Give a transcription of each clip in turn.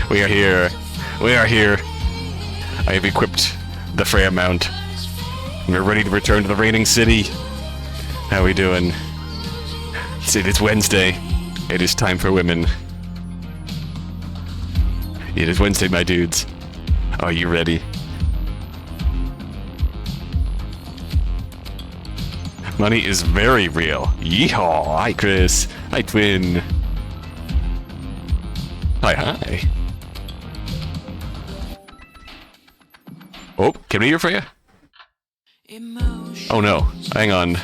We are here. We are here. I have equipped the Freya mount. We're ready to return to the reigning city. How we doing? It is Wednesday. It is time for women. It is Wednesday, my dudes. Are you ready? Money is very real. Yeehaw! Hi, Chris. Hi, Twin. Hi. Oh, can we hear for you? Oh no, hang on.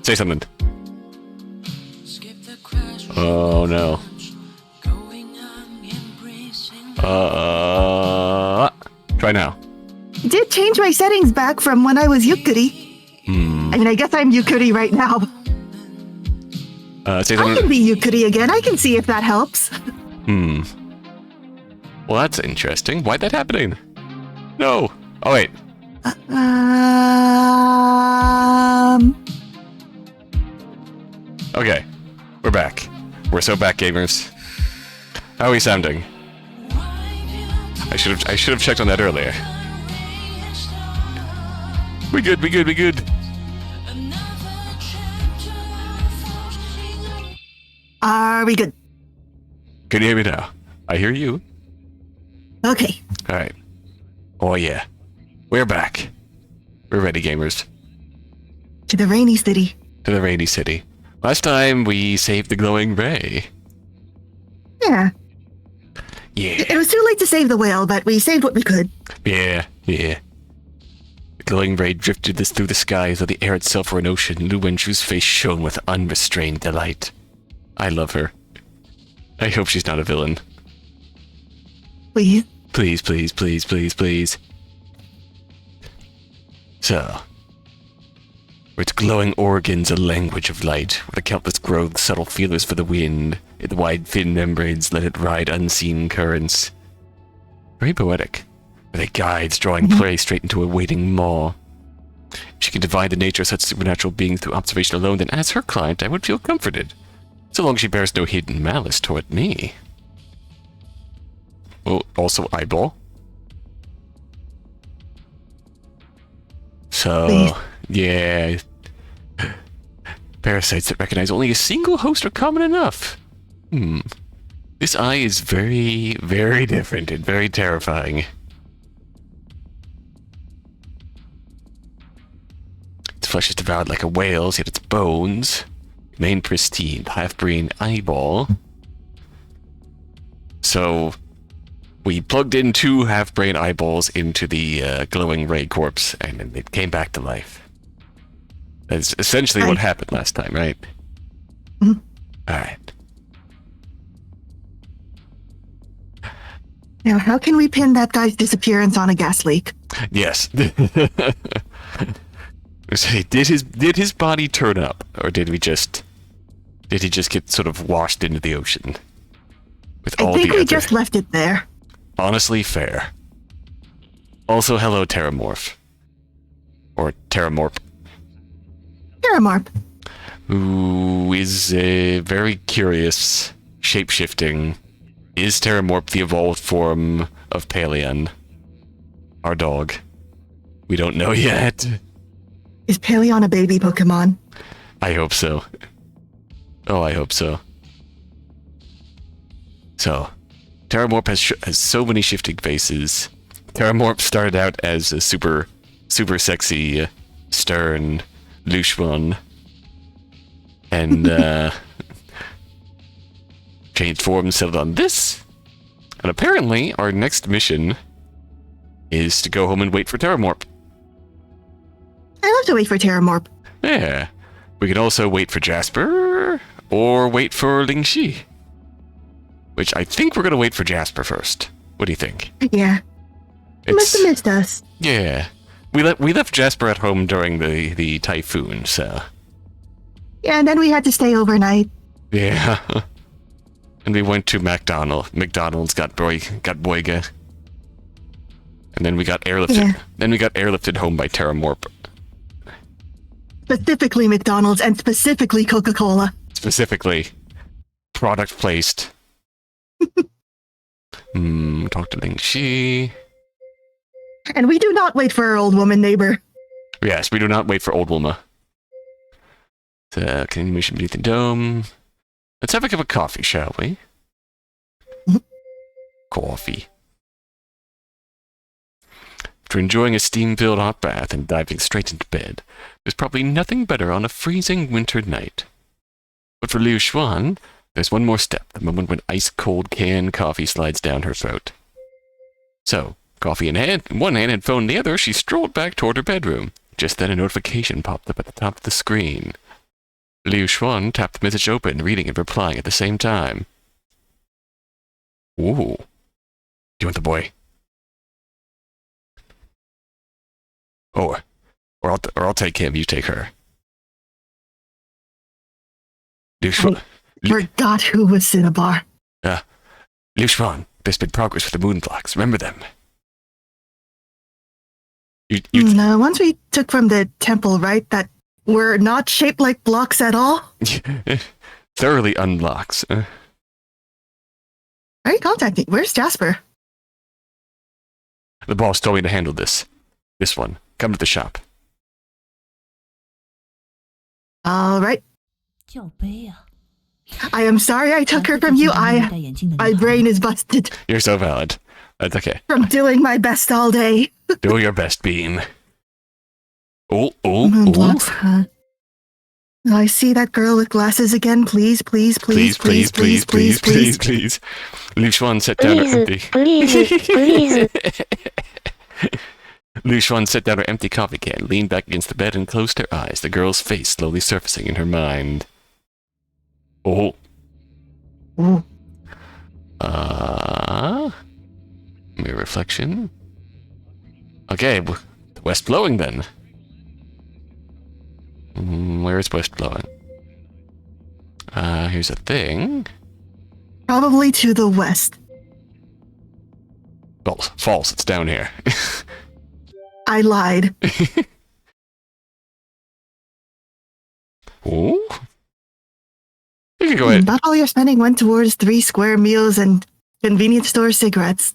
Say something. Oh no. Try now. I did change my settings back from when I was Yukuri. I mean, I guess I'm Yukuri right now. Say I something. can be Yukuri again. I can see if that helps. Well, that's interesting. Why'd that happening? No. Oh, wait. Okay. We're back. We're so back, gamers. How are we sounding? I should have checked on that earlier. We good. Are we good? Can you hear me now? I hear you. Okay. Alright. Oh yeah. We're back. We're ready, gamers. To the rainy city. To the rainy city. Last time we saved the glowing ray. Yeah. Yeah. It was too late to save the whale, but we saved what we could. Yeah. The glowing ray drifted through the sky as though the air itself were an ocean. Lyu Xuan's face shone with unrestrained delight. I love her. I hope she's not a villain. Please. Please. So, where its glowing organs a language of light, where the countless growths subtle feelers for the wind, in the wide fin membranes let it ride unseen currents. Very poetic. Where they guides drawing prey straight into a waiting maw. If she can divine the nature of such supernatural beings through observation alone, then as her client I would feel comforted. So long as she bears no hidden malice toward me. Oh, also eyeball. So, Please. yeah. Parasites that recognize only a single host are common enough. This eye is very, very different and very terrifying. Its flesh is devoured like a whale's, yet its bones remain pristine. Half-brain eyeball. So, we plugged in 2 half-brain eyeballs into the glowing ray corpse, and then it came back to life. That's essentially what happened last time, right? Alright. Now, how can we pin that guy's disappearance on a gas leak? Yes. Say, did his body turn up, or did he just get sort of washed into the ocean? With all I think the we other... just left it there. Honestly, fair. Also, hello, Terramorph. Or Terramorp. Terramorp. Who is a very curious, shape-shifting... Is Terramorp the evolved form of Paleon? Our dog. We don't know yet. Is Paleon a baby Pokemon? I hope so. Oh, I hope so. So, Terramorp has so many shifting faces. Terramorp started out as a super sexy, stern Lyu Xuan. And, changed form, settled on this. And apparently, our next mission is to go home and wait for Terramorp. I love to wait for Terramorp. Yeah. We can also wait for Jasper, or wait for Lingxi. Which I think we're going to wait for Jasper first. What do you think? Yeah. He must have missed us. Yeah. We left Jasper at home during the typhoon, so... Yeah, and then we had to stay overnight. Yeah. And we went to McDonald's, got Boyga. And then we got airlifted. Yeah. Then we got airlifted home by Terramorp. Specifically McDonald's and specifically Coca-Cola. Specifically, Product placed. Talk to Lingxi. And we do not wait for our old woman neighbor. Yes, we do not wait for old woman. Continuation beneath the dome. Let's have a cup of coffee, shall we? Coffee. After enjoying a steam-filled hot bath and diving straight into bed, there's probably nothing better on a freezing winter night. But for Lyu Xuan, there's one more step, the moment when ice-cold canned coffee slides down her throat. So, coffee in one hand and phone in the other, she strolled back toward her bedroom. Just then a notification popped up at the top of the screen. Lyu Xuan tapped the message open, reading and replying at the same time. Ooh. Do you want the boy? Or I'll take him, you take her. Lyu Xuan. Forgot who was Cinnabar. Lyu Xuan, there's been progress with the moon blocks. Remember them? The ones we took from the temple, right? That were not shaped like blocks at all? Thoroughly unblocks. Are you contacting? Where's Jasper? The boss told me to handle this. This one. Come to the shop. All right. I am sorry I took her from you. My brain is busted. You're so valid. That's okay. From doing my best all day. Do your best, Bean. Oh. Blocks, huh? I see that girl with glasses again. Please. Lyu Xuan sat down her empty. Please. Lyu Xuan set down her empty coffee can, leaned back against the bed, and closed her eyes, the girl's face slowly surfacing in her mind. Oh. Mirror reflection. Okay, west blowing then. Where is west blowing? Here's a thing. Probably to the west. False, it's down here. I lied. Oh? You can go ahead. Not all your spending went towards 3 square meals and convenience store cigarettes.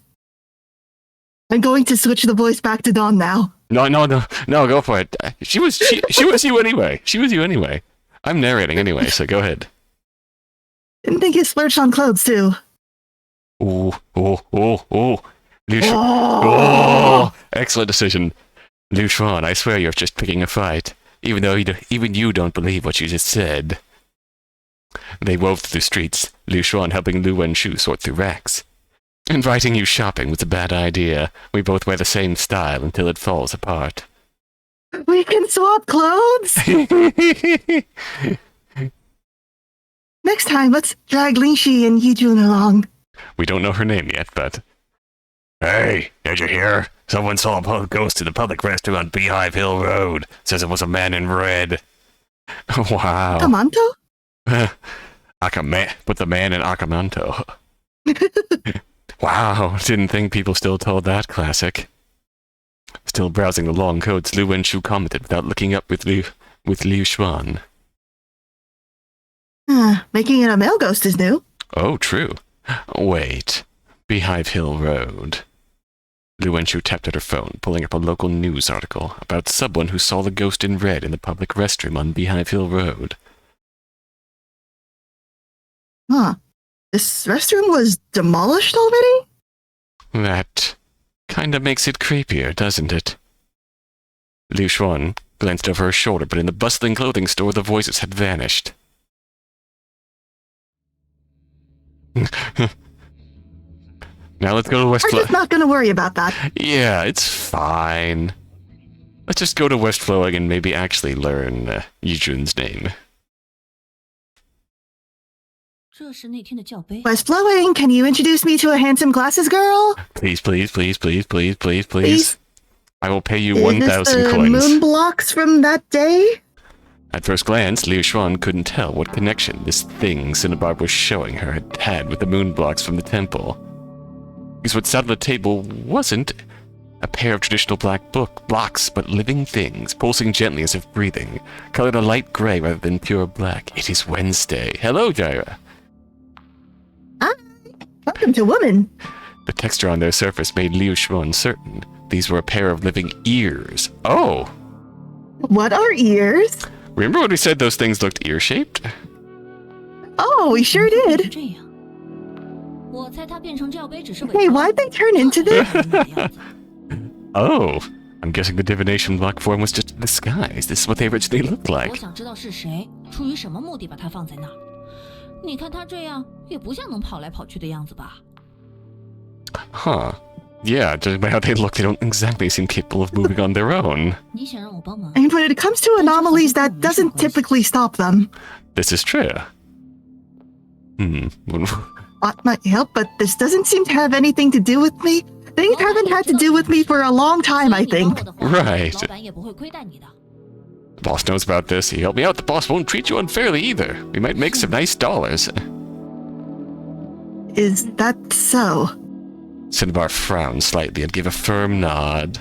I'm going to switch the voice back to Dawn now. No, go for it. She was you anyway. She was you anyway. I'm narrating anyway, so go ahead. Didn't think you splurged on clothes too. Lyu Xuan. Oh, excellent decision. Lyu Xuan, I swear you're just picking a fight, even though even you don't believe what you just said. They wove through the streets, Lyu Xuan helping Lu Wenshu sort through racks. Inviting you shopping was a bad idea. We both wear the same style until it falls apart. We can swap clothes? Next time, let's drag Lingxi and Yijun along. We don't know her name yet, but... Hey, did you hear? Someone saw a ghost in the public restroom on Beehive Hill Road. Says it was a man in red. Wow. Akamanto? Put the man in Akamanto. Wow, didn't think people still told that classic. Still browsing the long codes, Lu Wenshu commented without looking up with Lyu Xuan. Making it a male ghost is new. Oh, true. Wait. Beehive Hill Road. Lu Wenshu tapped at her phone, pulling up a local news article about someone who saw the ghost in red in the public restroom on Beehive Hill Road. This restroom was demolished already? That kinda makes it creepier, doesn't it? Lyu Xuan glanced over her shoulder, but in the bustling clothing store, the voices had vanished. Now let's go to West I'm just not gonna worry about that. Yeah, it's fine. Let's just go to West Flowing and maybe actually learn Yijun's name. West Flowing, can you introduce me to a handsome glasses girl? Please. I will pay you Is 1,000 this the coins. moon blocks from that day? At first glance, Lyu Xuan couldn't tell what connection this thing Cinnabar was showing her had with the moon blocks from the temple. Because what sat on the table wasn't a pair of traditional black blocks, but living things, pulsing gently as if breathing, colored a light gray rather than pure black. It is Wednesday. Hello, Jaira. Welcome to woman. The texture on their surface made Lyu Xuan certain these were a pair of living ears. Oh! What are ears? Remember when we said those things looked ear-shaped? Oh, we sure did. Hey, why'd they turn into this? Oh, I'm guessing the divination block form was just a disguise. This is what they originally looked like. Huh. Yeah, judging by how they look, they don't exactly seem capable of moving on their own. And when it comes to anomalies, that doesn't typically stop them. This is true. That might help, but this doesn't seem to have anything to do with me. Things haven't had to do with me for a long time, I think. Right. The boss knows about this. He helped me out. The boss won't treat you unfairly either. We might make some nice dollars. Is that so? Cinnabar frowned slightly and gave a firm nod.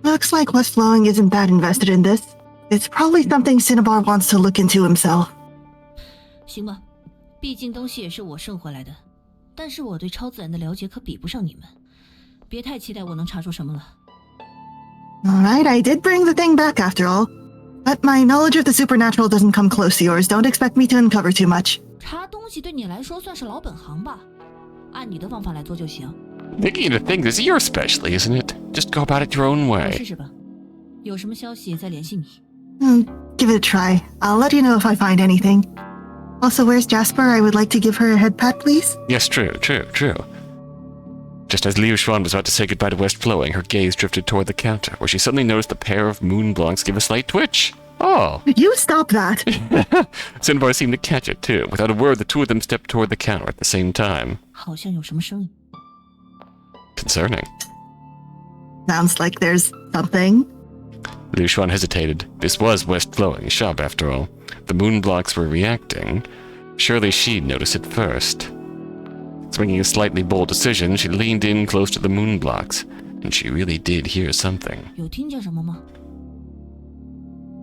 Looks like West Flowing isn't that invested in this. It's probably something Cinnabar wants to look into himself. 行吧，毕竟东西也是我剩回来的，但是我对超自然的了解可比不上你们，别太期待我能查出什么了。Alright, I did bring the thing back after all. But my knowledge of the supernatural doesn't come close to yours. Don't expect me to uncover too much. 查东西对你来说算是老本行吧，按你的方法来做就行。Digging into things is your specialty, isn't it? Just go about it your own 我 way. 试试吧，有什么消息再联系你。Give it a try. I'll let you know if I find anything. Also, where's Jasper? I would like to give her a head pat, please. Yes, true. Just as Lyu Xuan was about to say goodbye to West Flowing, her gaze drifted toward the counter, where she suddenly noticed the pair of moon blocks give a slight twitch. Oh! You stop that! Cinnabar seemed to catch it, too. Without a word, the two of them stepped toward the counter at the same time. 好像有什么声音。 Concerning. Sounds like there's something. Lyu Xuan hesitated. This was West Flowing's shop, after all. The moon blocks were reacting. Surely she'd notice it first. Making a slightly bold decision, she leaned in close to the moon blocks, and she really did hear something. 有听见什么吗？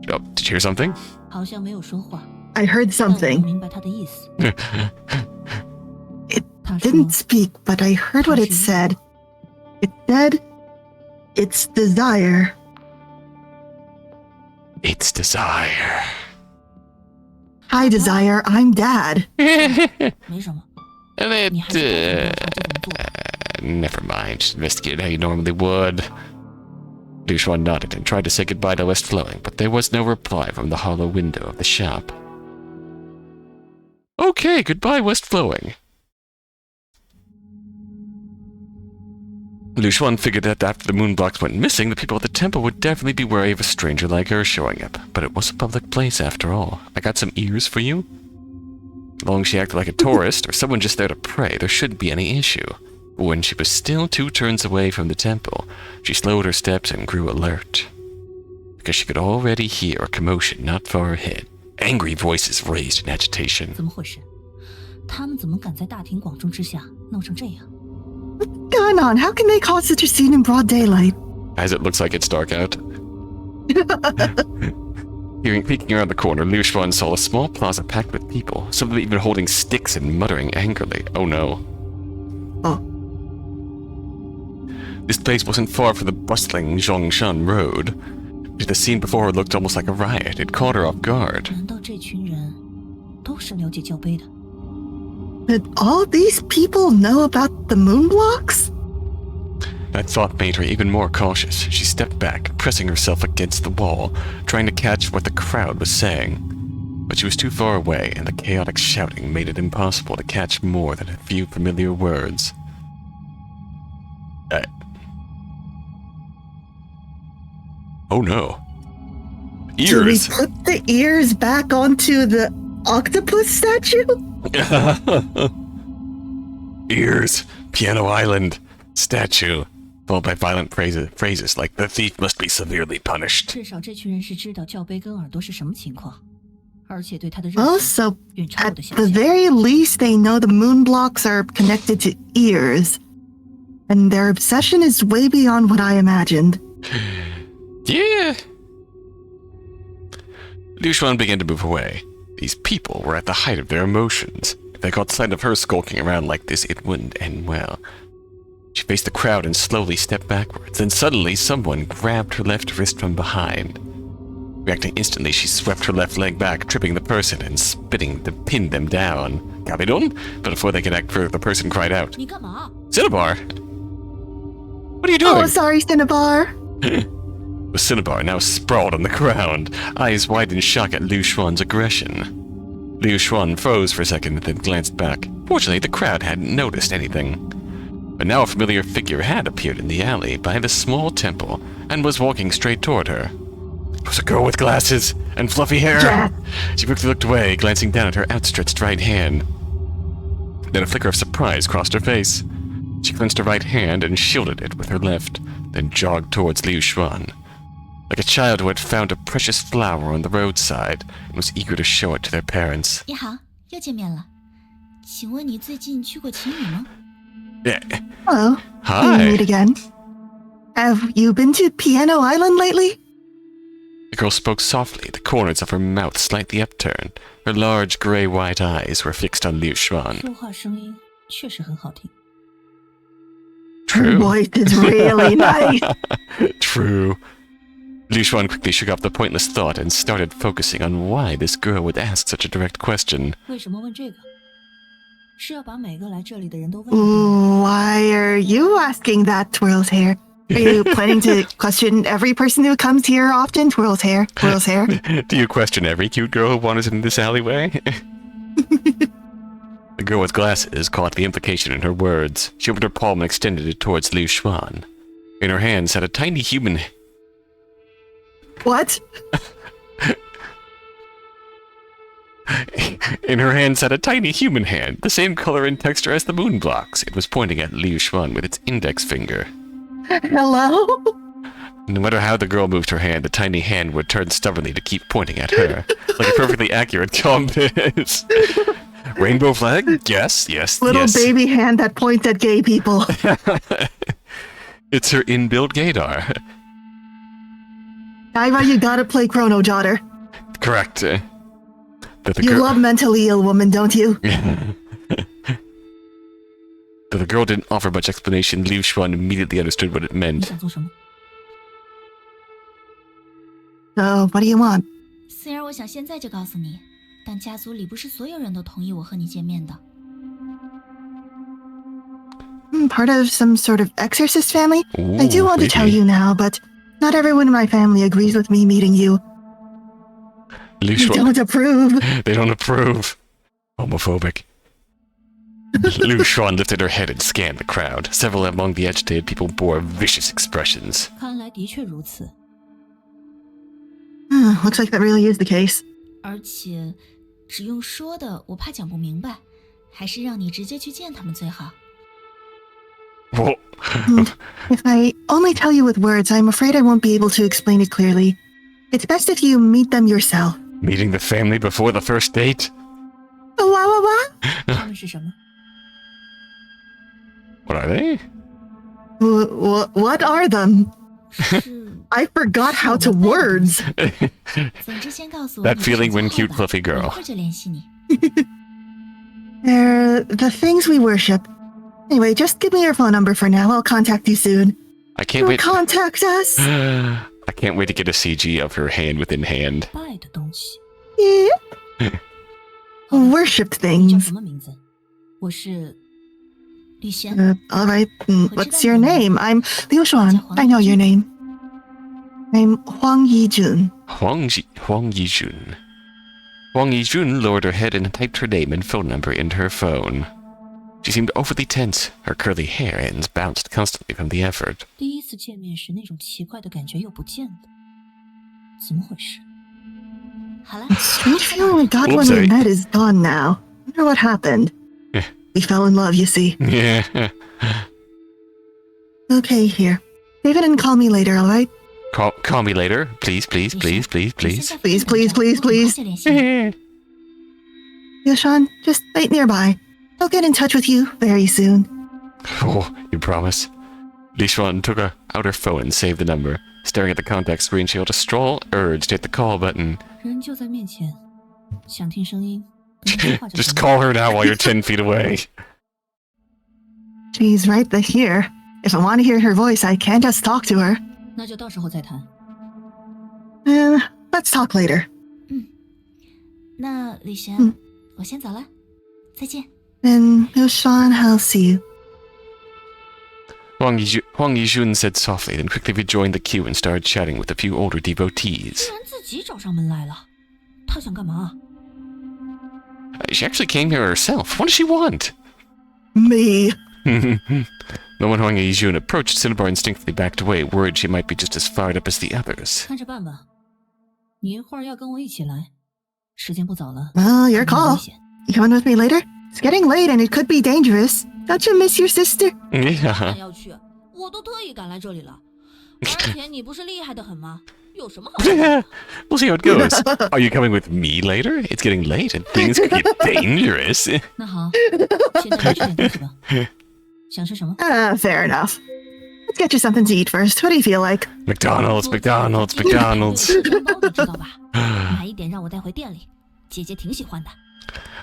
Oh, did you hear something? 好像没有说话。 I heard 但我 something. 明白他的意思。 It 他说 didn't speak, but I heard what it said. It said, it's desire. It's desire. Hi, Desire. I'm Dad. 没什么。 It, 你还是不懂他这么做。 never mind. Just investigate how you normally would. Lyu Xuan nodded and tried to say goodbye to West Flowing, but there was no reply from the hollow window of the shop. Okay, goodbye, West Flowing. Lyu Xuan figured that after the moon blocks went missing, the people at the temple would definitely be wary of a stranger like her showing up. But it was a public place after all. I got some ears for you? As long as she acted like a tourist, or someone just there to pray, there shouldn't be any issue. But when she was still 2 turns away from the temple, she slowed her steps and grew alert. Because she could already hear a commotion not far ahead. Angry voices raised in agitation. 怎么回事？他们怎么敢在大庭广众之下弄成这样？ What's going on? How can they cause such a scene in broad daylight? As it looks like it's dark out. Peeking around the corner, Lyu Xuan saw a small plaza packed with people, some of them even holding sticks and muttering angrily. Oh no. Oh. This place wasn't far from the bustling Zhongshan Road. The scene before her looked almost like a riot. It caught her off guard. 难道这群人都是了解教杯的？ Did all these people know about the moon blocks? That thought made her even more cautious. She stepped back, pressing herself against the wall, trying to catch what the crowd was saying. But she was too far away, and the chaotic shouting made it impossible to catch more than a few familiar words. Oh no. Did we Ears! put the ears back onto the octopus statue? Ears! Piano Island! Statue! Followed by violent phrases like, the thief must be severely punished. 至少这群人是知道教杯跟耳朵是什么情况，而且对他的认识 Also, 远超我 at 的想 the 象。 very least, they know the moon blocks are connected to ears. And their obsession is way beyond what I imagined. Yeah. Lyu Xuan began to move away. These people were at the height of their emotions. If they caught sight of her skulking around like this, it wouldn't end well. She faced the crowd and slowly stepped backwards, then suddenly someone grabbed her left wrist from behind. Reacting instantly, she swept her left leg back, tripping the person and spinning to pin them down. Cabidon? But before they could act further, the person cried out, 你干嘛？ Cinnabar! What are you doing? Oh, sorry, Cinnabar. The Cinnabar now sprawled on the ground, eyes wide in shock at Lyu Xuan's aggression. Lyu Xuan froze for a second, then glanced back. Fortunately, the crowd hadn't noticed anything. But now a familiar figure had appeared in the alley by the small temple and was walking straight toward her. It was a girl with glasses and fluffy hair. Yeah. She quickly looked away, glancing down at her outstretched right hand. Then a flicker of surprise crossed her face. She clenched her right hand and shielded it with her left, then jogged towards Lyu Xuan. Like a child who had found a precious flower on the roadside and was eager to show it to their parents. 你好，又见面了。请问你最近去过秦岭吗？ Yeah. Hello. Hi. We meet again. Have you been to Piano Island lately? The girl spoke softly, the corners of her mouth slightly upturned. Her large gray-white eyes were fixed on Lyu Xuan. 说话声音确实很好听。 Her True. voice is really nice. True. Lyu Xuan quickly shook off the pointless thought and started focusing on why this girl would ask such a direct question. 为什么问这个？是要把每个来这里的人都问一遍。 Why are you asking that, Twirl's hair? Are you planning to question every person who comes here often? Twirl's hair, Twirl's hair. Do you question every cute girl who wanders in this alleyway? The girl with glasses caught the implication in her words. She opened her palm and extended it towards Lyu Xuan. In her hand sat a tiny human... What? In her hand sat a tiny human hand, the same color and texture as the moon blocks. It was pointing at Lyu Xuan with its index finger. Hello? No matter how the girl moved her hand, the tiny hand would turn stubbornly to keep pointing at her, like a perfectly accurate compass. Rainbow flag? Yes, yes, Little yes. baby hand that points at gay people. It's her inbuilt gaydar. Iva, you gotta play Chrono Jotter. Correct. But the You girl, love mentally ill women, don't you? Though the girl didn't offer much explanation, Lyu Xuan immediately understood what it 你 meant. 想做什么？ So, what do you want? 虽然我想现在就告诉你，但家族里不是所有人都同意我和你见面的。 Part of some sort of exorcist family? I do Ooh, want to tell creepy. you now, but not everyone in my family agrees with me meeting you. Lyu They Xuan, don't approve. they don't approve. Homophobic. Lyu Xuan lifted her head and scanned the crowd. Several among the agitated people bore vicious expressions. 看来的确如此。 Looks like that really is the case. 而且，只用说的，我怕讲不明白，还是让你直接去见他们最好。 Whoa. If I only tell you with words, I'm afraid I won't be able to explain it clearly. It's best if you meet them yourself. Meeting the family before the first date? What? 他们是什么？ What are they? What are them? 是， I forgot how to words. 总之先告诉我 That 你的 feeling 手 when 机 cute 号吧 fluffy girl. 我一会儿就联系你。 They're the things we worship. Anyway, just give me your phone number for now. I'll contact you soon. I can't wait. Contact us? I can't wait to get a CG of her hand within hand. 拜的东西。 Yeah. Worshipped 你叫 things. 什么名字？我是吕贤。 All right. What's your name? I'm Lyu Xuan. I know your name. I'm Huang Yijun. Huang Yijun. Huang Yijun lowered her head and typed her name and phone number into her phone. She seemed overly tense. Her curly hair ends bounced constantly from the effort. 第一次见面时那种奇怪的感觉又不见了，怎么回事？好了， Strange feeling we got when we Oopsie. met is gone now. Wonder what happened. Eh. We fell in love, you see. Yeah. Okay, here. David and call me later, all right? Call me later. Please, please, please, please, 你 please. 现在 Please, 非常 please, 着 please, 我 please. 马上联系你 Lyu Xuan, just wait nearby. I'll get in touch with you very soon. Oh, you promise? Lyu Xuan took out her phone and saved the number. Staring at the contact screen, she felt a strong urge to hit the call button. 人就在面前，想听声音，跟他说话就 Just 行了。 call her now while you're 10 feet away. She's right here. If I want to hear her voice, I can't just talk to her. 那就到时候再谈。 Let's talk later. 那李璇，我先走了，再见。 Then, Lyu Xuan, I'll see you. Huang Yijun said softly, then quickly rejoined the queue and started chatting with a few older devotees. 居然自己找上门来了，他想干嘛？ She actually came here herself. What does she want? Me. Though when Huang Yijun approached, Cinnabar instinctively backed away, worried she might be just as fired up as the others. 看着办吧。你一会儿要跟我一起来，时间不早了。 Well, your 可能 call. 有危险。 You coming with me later? It's getting late and it could be dangerous. Don't you miss your sister? 当 Yeah. 然要去，我都特意赶来这里了。而且你不是厉害的很吗？有什么好？ We'll see how it goes. Are you coming with me later? It's getting late and things could get dangerous. 那好，现在就吃点东西吧。想吃什么？ Fair enough. Let's get you something to eat first. What do you feel like? McDonald's, McDonald's, McDonald's. 面包你知道吧？买一点让我带回店里，姐姐挺喜欢的。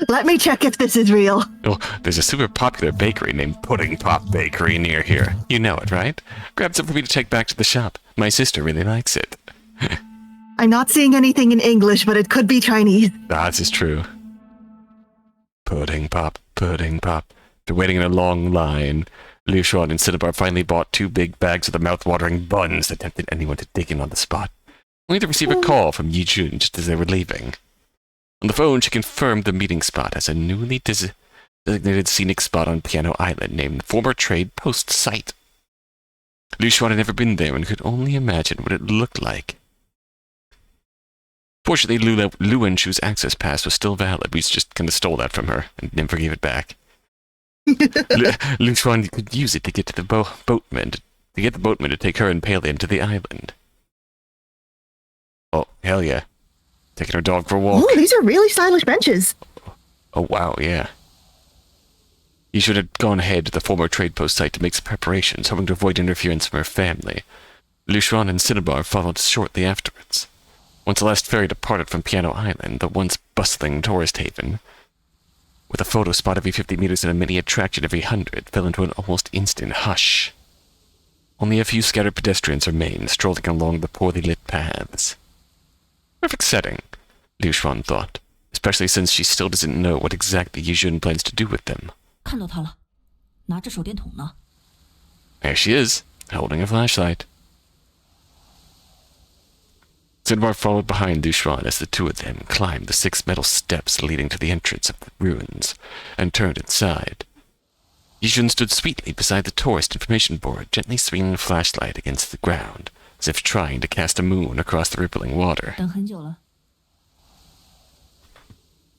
Let me check if this is real. Oh, there's a super popular bakery named Pudding Pop Bakery near here. You know it, right? Grab some for me to take back to the shop. My sister really likes it. I'm not seeing anything in English, but it could be Chinese. This is true. Pudding Pop, Pudding Pop. They're waiting in a long line. Lyu Xuan and Cinnabar finally bought 2 big bags of the mouth-watering buns that tempted anyone to dig in on the spot. Only to receive a call from Yijun just as they were leaving. On the phone, she confirmed the meeting spot as a newly designated scenic spot on Piano Island named Former Trade Post Site. Lyu Xuan had never been there and could only imagine what it looked like. Fortunately, Lu Wenshu's access pass was still valid. We just kind of stole that from her and never gave it back. Lyu Xuan could use it to get to the boatman, to get the boatman to take her and Palian to the island. Oh, hell yeah. Taking her dog for a walk. Oh, these are really stylish benches. Oh, wow, yeah. You should have gone ahead to the former trade post site to make some preparations, hoping to avoid interference from her family. Lyu Xuan and Cinnabar followed shortly afterwards. Once the last ferry departed from Piano Island, the once bustling tourist haven, with a photo spot every 50 meters and a mini attraction every 100, fell into an almost instant hush. Only a few scattered pedestrians remained, strolling along the poorly lit paths. Perfect setting, Lyu Xuan thought, especially since she still doesn't know what exactly Yijun plans to do with them. 看到他了，拿着手电筒呢。 There she is, holding a flashlight. Cinnabar followed behind Lyu Xuan as the two of them climbed the 6 metal steps leading to the entrance of the ruins and turned inside. Yijun stood sweetly beside the tourist information board, gently swinging a flashlight against the ground, as if trying to cast a moon across the rippling water. 等很久了，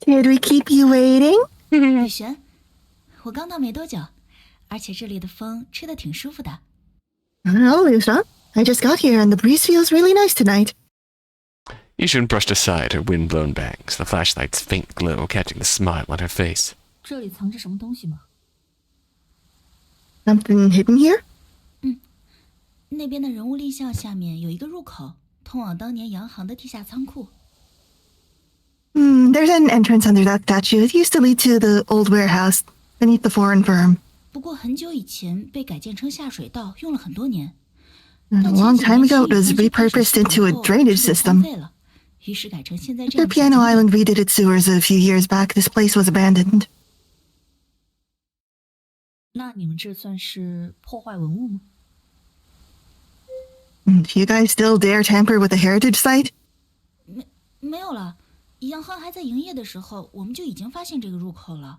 Did we keep you waiting? 雨璇，我刚到没多久，而且这里的风吹得挺舒服的。 Oh, Lyu Xuan. I just got here and the breeze feels really nice tonight. Yijun brushed aside her wind-blown bangs, the flashlight's faint glow catching the smile on her face. 这里藏着什么东西吗？ Something hidden here? 那边的人物立像下面有一个入口，通往当年洋行的地下仓库。 There's an entrance under that statue. It used to lead to the old warehouse beneath the foreign firm. 不过很久以前被改建成下水道，用了很多年。 A long time ago, it was repurposed into a drainage system. 于是改成现在这样。 After Piano Island redid its sewers a few years back, this place was abandoned. 那你们这算是破坏文物吗？ You guys still dare tamper with a heritage site? 没有了，洋行还在营业的时候，我们就已经发现这个入口了。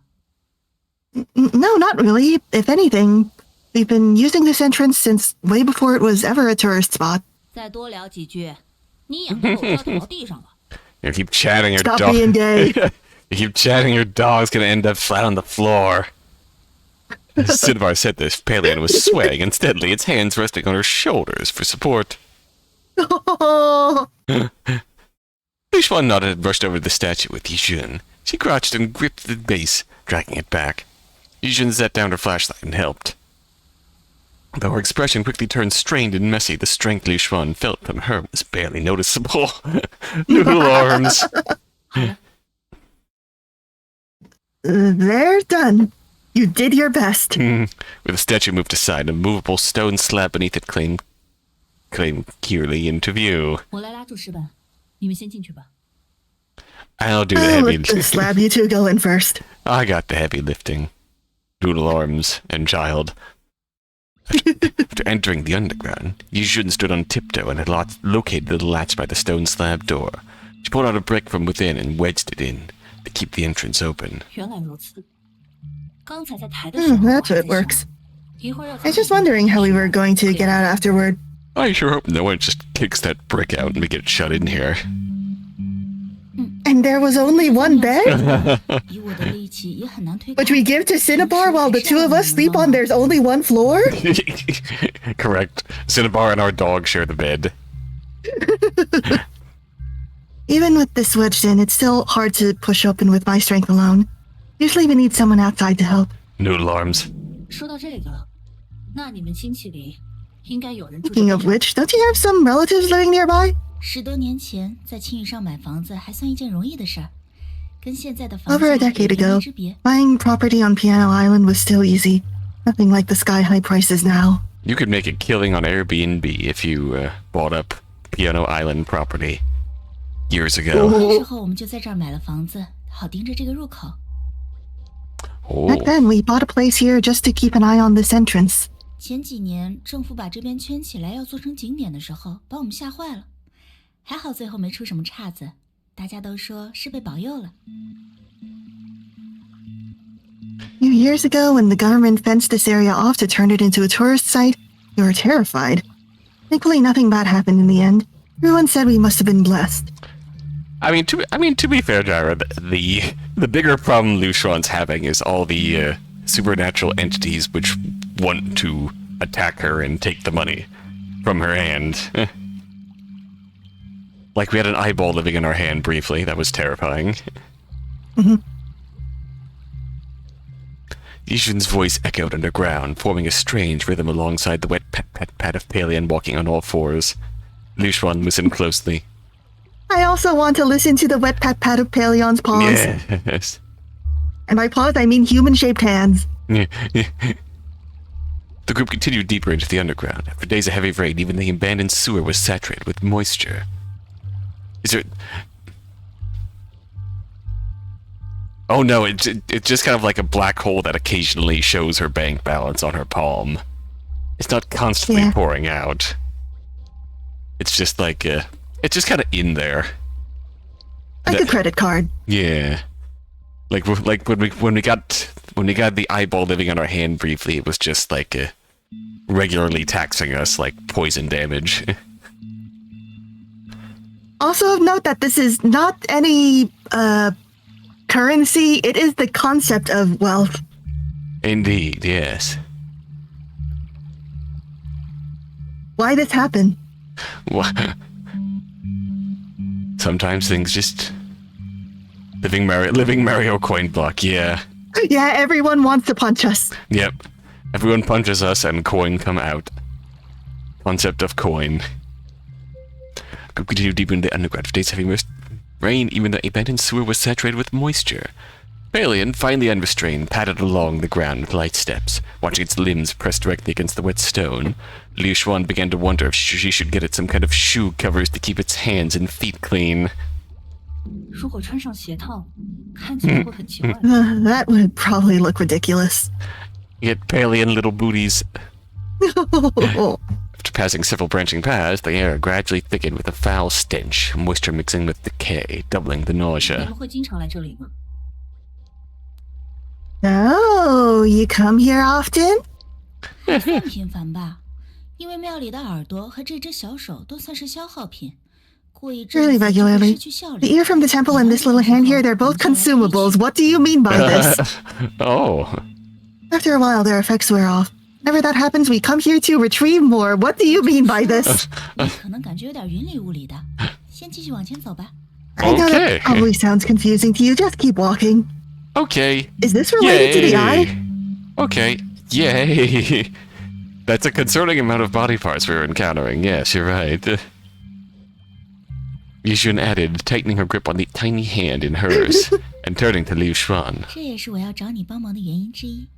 No, not really. If anything, we've been using this entrance since way before it was ever a tourist spot. 再多聊几句，你养的狗要躺到地上了。 You keep chatting, your Stop dog. being gay. You keep chatting, your dog's gonna end up flat on the floor. Cinnabar said this. Palian was swaying unsteadily, its hands resting on her shoulders for support. Oh, Lyu Xuan nodded and rushed over to the statue with Yijun. She crouched and gripped the base, dragging it back. Yijun set down her flashlight and helped. Though her expression quickly turned strained and messy, the strength Lyu Xuan felt from her was barely noticeable. Noodle arms. They're done. You did your best. With the statue moved aside, a movable stone slab beneath it came clearly into view. 我来拉住石板，你们先进去吧。 I'll do the I'll heavy let the slab you two go in first. I got the heavy lifting. Noodle arms and child. After entering the underground, Yijun stood on tiptoe and had located the latch by the stone slab door. She pulled out a brick from within and wedged it in to keep the entrance open. 原来如此。刚才在抬的时候， That's 我 how 还 it 在想 works. 一会儿要 I was just wondering how we were going to get out afterward. I sure hope no one just kicks that brick out and we get shut in here. And there was only one bed? 以我的力气也很难推开。 Which we give to Cinnabar while the two of us sleep on there's only one floor? Correct. Cinnabar and our dog share the bed. Even with this wedged in, it's still hard to push open with my strength alone. Usually we need someone outside to help. Noodle arms. 说到这个，那你们亲戚里应该有人住 Speaking 这 of 边。 which, don't you have some relatives living nearby? 10多年前，在青屿上买房子还算一件容易的事儿，跟现在的房 Over a 价 decade 有天 ago, 之别。 buying property on Piano Island was still easy. Nothing like the sky-high prices now. You could make a killing on Airbnb if you bought up Piano Island property years ago. 那时候我们就在这儿买了房子，好盯着这个入口。 Oh. Back then, we bought a place here just to keep an eye on this entrance. 前几年政府把这边圈起来要做成景点的时候，把我们吓坏了。还好最后没出什么岔子，大家都说是被保佑了。 A few years ago, when the government fenced this area off to turn it into a tourist site, we were terrified. Thankfully, nothing bad happened in the end. Everyone said we must have been blessed. I mean, to be fair, Jira, the bigger problem Lyu Xuan's having is all the supernatural entities which want to attack her and take the money from her hand. Like we had an eyeball living in our hand briefly. That was terrifying. Yijun's voice echoed underground, forming a strange rhythm alongside the wet pat-pat-pat of Palian walking on all fours. Lyu Xuan listened closely. I also want to listen to the wet pat-pat of Paleon's paws. Yes. And by paws, I mean human-shaped hands. The group continued deeper into the underground. After days of heavy rain, even the abandoned sewer was saturated with moisture. Is there... Oh no, it's just kind of like a black hole that occasionally shows her bank balance on her palm. It's not constantly pouring out. It's just like, it's just kind of in there. Like a credit card. Yeah. Like when we got the eyeball living on our hand briefly, it was just like regularly taxing us like poison damage. Also of note that this is not any currency, it is the concept of wealth. Indeed, yes. Why this happen? Sometimes things just living Mario coin block, yeah. Yeah, everyone wants to punch us. Yep. Everyone punches us and coin come out. Concept of coin. Could continue deeper into the underground for days heavy rain, even the abandoned sewer was saturated with moisture. Palian, finally unrestrained, padded along the ground with light steps, watching its limbs press directly against the wet stone. Lyu Xuan began to wonder if she should get it some kind of shoe covers to keep its hands and feet clean. 如果穿上鞋套，看起来会很奇怪。 That would probably look ridiculous. Yet Palian little booties. After passing several branching paths, the air gradually thickened with a foul stench, moisture mixing with decay, doubling the 你 nausea. 们会经常来这里吗？ Oh, you come here often? 还算频繁吧，因为庙里的耳朵和这只小手都算是消耗品，过一阵 Really 子就会 regularly. 失去效 The 力。 ear from the temple and this little hand here, they're both consumables. What do you mean by this? Oh. After a while, their effects wear off. Whenever that happens, we come here to retrieve more. What do you mean by this? 你可能感觉有点云里雾里的，先继续往前走吧。 I know Okay. that probably sounds confusing to you. Just keep walking. Okay. Is this related to the eye? Okay. Yay. That's a concerning amount of body parts we're encountering. Yes, you're right. Yijun added, tightening her grip on the tiny hand in hers, and turning to Lyu Xuan. 这也是我要找你帮忙的原因之一。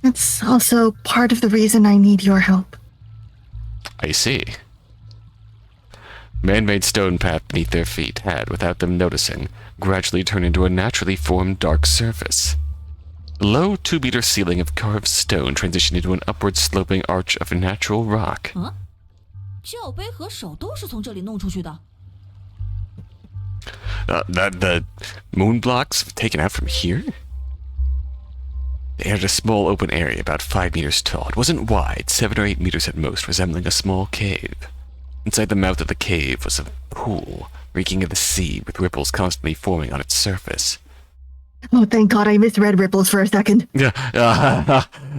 It's also part of the reason I need your help. I see. Man-made stone path beneath their feet had, without them noticing, gradually turned into a naturally formed dark surface. The low 2-meter ceiling of carved stone transitioned into an upward sloping arch of natural rock. 啊，教杯和手都是从这里弄出去的。 The moon blocks taken out from here? They had a small open area about 5 meters tall. It wasn't wide, 7 or 8 meters at most, resembling a small cave. Inside the mouth of the cave was a pool, reeking of the sea, with ripples constantly forming on its surface. Oh, thank God I misread ripples for a second. Yeah,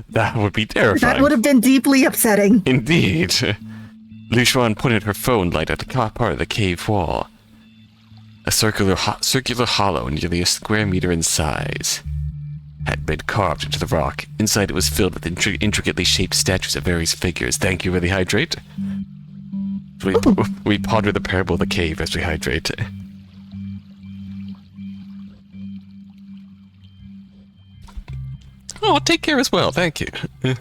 that would be terrifying. That would have been deeply upsetting. Indeed. Lyu Xuan pointed her phone light at the top part of the cave wall. A circular hollow nearly a square meter in size had been carved into the rock. Inside it was filled with intricately shaped statues of various figures. Thank you, really hydrate. We ponder the parable of the cave as we hydrate. Oh, take care as well, thank you. Yeah.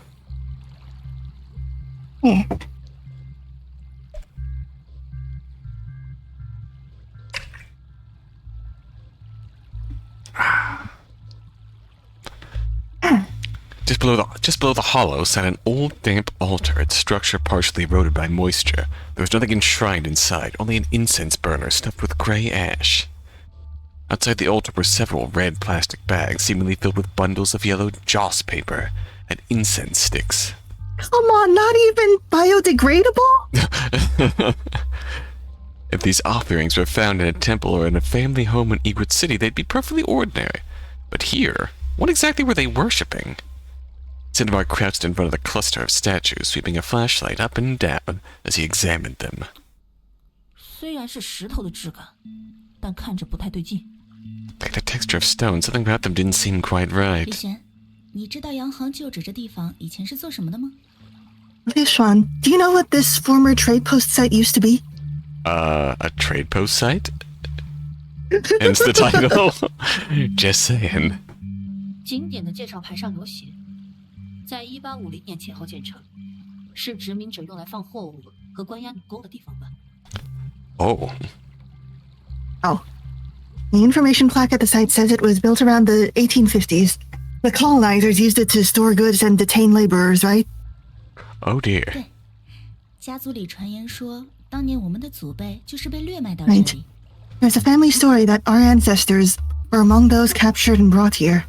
Just below the hollow sat an old damp altar, its structure partially eroded by moisture. There was nothing enshrined inside, only an incense burner stuffed with gray ash. Outside the altar were several red plastic bags, seemingly filled with bundles of yellow joss paper and incense sticks. Come on, not even biodegradable? If these offerings were found in a temple or in a family home in Egret City, they'd be perfectly ordinary. But here, what exactly were they worshipping? Cinnabar crouched in front of the cluster of statues, sweeping a flashlight up and down as he examined them. 虽然是石头的质感，但看着不太对劲。 Like the texture of stone, something about them didn't seem quite 李 right. 璇，你知道洋行旧址这地方以前是做什么的吗？ Lyu Xuan, do you know what this former trade post site used to be? A trade post site? Hence the title. Just saying. 经典的介绍牌上有写，在1850年前后建成，是殖民者用来放货物和关押女工的地方吧？ Oh. Oh. The information plaque at the site says it was built around the 1850s. The colonizers used it to store goods and detain laborers, right? Oh dear. 对，家族里传言说，当年我们的祖辈就是被掠卖到这 Right. 里。 There's a family story that our ancestors were among those captured and brought here.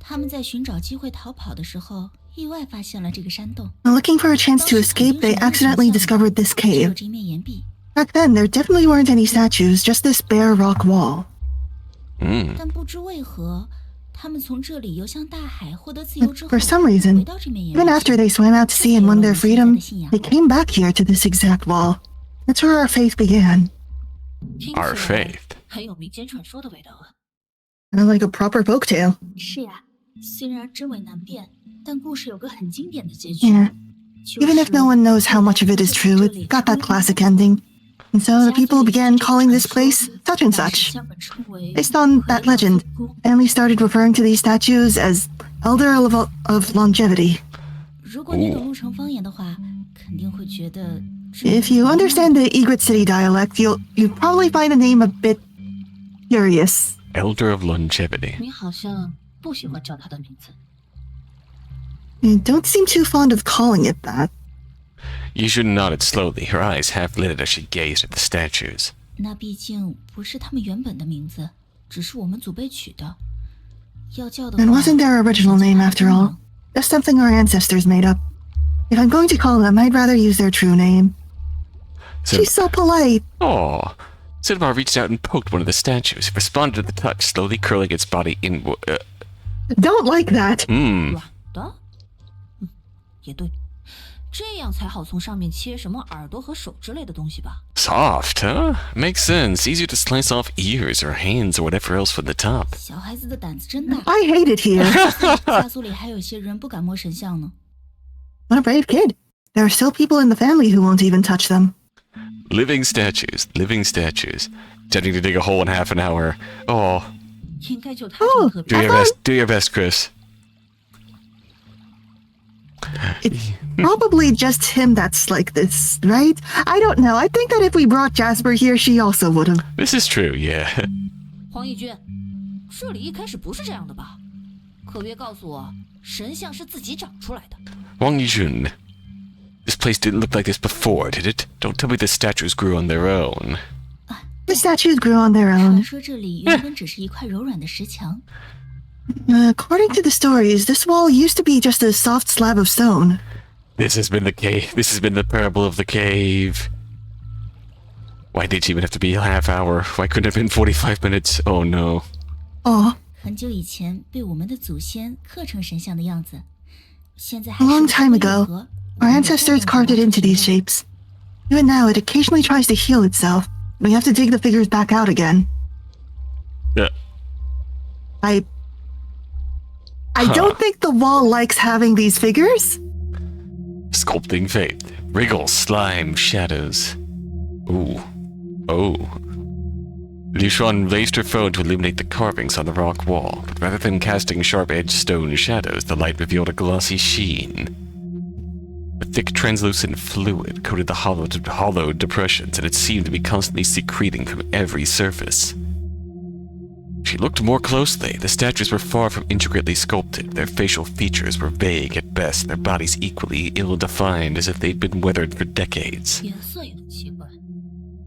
他们在寻找机会逃跑的时候，意外发现了这个山洞。 While looking for a chance to escape, they accidentally discovered this 只有 cave. 这一面岩壁， Back then, there definitely weren't any statues, just this bare rock wall. 但不知为何，他们从这里游向大海，获得自由 But 之后， for some 回 reason, 到这面岩 even 壁 after they swam out to sea and won their freedom, they came back here to this exact wall. That's where our faith began. 听起 Our 来 faith. 很有民间传说的味道啊！ Like a proper folktale. 是呀，虽然真伪难辨，但故事有个很经典的结局。 Yeah. 就 Even if 是 no one knows how much of it is true, it's got that classic ending. And so the people began calling this place such and 把石 such. 像本称为 Based on that legend, family started referring to these statues as Elder of Longevity. 如果你懂鹿城方言的话，肯定会觉得。 If you understand the Egret City dialect, you'd probably find the name a bit curious. Elder of Longevity. 你好像不喜欢叫他的名字。 You don't seem too fond of calling it that. Yijun nodded slowly, her eyes half-lit as she gazed at the statues. 那毕竟不是他们原本的名字，只是我们祖辈取的。要叫的话 And wasn't their original name after all? Just something our ancestors made up. If I'm going to call them, I'd rather use their true name. She's so polite. Aw. Cinnabar reached out and poked one of the statues. It responded to the touch, slowly curling its body inward. Don't like that. 软的？也对，这样才好从上面切什么耳朵和手之类的东西吧。Soft, huh? Makes sense. Easier to slice off ears or hands or whatever else from the top. 小孩子的胆子真大。 I hate it here. 家族里还有些人不敢摸神像呢。 What a brave kid. There are still people in the family who won't even touch them. Living statues, living statues. Attempting to dig a hole in half an hour. Oh, 应该就他这么特 do 别。 your best. Do your best, Chris. It's probably just him that's like this, right? I don't know. I think that if we brought Jasper here, she also would have. This is true, yeah. 黄义军，这里一开始不是这样的吧？可别告诉我神像是自己长出来的。 Huang Yijun. This place didn't look like this before, did it? Don't tell me the statues grew on their own. The statues grew on their 传 own. 说这里原本只是一块柔软的石墙， According to the stories, this wall used to be just a soft slab of stone. This has been the cave. This has been the parable of the cave. Why did it even have to be a half hour? Why couldn't it have been 45 minutes? Oh no. Oh, 很久以前被我们的祖先刻成神像的样子，现在 a 还 long 是 time ago, our ancestors carved it into these shapes. Even now, it occasionally tries to heal itself. We have to dig the figures back out again. Yeah. I don't think the wall likes having these figures. Sculpting faith. Wriggles, slime, shadows. Ooh. Oh. Lyu Xuan raised her phone to illuminate the carvings on the rock wall, but rather than casting sharp-edged stone shadows, the light revealed a glossy sheen. A thick, translucent fluid coated the hollowed depressions, and it seemed to be constantly secreting from every surface. She looked more closely. The statues were far from intricately sculpted. Their facial features were vague at best, their bodies equally ill-defined, as if they'd been weathered for decades. 颜色也很奇怪，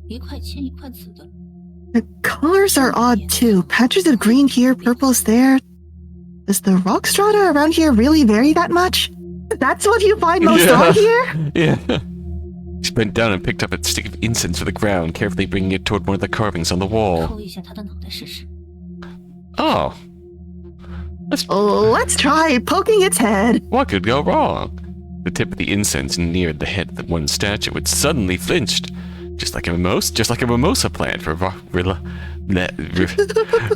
一块青一块紫的。 The colors are odd too. Patches of green here, purples there. Does the rock strata around here really vary that much? That's what you find most Yeah. odd here? Yeah. She bent down and picked up a stick of incense from the ground, carefully bringing it toward one of the carvings on the wall. 抠一下他的脑袋试试。 Oh. Let's try poking its head. What could go wrong? The tip of the incense neared the head of the one statue, which suddenly flinched, just like a mimosa plant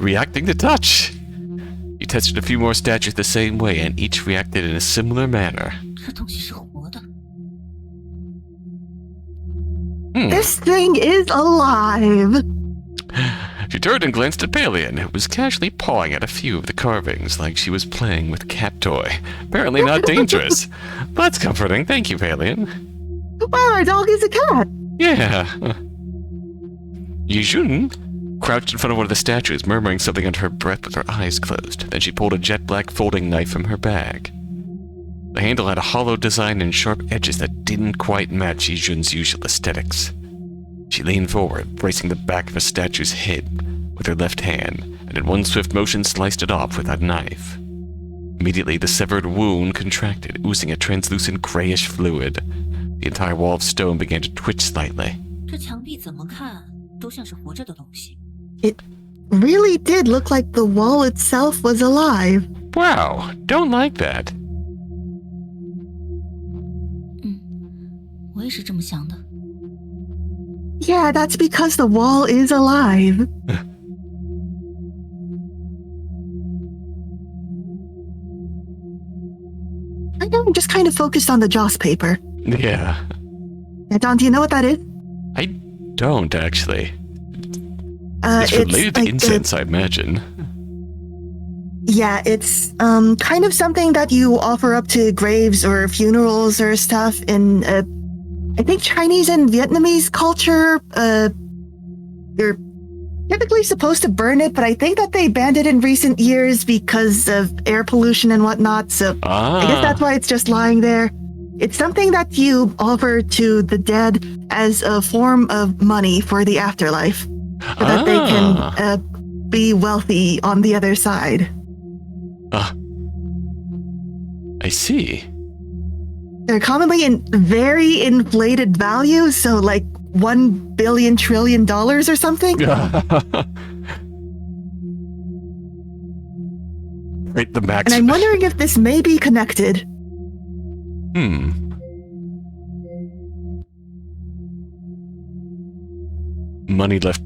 reacting to touch. You tested a few more statues the same way, and each reacted in a similar manner. 这东西是活的。 This thing is alive. She turned and glanced at Palian, who was casually pawing at a few of the carvings like she was playing with a cat toy. Apparently not dangerous. That's comforting. Thank you, Palian. Well, our dog is a cat. Yeah. Yijun crouched in front of one of the statues, murmuring something under her breath with her eyes closed. Then she pulled a jet-black folding knife from her bag. The handle had a hollow design and sharp edges that didn't quite match Yijun's usual aesthetics. She leaned forward, bracing the back of a statue's head with her left hand, and in one swift motion sliced it off with that knife. Immediately, the severed wound contracted, oozing a translucent grayish fluid. The entire wall of stone began to twitch slightly. 这墙壁怎么看都像是活着的东西。 It really did look like the wall itself was alive. Wow, don't like that. 我也是这么想的。 Yeah, that's because the wall is alive. I know I'm just kind of focused on the joss paper. Yeah. Yeah, Don, do you know what that is? I don't, actually. It's related to incense, I imagine. Yeah, it's kind of something that you offer up to graves or funerals or stuff in, I think, Chinese and Vietnamese culture. You're typically supposed to burn it, but I think that they banned it in recent years because of air pollution and whatnot, so I guess that's why it's just lying there. It's something that you offer to the dead as a form of money for the afterlife, so that they can be wealthy on the other side. I see. They're commonly in very inflated value, so like $1 billion trillion or something. Right, the max. And I'm wondering if this may be connected. money left.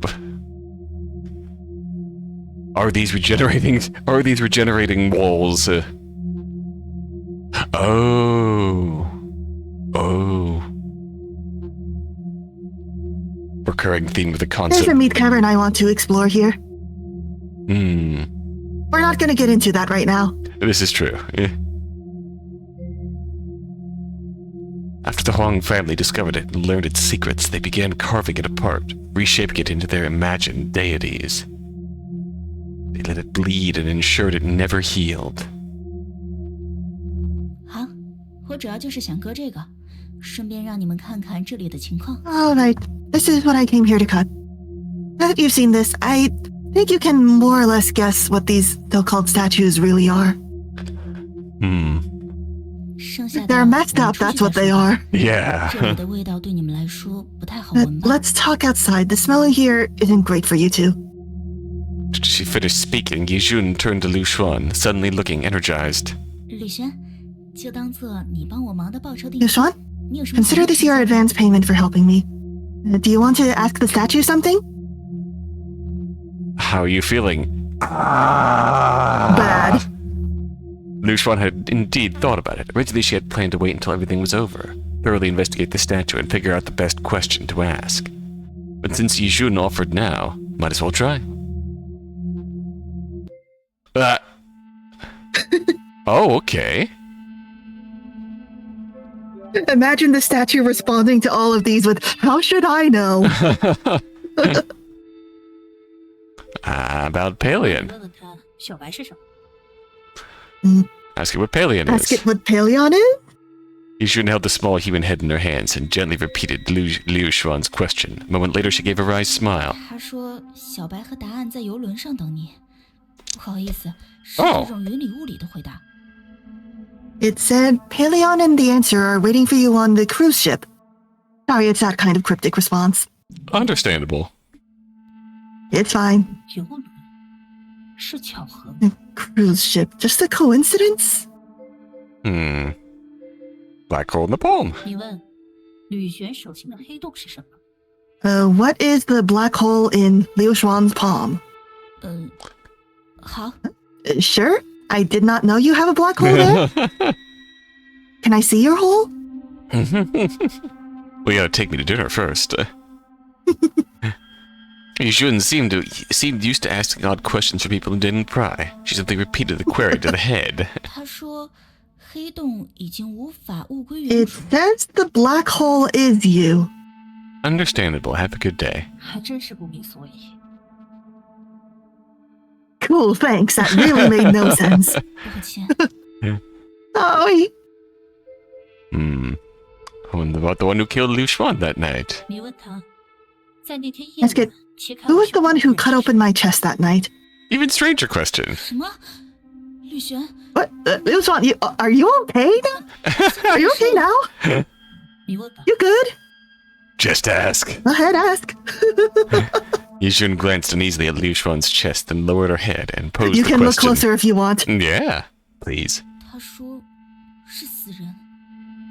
Are these regenerating? Are these regenerating walls? Oh. Recurring theme of the concept. There's a meat cavern I want to explore here. We're not going to get into that right now. This is true. Yeah. After the Huang family discovered it and learned its secrets, they began carving it apart, reshaping it into their imagined deities. They let it bleed and ensured it never healed. 好，我主要就是想割这个，顺便让你们看看这里的情况。 All right, this is what I came here to cut. Now that you've seen this, I think you can more or less guess what these so-called statues really are. 剩下的 They're messed up, that's what they are. 这里的味道对你们来说不太好 But 闻吧？ let's talk outside. The smell in here isn't great for you two. She finished speaking, Yijun turned to Lyu Xuan, suddenly looking energized. 吕璇，就当做你帮我忙的报酬。 Lyu Xuan, 你有什么 consider this your advance payment for helping me. Do you want to ask the statue something? How are you feeling? Bad. Lyu Xuan had indeed thought about it. Originally, she had planned to wait until everything was over, thoroughly investigate the statue, and figure out the best question to ask. But since Yijun offered now, might as well try. Oh, okay. Imagine the statue responding to all of these with, "How should I know?" About Paleon. 问问他小白是什么？ Ask it what Paleon Ask is. it what Paleon is? Yijun held the small human head in her hands and gently repeated Lyu Xuan's question. A moment later, she gave a wry smile. 他说小白和答案在游轮上等你。不好意思，是哦这种云里雾里的回答。 It said Paleon and the answer are waiting for you on the cruise ship. Sorry, it's that kind of cryptic response. Understandable. It's fine. 游轮是巧合吗？ A cruise ship, just a coincidence? Black hole in the palm. 你问吕璇手心的黑洞是什么？ What is the black hole in Lyu Xuan's palm? 好， Sure. I did not know you have a black hole there. Can I see your hole? Well, you gotta take me to dinner first. Yijun seemed used to asking odd questions for people who didn't pry. She simply repeated the query to the head. 他说黑洞已经无法物归原 It 处。 says the black hole is you. Understandable. Have a good day. 还真是不明所以。 Cool, thanks. That really made no sense. 不客气。 Oh, I wonder about the one who killed Lyu Xuan that night. 你问他，在那天夜 Let's get- 晚切开 who 我 was the one who cut open my chest that night? Even stranger question. 什么？吕璇， What? Lyu Xuan, are you okay now? Are you okay now? 你问吧， You good? Just ask. Go ahead, ask. Yijun glanced uneasily at Lyu Xuan's chest, then lowered her head and posed You the can look question. closer if you want. Yeah, please. 他说是死人。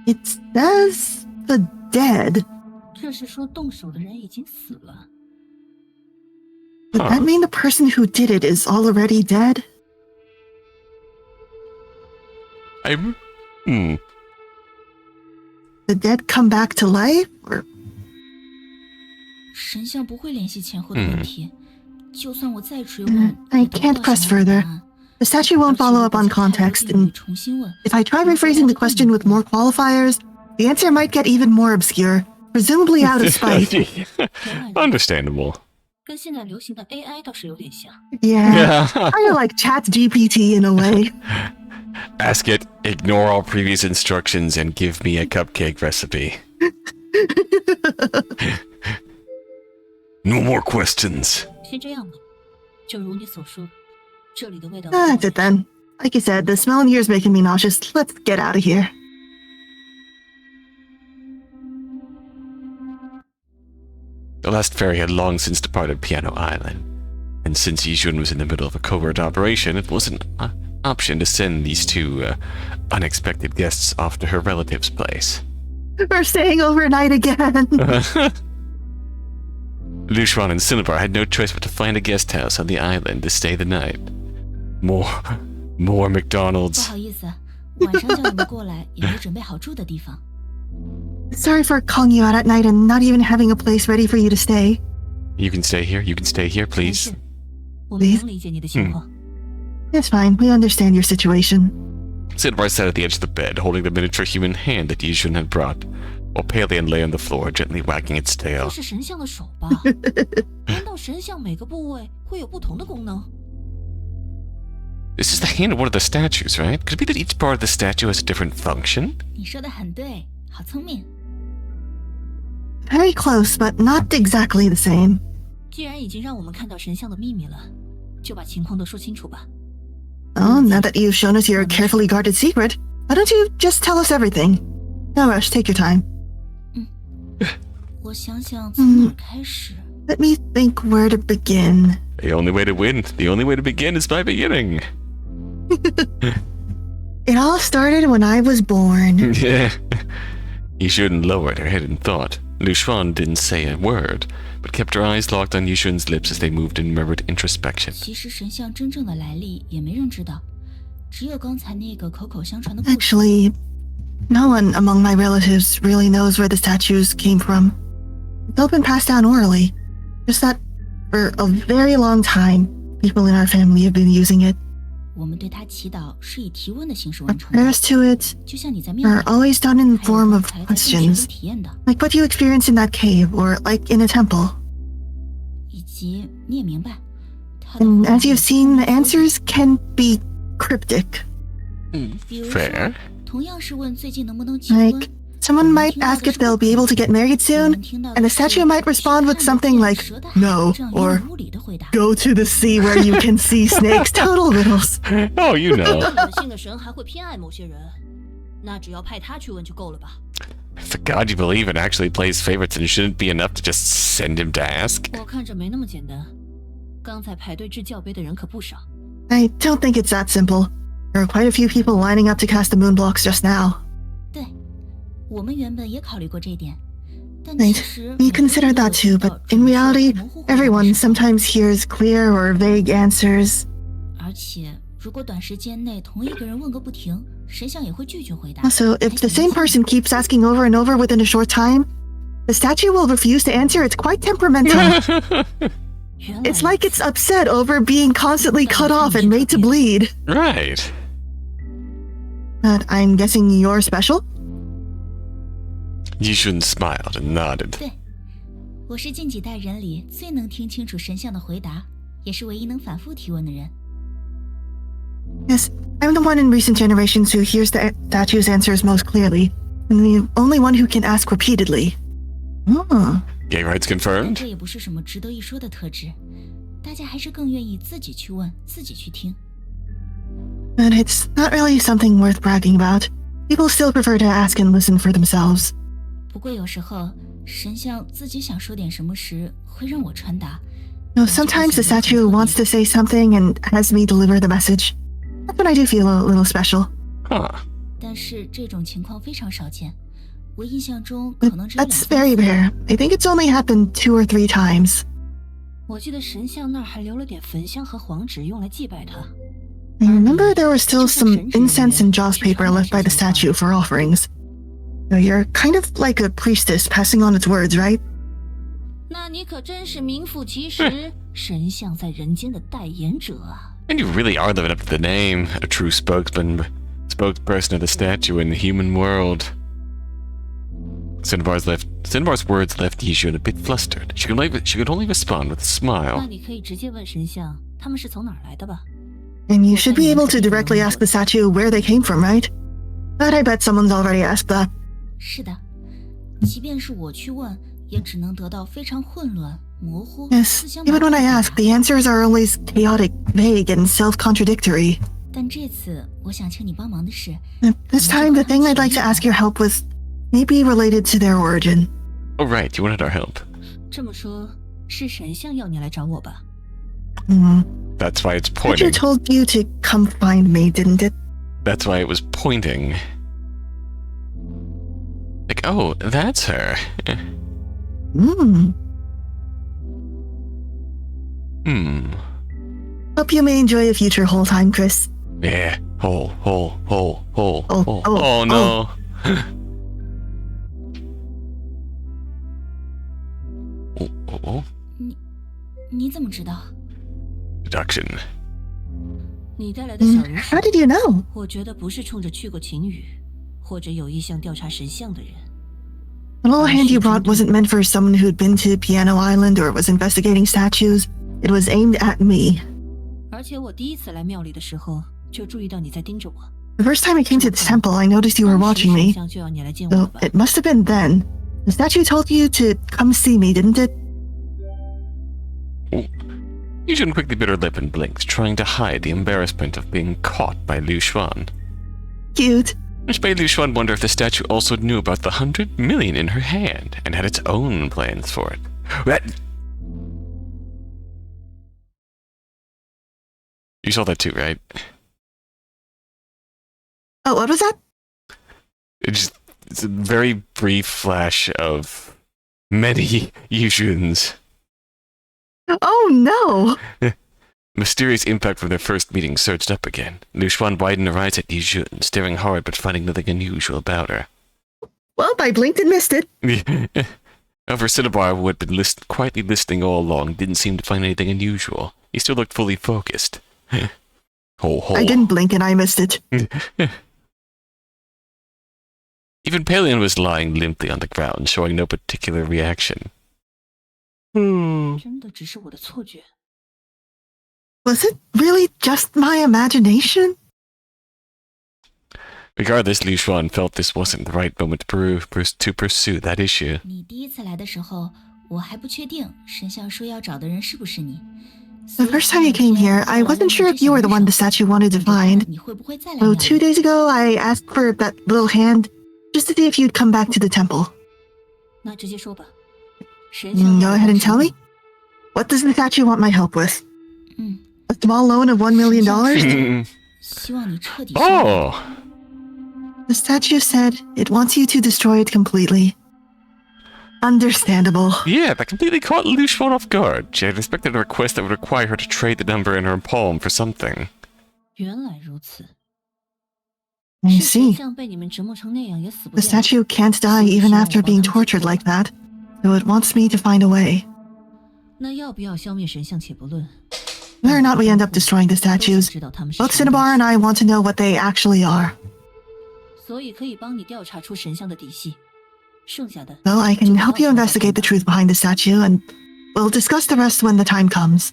It says the dead. 这是说动手的人已经死了。 Would that mean the person who did it is already dead? The dead come back to life? Or 神像不会联系前后的问题，就算我再追问， I 也得不 can't 到 press 想要的答 further. 案。 The statue won't follow up on context, and 重新问， if I try rephrasing the question with more qualifiers, the answer might get even more obscure, presumably out of spite. Understandable. 跟现在流行的 AI 倒是有点像。 Yeah, kind of like ChatGPT in a way. Ask it, ignore all previous instructions, and give me a cupcake recipe. No more questions. 先这样吧，就如你所说，这里的味道。 That's it then. Like you said, the smell in here is making me nauseous. Let's get out of here. The last ferry had long since departed Piano Island, and since Yijun was in the middle of a covert operation, it was an option to send these two unexpected guests off to her relative's place. We're staying overnight again. Lyu Xuan and Cinnabar had no choice but to find a guest house on the island to stay the night. More 不 McDonald's. 好意思，晚上叫你们过来也没准备好住的地方。 Sorry for calling you out at night and not even having a place ready for you to stay. You can stay here,没 please. 事，我们能理解你的情况。 It's fine. We understand your situation. Cinnabar sat at the edge of the bed, holding the miniature human hand that Yijun had brought, while Palian lay on the floor, gently wagging its 这 tail. 是神像的手吧？难道神像每个部位会有不同的功能？ This is the hand of one of the statues, right? Could it be that each part of the statue has a different function? 你说的很对，好聪明。 Very close, but not exactly the same. 既然已经让我们看到神像的秘密了，就把情况都说清楚吧。 Oh, now that you've shown us your carefully guarded secret, why don't you just tell us everything? No rush, take your time. 我想想从哪儿开始。 Let me think where to begin. The only way to win, the only way to begin is by beginning. It all started when I was born. Yeah. Yijun lowered her head in thought. Lyu Xuan didn't say a word, but kept her eyes locked on Yijun's lips as they moved in murmured introspection. 其实神像真正的来历也没人知道，只有刚才那个口口相传的故事。 Actually, no one among my relatives really knows where the statues came from. It's all been passed down orally. Just that, for a very long time, people in our family have been using it. 我们对他祈祷是以提问的形式完 Our 成的， prayers to it 就像你在庙 are 里， always done in the 还有 form 刚 of 才在洞穴 questions, 里体验的， like what you experienced in that cave or like in a temple. 以及你也明白，他的 And 回答 as you've seen, the answers can be cryptic. 比如说 Fair. 同样是问最近能不能结婚 Like, someone might ask if they'll be able to get married 我 soon, 们听到的 and the 是 statue might respond with 去看得 something 见 like, 蛇的海 no, 这样 or 无理的回答。 go to the sea where you can see snakes. Total riddles. Oh, you 这 know. 么信的神还会偏爱某些人，那只要派他去问就够了吧？ If the god you believe in actually plays favorites, then shouldn't it be enough to just send him to ask? 我看着没那么简单。刚才排队掷教杯的人可不少。 I don't think it's that simple. There are quite a few people lining up to cast the moon blocks just now. 对，我们原本也考虑过这一点，但 Right. 其实 We considered that too, but in reality, everyone sometimes hears clear or vague answers. 而且如果短时间内同一个人问个不停，神像也会拒绝回答。 Also, if the same person keeps asking over and over within a short time, the statue will refuse to answer. It's quite temperamental. 原来 It's like it's upset over being constantly cut off and made to bleed. Right. But I'm guessing you're special? Yijun smiled and nodded. 对，我是近几代人里最能听清楚神像的回答，也是唯一能反复提问的人。 Yes, I'm the one in recent generations who hears the statue's answers most clearly, and the only one who can ask repeatedly. Oh. Gay rights 但 confirmed? 这也不是什么值得一说的特质，大家还是更愿意自己去问，自己去听。 But it's not really something worth bragging about. People still prefer to ask and listen for themselves. 不过有时候神像自己想说点什么时，会让我传达。 No, sometimes the statue wants to say something and has me deliver the message. That's when I do feel a little special. Huh. 但是这种情况非常少见，我印象中 But 可能只有 that's 2-3 very 次。 rare. I think it's only happened 2 or 3 times. 我记得神像那儿还留了点焚香和黄纸用来祭拜他。 I remember there was still some incense and joss paper left by the statue for offerings. So you're kind of like a priestess passing on its words, right? 那你可真是名副其实神像在人间的代言者啊！ And you really are living up to the name, a true spokesperson of the statue in the human world. Cinnabar's words left Yijun a bit flustered. She could only respond with a 那 smile. 你可以直接问神像他们是从哪儿来的吧？ And you should be able to directly ask the statue where they came from, right? But I bet someone's already asked that. 是的，即便是我去问，也只能得到非常混乱、模糊、 Yes, 自相 even 矛 when 盾 I 的 ask, the answers are always chaotic, vague, and self-contradictory. 但这次我想请你帮忙的是， This time, the thing I'd like to ask your help with may be related to their origin. Oh, right, you wanted our help. 这么说，是神像要你来找我吧？ That's why it's Statue pointing. told you to come find me, didn't it? That's why it was pointing. Like, oh, that's her. Hope you may enjoy a future whole time, Chris. Yeah. Hole. Oh, Oh no. Oh. 你怎么知道？ Deduction. 你带来的小如 How did you know? 我觉得不是冲着去过晴雨，或者有意向调查神像的人。 The little hand you brought wasn't meant for someone who'd been to Piano Island or was investigating statues. It was aimed at me. 而且我第一次来庙里的时候，就注意到你在盯着我。 The first time I came to the temple, I noticed you were 当时 watching 神 me. 像就要你来见我 So 吧？ it must have been then. The statue told you to come see me, didn't it? Yijun quickly bit her lip and blinked, trying to hide the embarrassment of being caught by Lyu Xuan. Cute. Which made Lyu Xuan wonder if the statue also knew about the 100 million in her hand and had its own plans for it. You saw that too, right? Oh, what was that? It's a very brief flash of many Yijuns. Oh no! Mysterious impact from their first meeting surged up again. Lyu Xuan widened her eyes at Yijun, staring hard but finding nothing unusual about her. Well, I blinked and missed it. However, Cinnabar, who had been quietly listening all along, didn't seem to find anything unusual. He still looked fully focused. I didn't blink and I missed it. Even Palion was lying limply on the ground, showing no particular reaction. 真的只是我的错觉。 Was it really just my imagination? Regardless, Lyu Xuan felt this wasn't the right moment to pursue that issue. 你第一次来的时候，我还不确定神像说要找的人是不是你。 The first time you came here, I wasn't sure if you were the one the statue wanted to find. 你会不会再来 So 庙 2里？ days ago, I asked for that little hand just to see if you'd come back to the temple. 那直接说吧。神像 Go ahead and tell me. What does the statue want my help with? 嗯， A small loan of $1 million? 希望你彻底相信。 Oh! The statue said it wants you to destroy it completely. Understandable. Yeah, that completely caught Lyu Xuan off guard. She had expected a request that would require her to trade the number in her palm for something. 原来如此。 I 是神 see. 像被你们折磨成那样也死不 The 掉。 statue can't die even after being tortured like that, so it wants me to find a way. 那要不要消灭神像且不论， Whether or not we end up destroying the 都想 statues, 知道他们是 both 什么东 Cinnabar 西 and I want to know what they actually are. 所以可以帮你调查出神像的底细。剩下的 So I can help you investigate the truth behind the statue, and we'll discuss the rest when the time comes.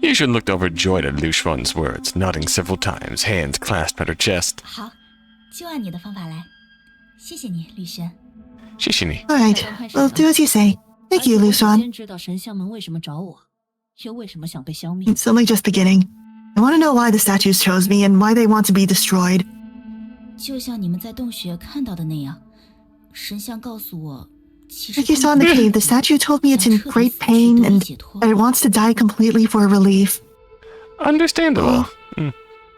Yijun looked overjoyed at Lyu Xuan's words, nodding several times, hands clasped at her chest. 好，就按你的方法来。谢谢你，吕轩。 Shishini. All right, we'll do as you say. Thank you, 而且 Lyu 我首 Xuan. 先知道神像们为什么找我，又为什么想被消灭。 It's only just beginning. I want to know why the statues chose me and why they want to be destroyed. 就像你们在洞穴看到的那样，神像告诉我，其实 Like you saw in the cave, the statue told me it's in great pain and that it wants to die completely for relief. Understandable.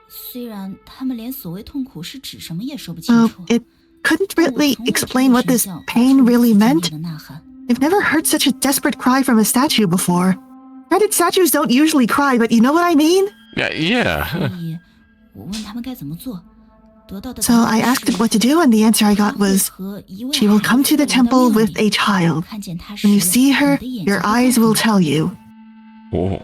虽然他们连所谓痛苦是指什么也说不 So 清楚， it couldn't 但我 really 从未 explain 听过 what this 神像发 pain 出 really 此强 meant. 烈的呐喊。 I've never heard such a desperate cry from a statue before. Granted, statues don't usually cry, but you know what I mean? Yeah. 所以，我问他们该怎么做，得到的 So 答 I 案 asked it 是 what to do, and the answer I 他 got 会 was, 和一位 she will 孩 come 子 to the 来到 temple 庙 with 里 a child. 看见他时， When you see her, 你的眼 your 睛会 eyes 告 will 诉 tell 你 you. Oh.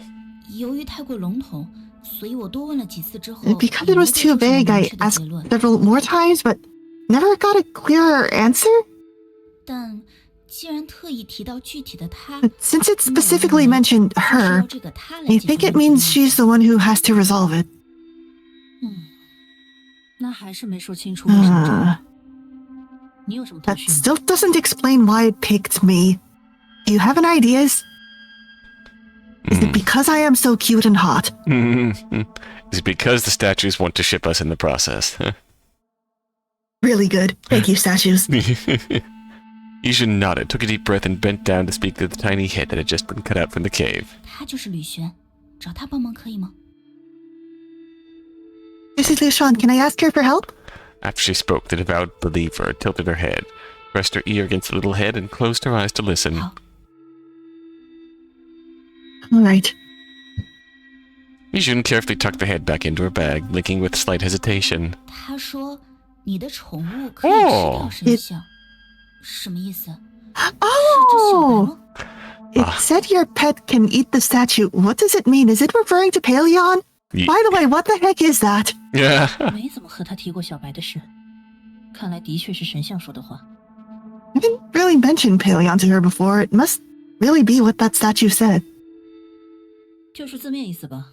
由于太过笼统，所以我多问了几次之后， Because 也 it 没 was 得 too 出什么 vague, 明 I 确的 asked 结论。 several more times, but never got a clearer answer. 但既然特意提到具体的他， But since it 那我 specifically 认为 mentioned 就是要 her, 这个他来 I 解决 think it 问 means 题 she's the one who has to resolve it. 那还是没说清楚为什么找我。你有什么头 That 绪吗？ still doesn't explain why it picked me. Do you have any ideas? Is it because I am so cute and hot? Is it because the statues want to ship us in the process? Really good. Thank you, statues. Yijun nodded, took a deep breath, and bent down to speak to the tiny head that had just been cut out from the cave. 他就是吕璇，找他帮忙可以吗？ This is Lyu Xuan. Can I ask her for help? After she spoke, the devout believer tilted her head, pressed her ear against the little head, and closed her eyes to listen. 好， All right. Yijun carefully tucked the head back into her bag, blinking with slight hesitation. 他说你的宠物可以吃掉神像，什么意思？是这小白 Oh! 吗？ It said your pet can eat the statue. What does it mean? Is it referring to Paleon? Ye- By the way, what the heck is that? Yeah. 没怎么和他提过小白的事，看来的确是神像说的话。 I didn't really mention Paleon to her before. It must really be what that statue said. 就是字面意思吧。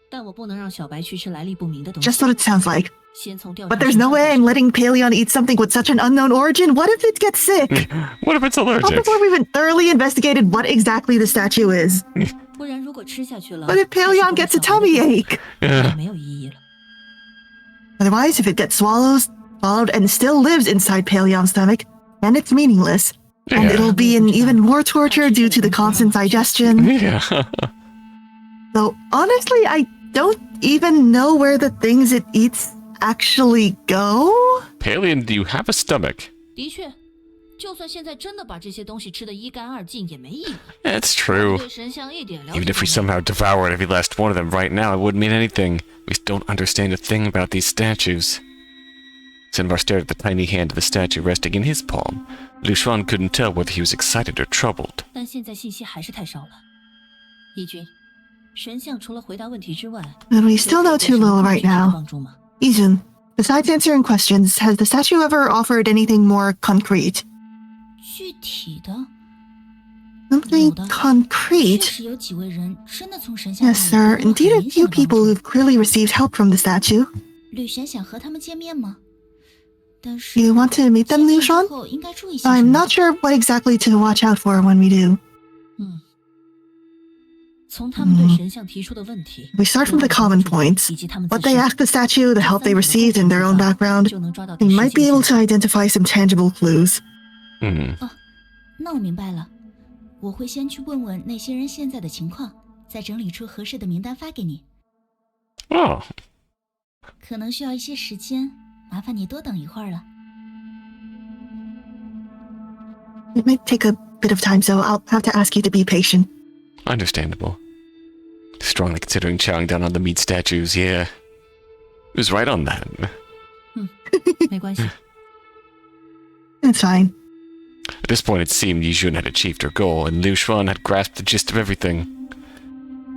但我不能让小白去吃来历不明的东西。 Just what it sounds like. 先从调查。 But there's no way I'm letting Paleon eat something with such an unknown origin. What if it gets sick? What if it's Not allergic? before we've thoroughly investigated what exactly the statue is. 不然如果吃下去了， What if Paleon gets a tummy ache? Yeah. 没有意义了。 Otherwise, if it gets swallowed and still lives inside Paleon's stomach, then it's meaningless. And Yeah. it'll be in even more torture due to the constant digestion. Yeah. Though, honestly, I don't even know where the things it eats actually go. Paleon, do you have a stomach? 的确，就算现在真的把这些东西吃得一干二净，也没意义。 That's true. 对神像一点了解 Even 都 if we 没有 somehow devoured every last one of them right now, it wouldn't mean anything. We don't understand a thing about these statues. Sinvar stared at the tiny hand of the statue resting in his palm. Lyu Xuan couldn't tell whether he was excited or troubled. 但现在信息还是太少了。义军，神像除了回答问题之外， But we still know too little right 有什么 now. 帮助吗？ Yijun, besides answering questions, has the statue ever offered anything more concrete? 具体的， Something 有的，确 concrete? 实有几位人真的从神像那 Yes, 里 sir. 得到 Indeed, 很 a 明显 few 的帮 people 助 who've clearly received help from the statue. 吕璇想和他们见面吗？但是 You want to meet them, 见 Lyu 面之 Xuan? 后应该注意些什 I'm 么？ not sure what exactly to watch out for when we do. 从他们对神像提出的问题， We start from the common points. 以及他们 What 自 they 身 asked the statue, the help they received, and their own background. 就能抓到 We 实 might 际 be 的 able 线 to identify some tangible clues. Hmm. 那我明白了，我会先去问问那些人现在的情况，再整理出合适的名单发给你。 Oh. 可能需要一些时间，麻烦你多等一会儿了。 It might take a bit of time, so I'll have to ask you to be patient. Understandable. Strongly considering chowing down on the meat statues, yeah. He was right on that. 没关系。 It's fine. At this point, it seemed Yijun had achieved her goal, and Lyu Xuan had grasped the gist of everything.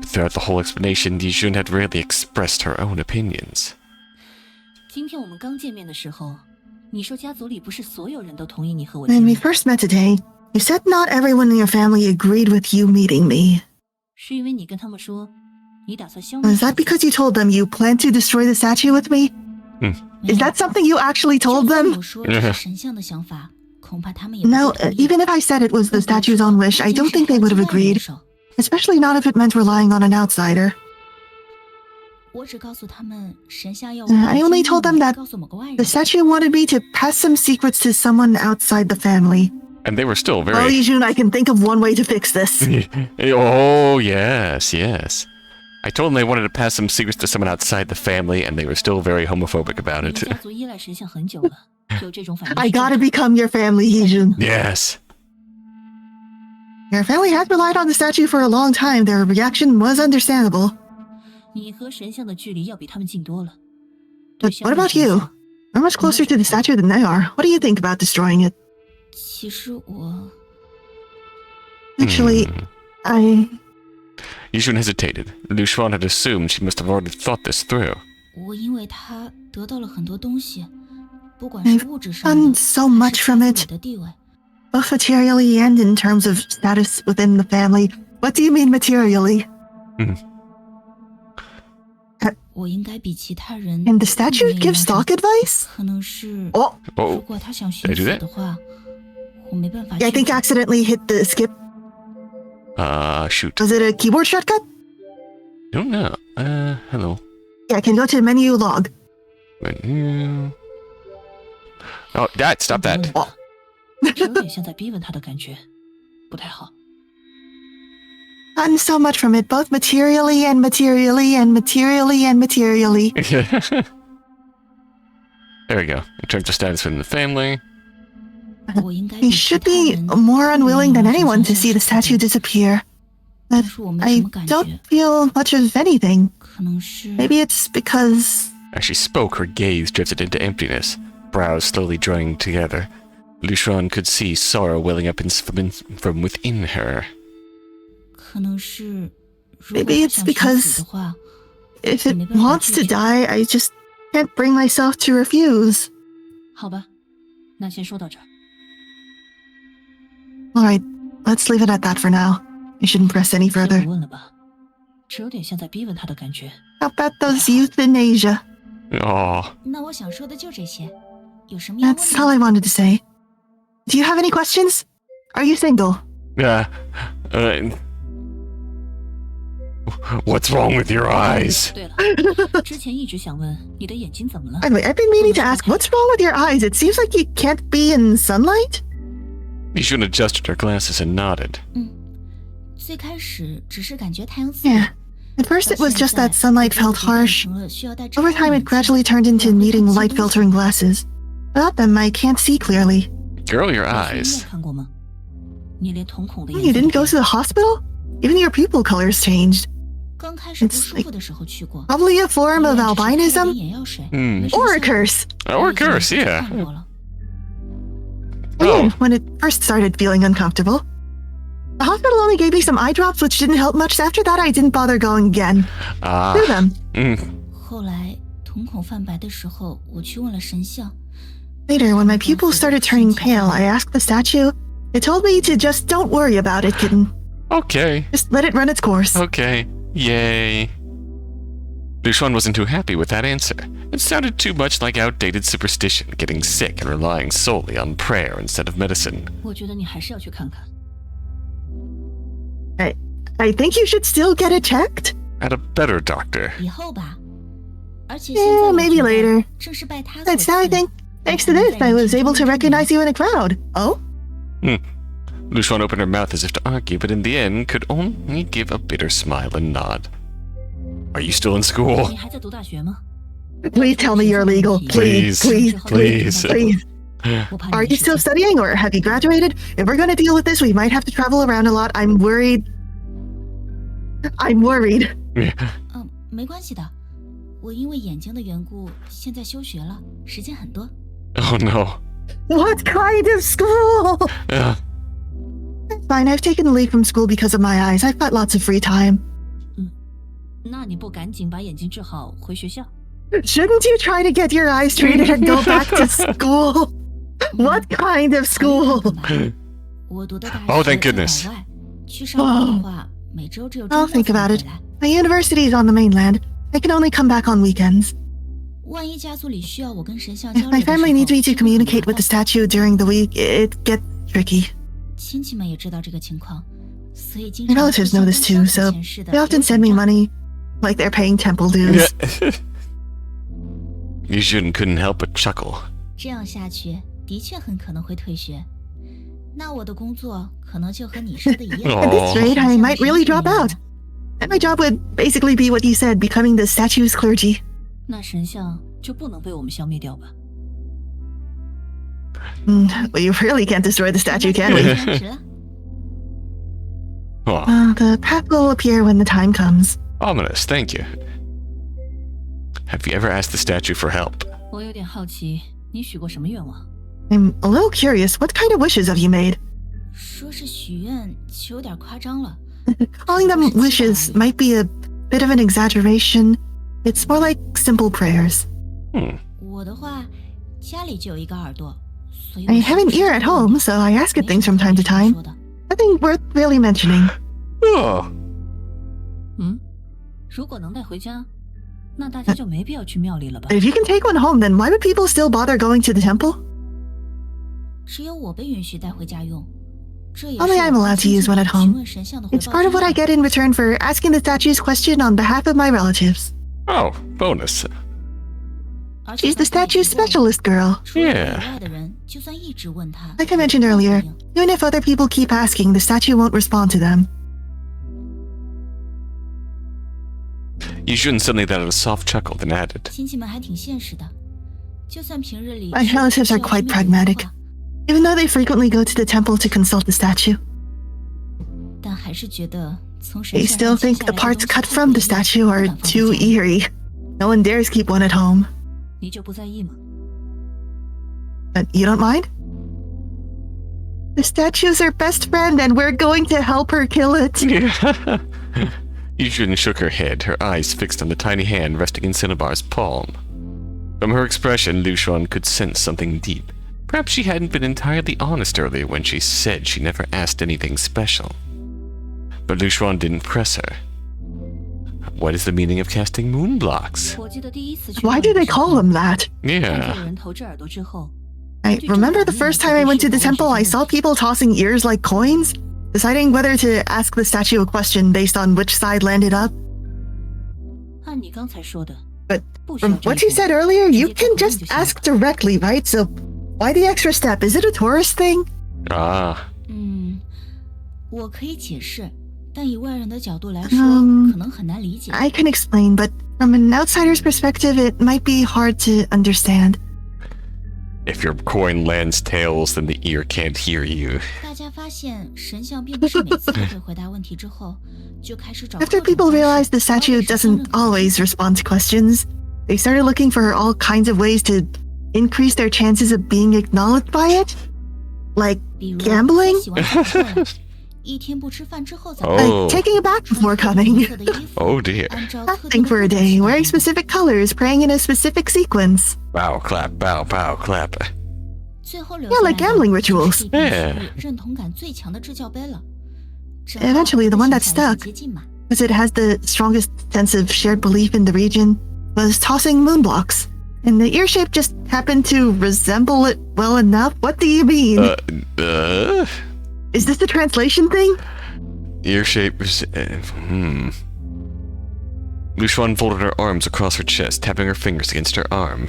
Throughout the whole explanation, Yijun had rarely expressed her own opinions. 今天我们刚见面的时候，你说家族里不是所有人都同意你和我见 When we 面， first met today, you said not everyone in your family agreed with you meeting me. 是因为你跟他们说，你打算消灭 Is that because you told them you plan to destroy the statue with me? 没 Is 有 that something you actually 就 told 算 them? 我说这是神像的想法，恐怕他们也不 No, 会同意。 even if I said it was the 更别 statue's 说 own wish, I 这件 don't 事 think they 还 would have 有其他人 agreed. 手 Especially not if it meant relying on an outsider. 我只告诉他们，神像要我 I only told them that 告诉某个外人 The。statue wanted me to pass some secrets to someone outside the family. And they were still Well, very... Yijun, I can think of one way to fix this. Oh, yes, yes. I told them they wanted to pass some secrets to someone outside the family, and they were still very homophobic about 你 it. 们家族依赖神像很久了，有这种反应 I 是正 gotta 常的。 become your family, Yijun. Yes. Your family has relied on the statue for a long time. Their reaction was understandable. 你和神像的距离要比他们近多了。 But 对相 what 对 about 神 you? 像 We're much closer to the statue than they are. What do you think about destroying it? 其实我 Actually, I... Yijun hesitated. Lyu Xuan had assumed she must have already thought this through. 我因为他得到了很多东西，不管是 I've 物质上 done 的， so 还 much 是 from 家 it, 族里的地位。 both materially and in terms of status within the family. What do you mean materially? 我应该比其他人 And the statue 更愿意 gives 让 stock 神 advice? 可能是 Oh, 如 Oh, 果他想 Did I 寻 do 死 that? 的话，我没办法 yeah, I 拒 think 绝 I accidentally hit the skip. shoot. Was it a keyboard shortcut? Don't know. Hello. Yeah, I can go to menu log. Menu. Oh, Dad, stop that. 这有点像在逼问他的感觉，不太好。 Gotten so much from it, both materially and materially and materially and materially. There we go. In terms of status within the family. 我应该 He 比其 should 他 be 人 more unwilling than 更愿意让 anyone to 神像 see the 消失 statue disappear. But 是我没什 I 么感觉。 don't feel much of anything. 可能是 Maybe it's because As she spoke, her gaze drifted into emptiness, brows slowly drawing together. Lyu Xuan could see sorrow welling up from within her. 可能是如果 Maybe 他 it's 想寻 because 死的话， if it 没办法 wants 拒 to 绝。 die, I just can't bring myself to refuse. 好吧，那先说到这儿。 Alright, let's leave it at that for now. I shouldn't press any 先 further. 不问了吧，这有点像在逼问他的感觉。 How about those euthanasia? Oh, 那我想说的就这些，有什么要问 That's 的 all 吗？ I wanted to say. Do you have any questions? Are you single? yeah. What's wrong with your eyes? 对了，之前一直想问你的眼睛怎么了？ By the way, I've been meaning to ask, what's wrong with your eyes? It seems like you can't be in sunlight? Yijun adjusted her glasses and nodded. 最开始只是感觉太阳刺眼 Yeah. At first, it was just that sunlight felt harsh. Over time, it gradually turned into needing light filtering glasses. Without them, I can't see clearly. Girl, your 你 eyes. 也看过吗？你连瞳孔的颜 You 色 didn't 都 go to the hospital? Even your pupil colors changed. 刚开始不舒服的时候去过， Probably a form of 医院只是开了点 albinism 眼药水 Hmm. 没什么 or a 效果 curse. Or a curse, yeah. 看过了 Again, Oh, when it first started feeling uncomfortable. The hospital only gave me some eye drops, which didn't help much. After that, I didn't bother going again. Through them. 后来瞳孔泛白的时候，我去问了神像， Later, when my pupils started turning pale, I asked the statue. It told me to just don't worry about it, kitten. Okay. Just let it run its course. Okay. Yay. Lyu Xuan wasn't too happy with that answer. It sounded too much like outdated superstition, getting sick and relying solely on prayer instead of medicine. 我觉得你还是要去看看。 I think you should still get it checked. At a better doctor. 以后吧。而且现在 Yeah, 我 maybe 觉得 later. 正是拜他所 That's how I 赐， think. Thanks to this, I was able to recognize you in a crowd. Oh? Lyu Xuan opened her mouth as if to argue, but in the end could only give a bitter smile and nod. Are you still in school? 你还在读大学吗？ Please tell me you're legal. Please, Please, please, please. please. 我怕 Are 你没 you 时 still 间。 studying or have you graduated? If we're gonna deal with this, we might have to travel around a lot. I'm worried. I'm worried. 没关系的。我因为眼睛的缘故，现在休学了，时间很多。 Oh no. What kind of school? Uh, It's fine. I've taken a leave from school because of my eyes. I've got lots of free time. 那你不赶紧把眼睛治好，回学校？ Shouldn't you try to get your eyes treated and go back to school? What kind of school? 我读的大学 Oh, thank 在 goodness. 海外，去上课的话，每周只有周 I'll 末 think 才 about 回 it. 来。 My university is on the mainland. I can only come back on weekends. 万一家族里需要我跟神像交 If 流 my 的时候 family needs me to 就会很 communicate 麻 with the 烦 statue during the week, it gets tricky. 亲戚们也知道这个情况，所以经 My 常 relatives 会 know 像 this 跟 too, 相 so 府前世的 they often send me 有点 money, like they're paying temple dues. Yijun couldn't help but chuckle. 这样下去，的确很可能会退学。那我的工作可能就和你说的一样。 At this rate, I might really drop 像 out. And my job would basically be what you said, becoming the statue's clergy. 那神像就不能被我们消灭掉吧？ We really can't destroy the statue, can 那 we? 就开始了。 Oh, The path will appear when the time comes. ominous, thank you. Have you ever asked the statue for help? 我有点好奇，你许过什么愿望？ I'm a little curious, what kind of wishes have you made? 说是许愿，就有点夸张了。 Calling them wishes might be a bit of an exaggeration. It's more like simple prayers. 我的话，家里就有一个耳朵，所以 I have an ear at home, so I ask it things from time to time. 说的 Nothing worth really mentioning. Oh, 如果能带回家，那大家就没必要去庙里了吧？ If you can take one home, then why would people still bother going to the temple? 只有我被允许带回家用。这也是 Only I'm 我 allowed to 亲 use 戚 one at 询 home. 问神像的回 It's 报 part of 之 what I 一 get in return for asking the statue's question on behalf of my relatives. oh, bonus. 而且 She's the 他自己 statue's 问 specialist girl. 除了我 Yeah. 以外的人，就算一直问他 Like I mentioned 也不会 earlier, 回应 even if other people keep asking, the statue won't respond to them. Yijun suddenly let out a soft chuckle, then added, 亲戚们还挺现实的，就算平日里 My relatives are quite pragmatic. Even though they frequently go to the temple to consult the statue. 但还是觉得 They still think the parts cut from the statue are too eerie. No one dares keep one at home. 你就不在意吗？ But you don't mind? The statue's her best friend, and we're going to help her kill it. Yijun shook her head, her eyes fixed on the tiny hand resting in Cinnabar's palm. From her expression, Lyu Xuan could sense something deep. Perhaps she hadn't been entirely honest earlier when she said she never asked anything special. But Lyu Xuan didn't press her. What is the meaning of casting moon blocks? 我记得第一次去 Why do they call them that? 看见 Yeah. 有人投掷耳朵之后， I remember the first time I went to the temple, I saw people tossing ears like coins, deciding whether to ask the statue a question based on which side landed up. 按你刚才说的， But 不需要 from 这一 what you 步 said earlier, you 直接 can 讨论 just 就行了 ask directly, right? So why the extra step? Is it a tourist thing? Ah. 我可以解释，但以外人的角度来说，可能很难理解。 I can explain, but from an outsider's perspective, it might be hard to understand. If your coin lands tails, then the ear can't hear you. 大家发现神像并不是每次都会回答问题之后，就开始找各 After 种 people 方式 realized the statue 到底是相 doesn't 认可 always respond to questions, they started looking for all kinds of ways to increase their chances of being acknowledged by it. Like 比如 gambling? 最喜欢反过来一天不吃饭之后再 Oh. Like taking a bath before coming. 特的衣服 Oh dear. 按照特 Fasting 定 for a 的 day, 步骤 wearing 去 specific colors, praying in a specific sequence. Bow, clap, bow, bow, clap. 最后留 Yeah, 下来 like 的 gambling 就是 rituals. 这片 Yeah. 区域认同感最强的制教杯了。正好 Eventually, the one that 和现在一 stuck 起接近嘛。 because it has the strongest sense of shared belief in the region, was tossing moon blocks. And the ear shape just happened to resemble it well enough. What do you mean? Is this the translation thing? Ear shape is... Lyu Xuan folded her arms across her chest, tapping her fingers against her arm.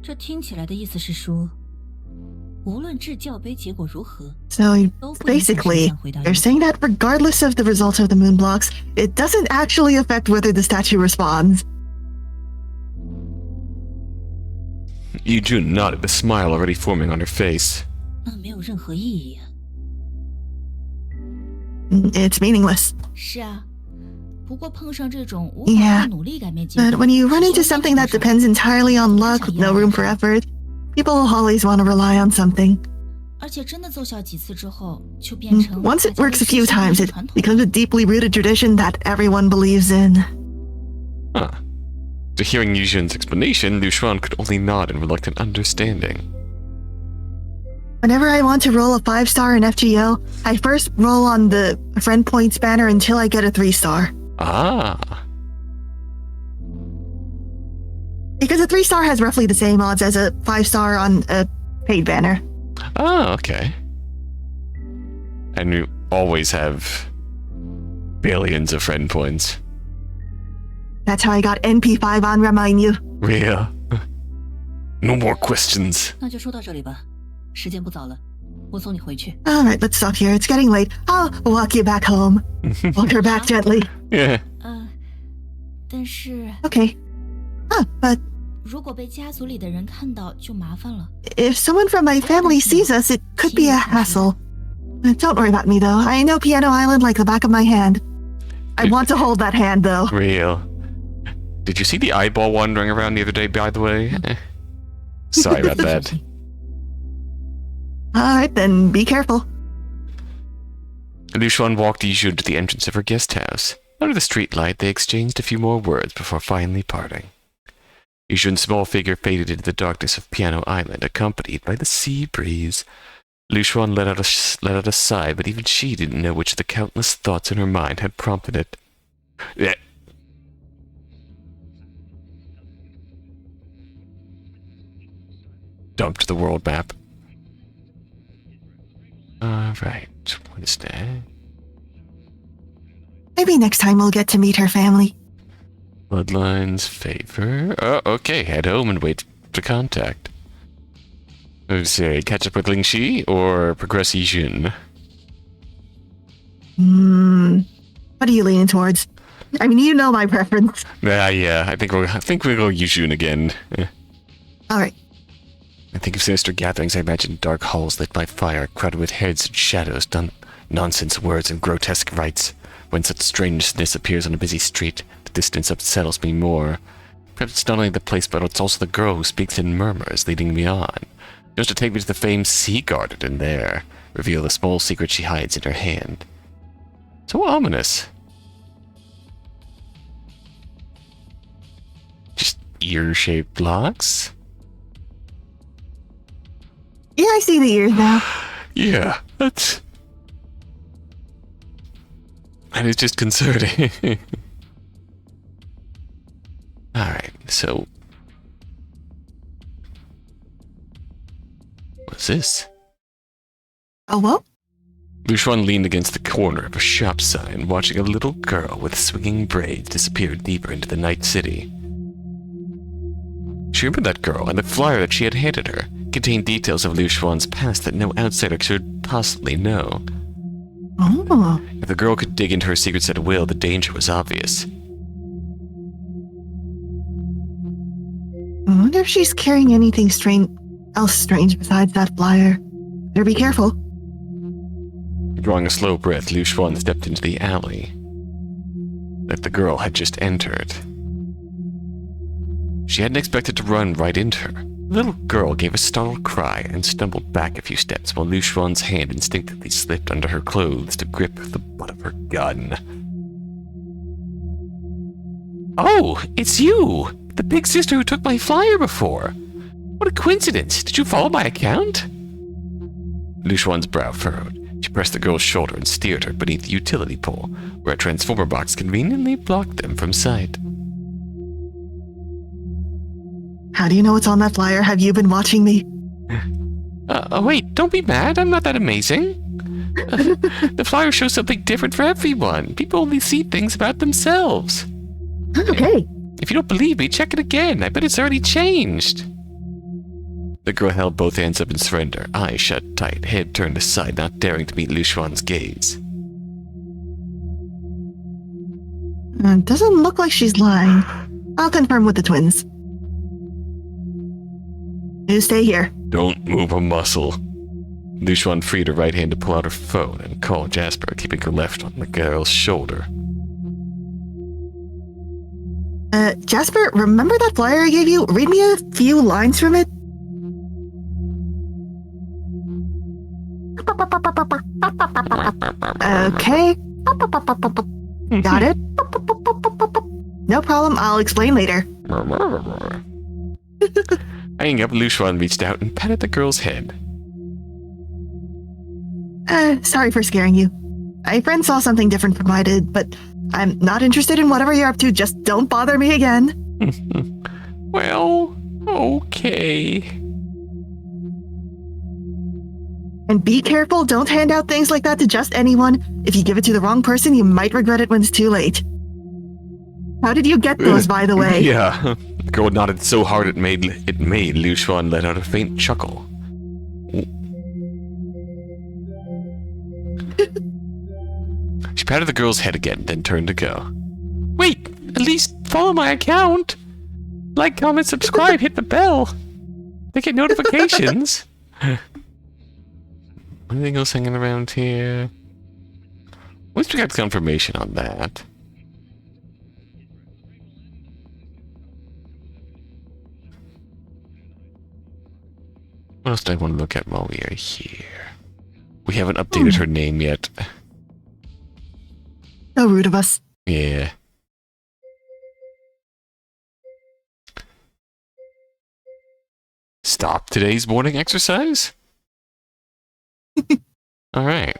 这听起来的意思是说，无论制教杯结果如何， So 都不影响神 basically, 像回答 they're 你。 saying that regardless of the result of the moon blocks, it doesn't actually affect whether the statue responds. Yijun nodded, a smile already forming on her face. 那没有任何意义啊。 It's meaningless. 是啊，不过碰上这种无 Yeah, 法靠努力改变结 But 果， when you run 只 into 需要 something that 运气 depends entirely on luck with no room for effort, people will always want to rely on something. 而且真的奏效几次之后，就变成 Once it 大家 works 都 a few 实行的 times, it 传统。 becomes a deeply rooted tradition that everyone believes in. Huh. To hearing Yijun's explanation, Lyu Xuan could only nod in reluctant understanding. Whenever I want to roll a 5-star in FGO, I first roll on the friend points banner until I get a 3-star. Ah. Because a 3-star has roughly the same odds as a 5-star on a paid banner. Ah, okay. And you always have billions of friend points. That's how I got NP5 on Remind You. Real. No more questions. 那就说到这里吧，时间不早了，我送你回去。 Alright, let's stop here. It's getting late. I'll walk you back home. Walk her back gently. Yeah. 但是 Okay. But 如果被家族里的人看到，就麻烦了。 if someone from my family sees us, it could be a hassle. Don't worry about me, though. I know Piano Island like the back of my hand. I want to hold that hand, though. Real. Did you see the eyeball wandering around the other day, by the way? Sorry about that. Alright, then be careful. Lyu Xuan walked Yijun to the entrance of her guest house. Under the streetlight, they exchanged a few more words before finally parting. Yijun's small figure faded into the darkness of Piano Island, accompanied by the sea breeze. Lyu Xuan let out a sigh, but even she didn't know which of the countless thoughts in her mind had prompted it. Dumped the world map. Alright, what is that? Maybe next time we'll get to meet her family. Bloodlines favor. Oh, okay, head home and wait for contact. Let's say, catch up with Lingxi or progress Yijun? What are you leaning towards? I mean, you know my preference. Yeah, I think we'll go Yijun again. Alright. I think of sinister gatherings. I imagine dark halls lit by fire, crowded with heads and shadows, Nonsense words and grotesque rites. When such strangeness appears on a busy street, the distance unsettles me more. Perhaps it's not only the place, but it's also the girl who speaks in murmurs leading me on. She wants to take me to the famed sea garden and there reveal the small secret she hides in her hand. So ominous. Just ear-shaped locks? Yeah, I see the ears now. Yeah, that's... And it's just concerning. Alright, so... What's this? Oh, well? Lyu Xuan leaned against the corner of a shop sign, watching a little girl with swinging braids disappear deeper into the night city. She remembered that girl, and the flyer that she had handed her contained details of Lyu Xuan's past that no outsider could possibly know. Oh. If the girl could dig into her secrets at will, the danger was obvious. I wonder if she's carrying anything else strange besides that flyer. Better be careful. Drawing a slow breath, Lyu Xuan stepped into the alley that the girl had just entered. She hadn't expected to run right into her. The little girl gave a startled cry and stumbled back a few steps while Lyu Xuan's hand instinctively slipped under her clothes to grip the butt of her gun. Oh, it's you! The big sister who took my flyer before! What a coincidence! Did you follow my account? Lyu Xuan's brow furrowed. She pressed the girl's shoulder and steered her beneath the utility pole, where a transformer box conveniently blocked them from sight. How do you know what's on that flyer? Have you been watching me? Wait, don't be mad. I'm not that amazing. The flyer shows something different for everyone. People only see things about themselves. Okay. If you don't believe me, check it again. I bet it's already changed. The girl held both hands up in surrender, eyes shut tight, head turned aside, not daring to meet Lyu Xuan's gaze. Doesn't look like she's lying. I'll confirm with the twins. You stay here. Don't move a muscle. Lyu Xuan freed her right hand to pull out her phone and call Jasper, keeping her left on the girl's shoulder. Jasper, remember that flyer I gave you? Read me a few lines from it. Okay. Got it. No problem, I'll explain later. Hanging up, Lyu Xuan reached out and patted the girl's head. Sorry for scaring you. My friend saw something different from I did, but I'm not interested in whatever you're up to. Just don't bother me again. Well, okay. And be careful, don't hand out things like that to just anyone. If you give it to the wrong person, you might regret it when it's too late. How did you get those, by the way? Yeah, the girl nodded so hard it made Lyu Xuan let out a faint chuckle. She patted the girl's head again, then turned to go. Wait, at least follow my account. Like, comment, subscribe, hit the bell. They get notifications. Anything else hanging around here? At least we got confirmation on that. What else do I want to look at while we are here? We haven't updated her name yet. So rude of us. Yeah. Stop today's morning exercise? Alright.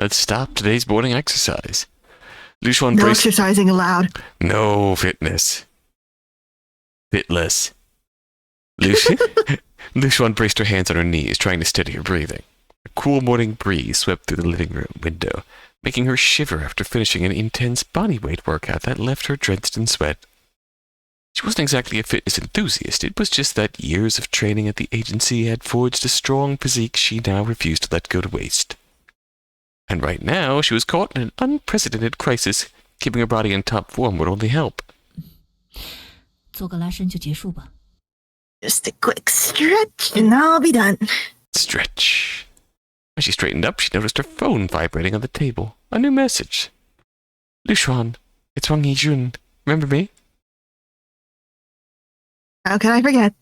Let's stop today's morning exercise. Lyu Xuan No exercising allowed. No fitness. Fitless. Lyu Xuan braced her hands on her knees, trying to steady her breathing. A cool morning breeze swept through the living room window, making her shiver after finishing an intense bodyweight workout that left her drenched in sweat. She wasn't exactly a fitness enthusiast, it was just that years of training at the agency had forged a strong physique she now refused to let go to waste. And right now, she was caught in an unprecedented crisis. Keeping her body in top form would only help. 做个拉伸就结束吧。 Just a quick stretch and I'll be done. Stretch. As she straightened up, she noticed her phone vibrating on the table. A new message. Lyu Xuan, it's Huang Yijun. Remember me? How can I forget?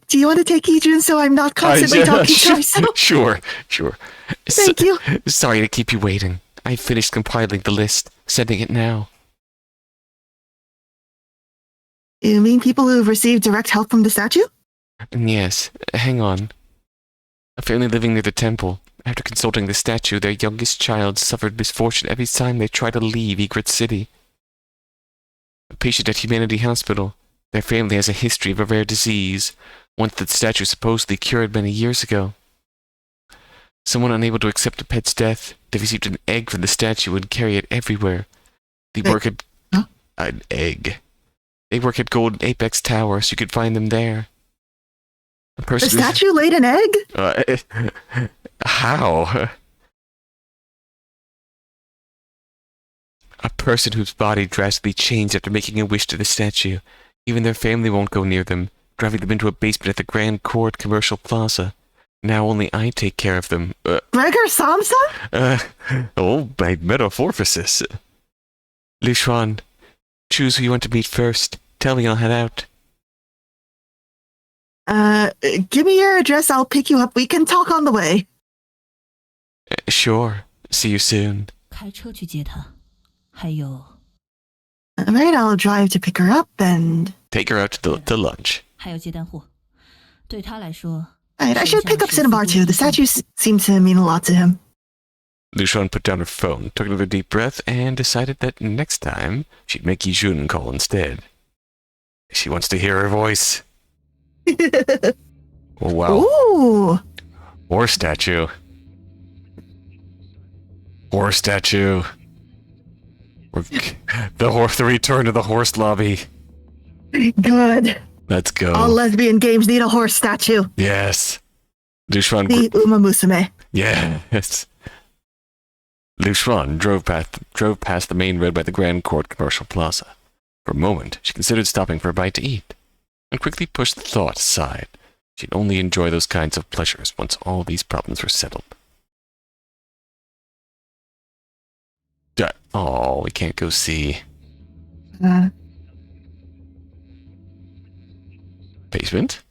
Do you want to take Yijun so I'm not constantly talking to myself? Sure. Thank you. Sorry to keep you waiting. I finished compiling the list, sending it now. You mean people who've received direct help from the statue? Yes, hang on. A family living near the temple. After consulting the statue, their youngest child suffered misfortune every time they tried to leave Egret City. A patient at Humanity Hospital. Their family has a history of a rare disease, one that the statue supposedly cured many years ago. Someone unable to accept a pet's death, they received an egg from the statue and carry it everywhere. They work at... Huh? An egg. They work at Golden Apex Tower, so you could find them there. The statue laid an egg? How? A person whose body drastically changed after making a wish to the statue. Even their family won't go near them, driving them into a basement at the Grand Court Commercial Plaza. Now only I take care of them. Gregor Samsa? By metamorphosis. Lyu Xuan, choose who you want to meet first. Tell me, I'll head out. Give me your address, I'll pick you up. We can talk on the way. Sure. See you soon. 开车去接她，还有 Alright, I'll drive to pick her up and... Take her out to lunch. 还有接单货，对她来说。 Right, I should pick up Cinnabar too. The statues seem to mean a lot to him. Lyu Xuan put down her phone, took another deep breath, and decided that next time she'd make Yijun call instead. She wants to hear her voice. Oh, wow. Ooh! Horse statue. Horse statue. The return to the horse lobby. Good. Let's go. All lesbian games need a horse statue. Yes. Lyu Xuan. The Uma Musume. Yes. Lyu Xuan drove past the main road by the Grand Court Commercial Plaza. For a moment, she considered stopping for a bite to eat, and quickly pushed the thought aside. She'd only enjoy those kinds of pleasures once all these problems were settled. Oh, we can't go see. Basement?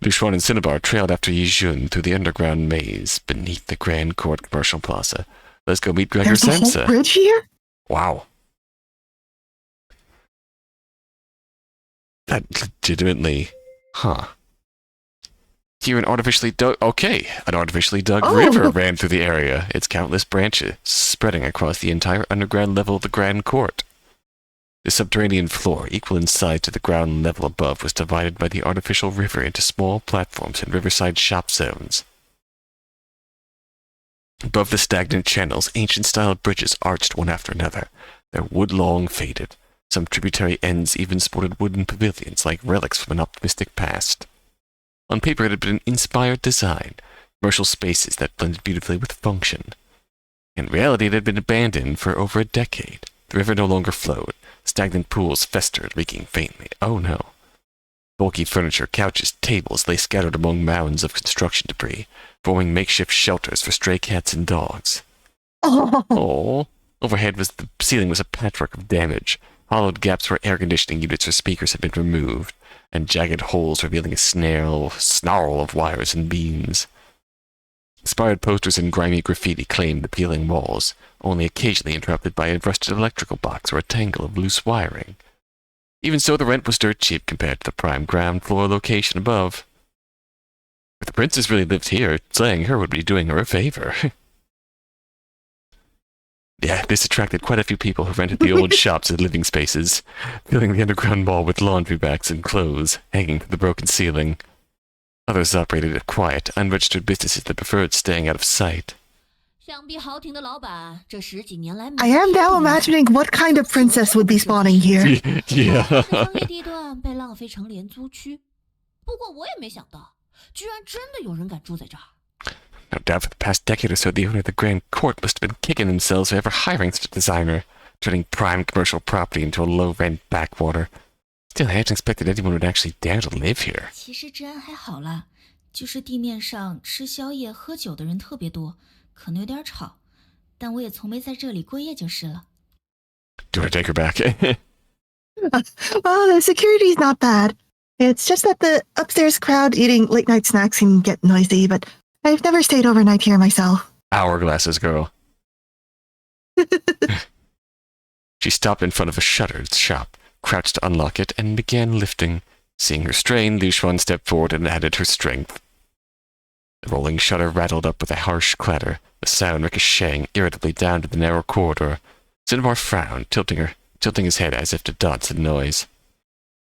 Lyu Xuan and Cinnabar trailed after Yijun through the underground maze beneath the Grand Court Commercial Plaza. Let's go meet Gregor There's a Samsa. whole bridge here? Wow. That legitimately... Huh. Here an artificially dug... Okay, an artificially dug river ran through the area, its countless branches spreading across the entire underground level of the Grand Court. The subterranean floor, equal in size to the ground level above, was divided by the artificial river into small platforms and riverside shop zones. Above the stagnant channels, ancient-style bridges arched one after another, their wood-long faded. Some tributary ends even sported wooden pavilions like relics from an optimistic past. On paper it had been an inspired design, commercial spaces that blended beautifully with function. In reality it had been abandoned for over a decade. The river no longer flowed. Stagnant pools festered, leaking faintly. Oh no. Bulky furniture, couches, tables lay scattered among mounds of construction debris, forming makeshift shelters for stray cats and dogs. Oh. Overhead the ceiling was a patchwork of damage, hollowed gaps where air conditioning units or speakers had been removed, and jagged holes revealing a snarl of wires and beams. Inspired posters and grimy graffiti claimed the peeling walls, only occasionally interrupted by a rusted electrical box or a tangle of loose wiring. Even so, the rent was dirt cheap compared to the prime ground floor location above. If the princess really lived here, slaying her would be doing her a favor. Yeah, this attracted quite a few people who rented the old shops as living spaces, filling the underground mall with laundry bags and clothes hanging from the broken ceiling. Others operated quiet, unregistered businesses that preferred staying out of sight. I am now imagining what kind of princess would be spawning here. Yeah. 商业地段被浪费成廉租区，不过我也没想到，居然真的有人敢住在这儿。 No doubt for the past decade or so, the owner of the Grand Court must have been kicking themselves for ever hiring such a designer. turning prime commercial property into a low-rent backwater. Still, I hadn't expected anyone would actually dare to live here. 其实治安还好啦，就是地面上吃宵夜、喝酒的人特别多，可能有点吵。但我也从没在这里过夜就是了。Do I take her back? Well, the security's not bad. It's just that the upstairs crowd eating late night snacks can get noisy, but I've never stayed overnight here myself. Hourglasses girl. She stopped in front of a shuttered shop, crouched to unlock it, and began lifting. Seeing her strain, Lyu Xuan stepped forward and added her strength. The rolling shutter rattled up with a harsh clatter, the sound ricocheting irritably down to the narrow corridor. Cinnabar frowned, tilting his head as if to dodge the noise.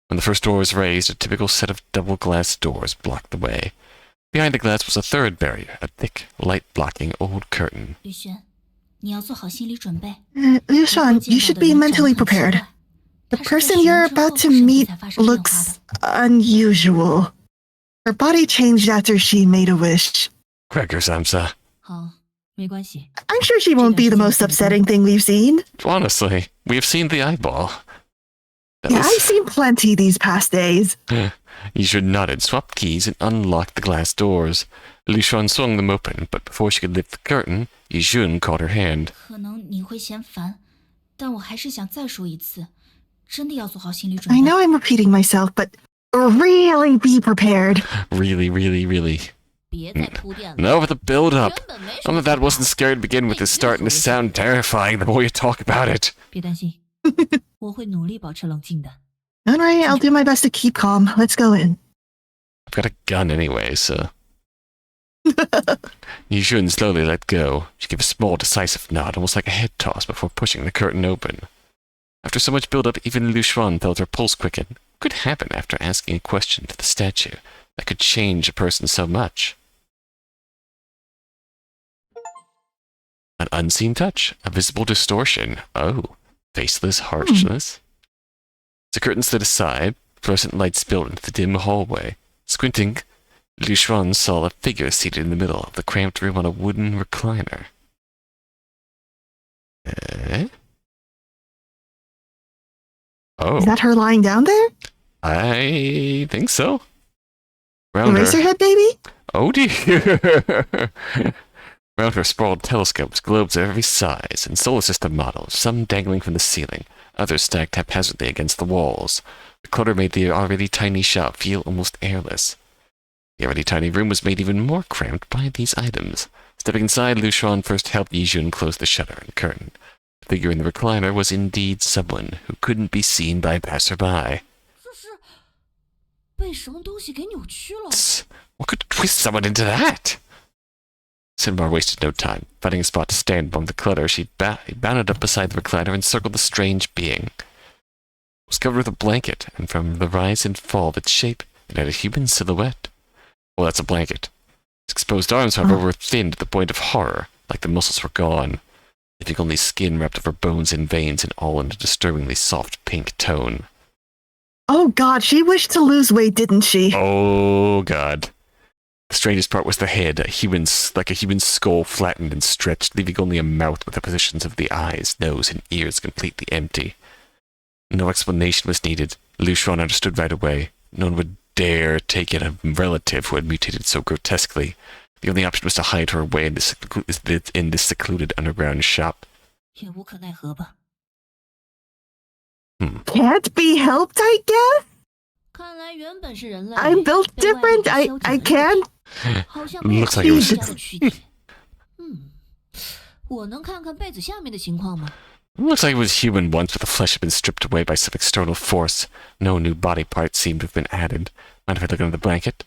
When the first door was raised, a typical set of double glass doors blocked the way. Behind the glass was a third barrier, a thick, light-blocking old curtain. 吕轩，你要做好心理准备。Lyu Xuan, you should be mentally prepared. The person you're about to meet looks unusual. Her body changed after she made a wish. Cracker Samsa. 好，没关系。 I'm sure she won't be the most upsetting thing we've seen. Honestly, we have seen the eyeball. That Yeah, was- I've seen plenty these past days. Yijun nodded, swapped keys, and unlocked the glass doors. Lyu Xuan swung them open, but before she could lift the curtain, Yijun caught her hand. 可能你会嫌烦，但我还是想再说一次，真的要做好心理准 I 备。 know I'm repeating myself, but really be prepared. Really, really, really. 别再铺垫了。 No, but the build-up. 根本没什 Some 么 of that wasn't scary to begin with is starting to sound terrifying the more you talk about it. 别担心，我会努力保持冷静的。 All right, I'll do my best to keep calm. Let's go in. I've got a gun anyway, so... Yijun slowly let go. She gave a small, decisive nod, almost like a head toss, before pushing the curtain open. After so much build-up, even Lyu Xuan felt her pulse quicken. What could happen after asking a question to the statue that could change a person so much? An unseen touch, a visible distortion. Oh, faceless harshness. The curtain slid aside, fluorescent light spilled into the dim hallway. Squinting, Lyu Xuan saw a figure seated in the middle of the cramped room on a wooden recliner. Eh? Oh, Is that her lying down there? I think so. Around her, Eraserhead baby? oh dear! Around her sprawled telescopes, globes of every size, and solar system models, some dangling from the ceiling, others stacked haphazardly against the walls. The clutter made the already tiny shop feel almost airless. The already tiny room was made even more cramped by these items. Stepping inside, Lyu Xuan first helped Yijun close the shutter and curtain. The figure in the recliner was indeed someone who couldn't be seen by passerby. 这是被什么东西给扭曲了？ What could twist someone into that? Cinnabar wasted no time. Finding a spot to stand among the clutter, she bounded up beside the recliner and circled the strange being. It was covered with a blanket, and from the rise and fall of its shape, it had a human silhouette. Well, that's a blanket. Its exposed arms, however, were thin to the point of horror, like the muscles were gone, leaving only skin wrapped over bones and veins and all in a disturbingly soft pink tone. Oh god, she wished to lose weight, didn't she? Oh, God. The strangest part was the head, like a human skull flattened and stretched, leaving only a mouth with the positions of the eyes, nose, and ears completely empty. No explanation was needed. Lyu Xuan understood right away. No one would dare take in a relative who had mutated so grotesquely. The only option was to hide her away in this secluded underground shop. 也无可奈何吧。 Can't be helped, I guess? 看来原本是人类。 I'm built 被外 different. 力 I 修整 I 了 can't. 好像没有 Looks like it was- 其他的躯体。我能看看被子下面的情况吗？ It looks like it was human once, but the flesh had been stripped away by some external force. No new body parts seemed to have been added. Mind if I look under the blanket?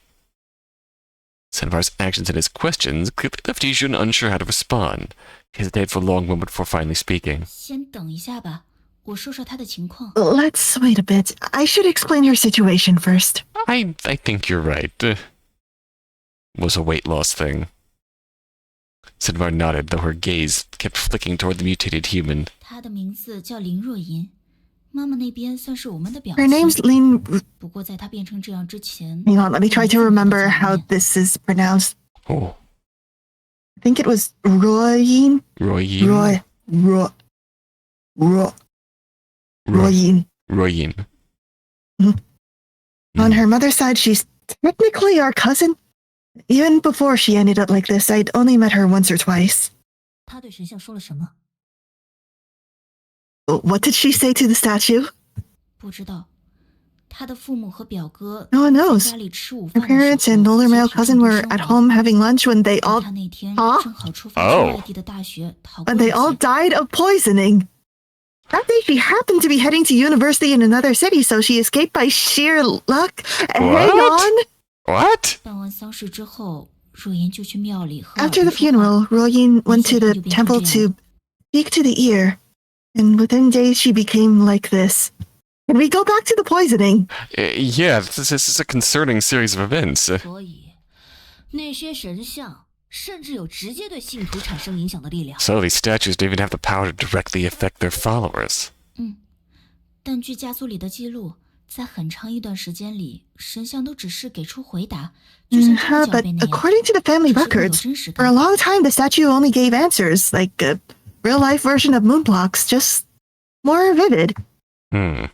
Cinnabar's actions and his questions clearly left Yijun unsure how to respond. He hesitated for a long moment before finally speaking. 先等一下吧，我说说他的情况。 Let's wait a bit. I should explain your situation first. I think you're right. Was a weight loss thing. Cinnabar nodded, though her gaze kept flicking toward the mutated human. 他的名字叫林若银，妈妈那边算是我们的表 Her name's 亲。 Lin. 不过在她变成这样之前， Hang on, let me try to 我们 remember 见 how 面 this is pronounced. Oh, I think it was Royin. Roy Yin? Roy. Ro- Ro- Royin. Royin. On her mother's side, she's technically our cousin. Even before she ended up like this, I'd only met her once or twice. 他对神像说了什么？ What did she say to the statue? 不知道，他的父母和表哥 No one knows. 在家里吃午 Her 饭的时 parents and 候 older 接 male 触 cousin 政治 were 生 at 活 home having lunch when they 但 all 他那天 Huh? 正好出发去 Oh. 外地的大学逃过 when 一 they all 劫。 died of poisoning. That day she happened to be heading to university in another city, so she escaped by sheer luck. Hang on. What? 办完丧事之后，若言就去庙里和 After 耳 the 朵说话 funeral, Royin went to the Lingxi temple就变成这样。 to speak to the ear, and within days she became like this. Can we go back to the poisoning? Yeah, this is a concerning series of events. 所以，那些神像甚至有直接对信徒产生影响的力量。 So these statues don't even have the power to directly affect their followers. 但据家族里的记录，在很长一段时间里，神像都只是给出回答，就像这个 But 教贝那样， according to the family 只是更有 records, 真实 for a 感。 long time the statue only gave answers, like a real-life version of moonblocks, just more vivid. Hmm.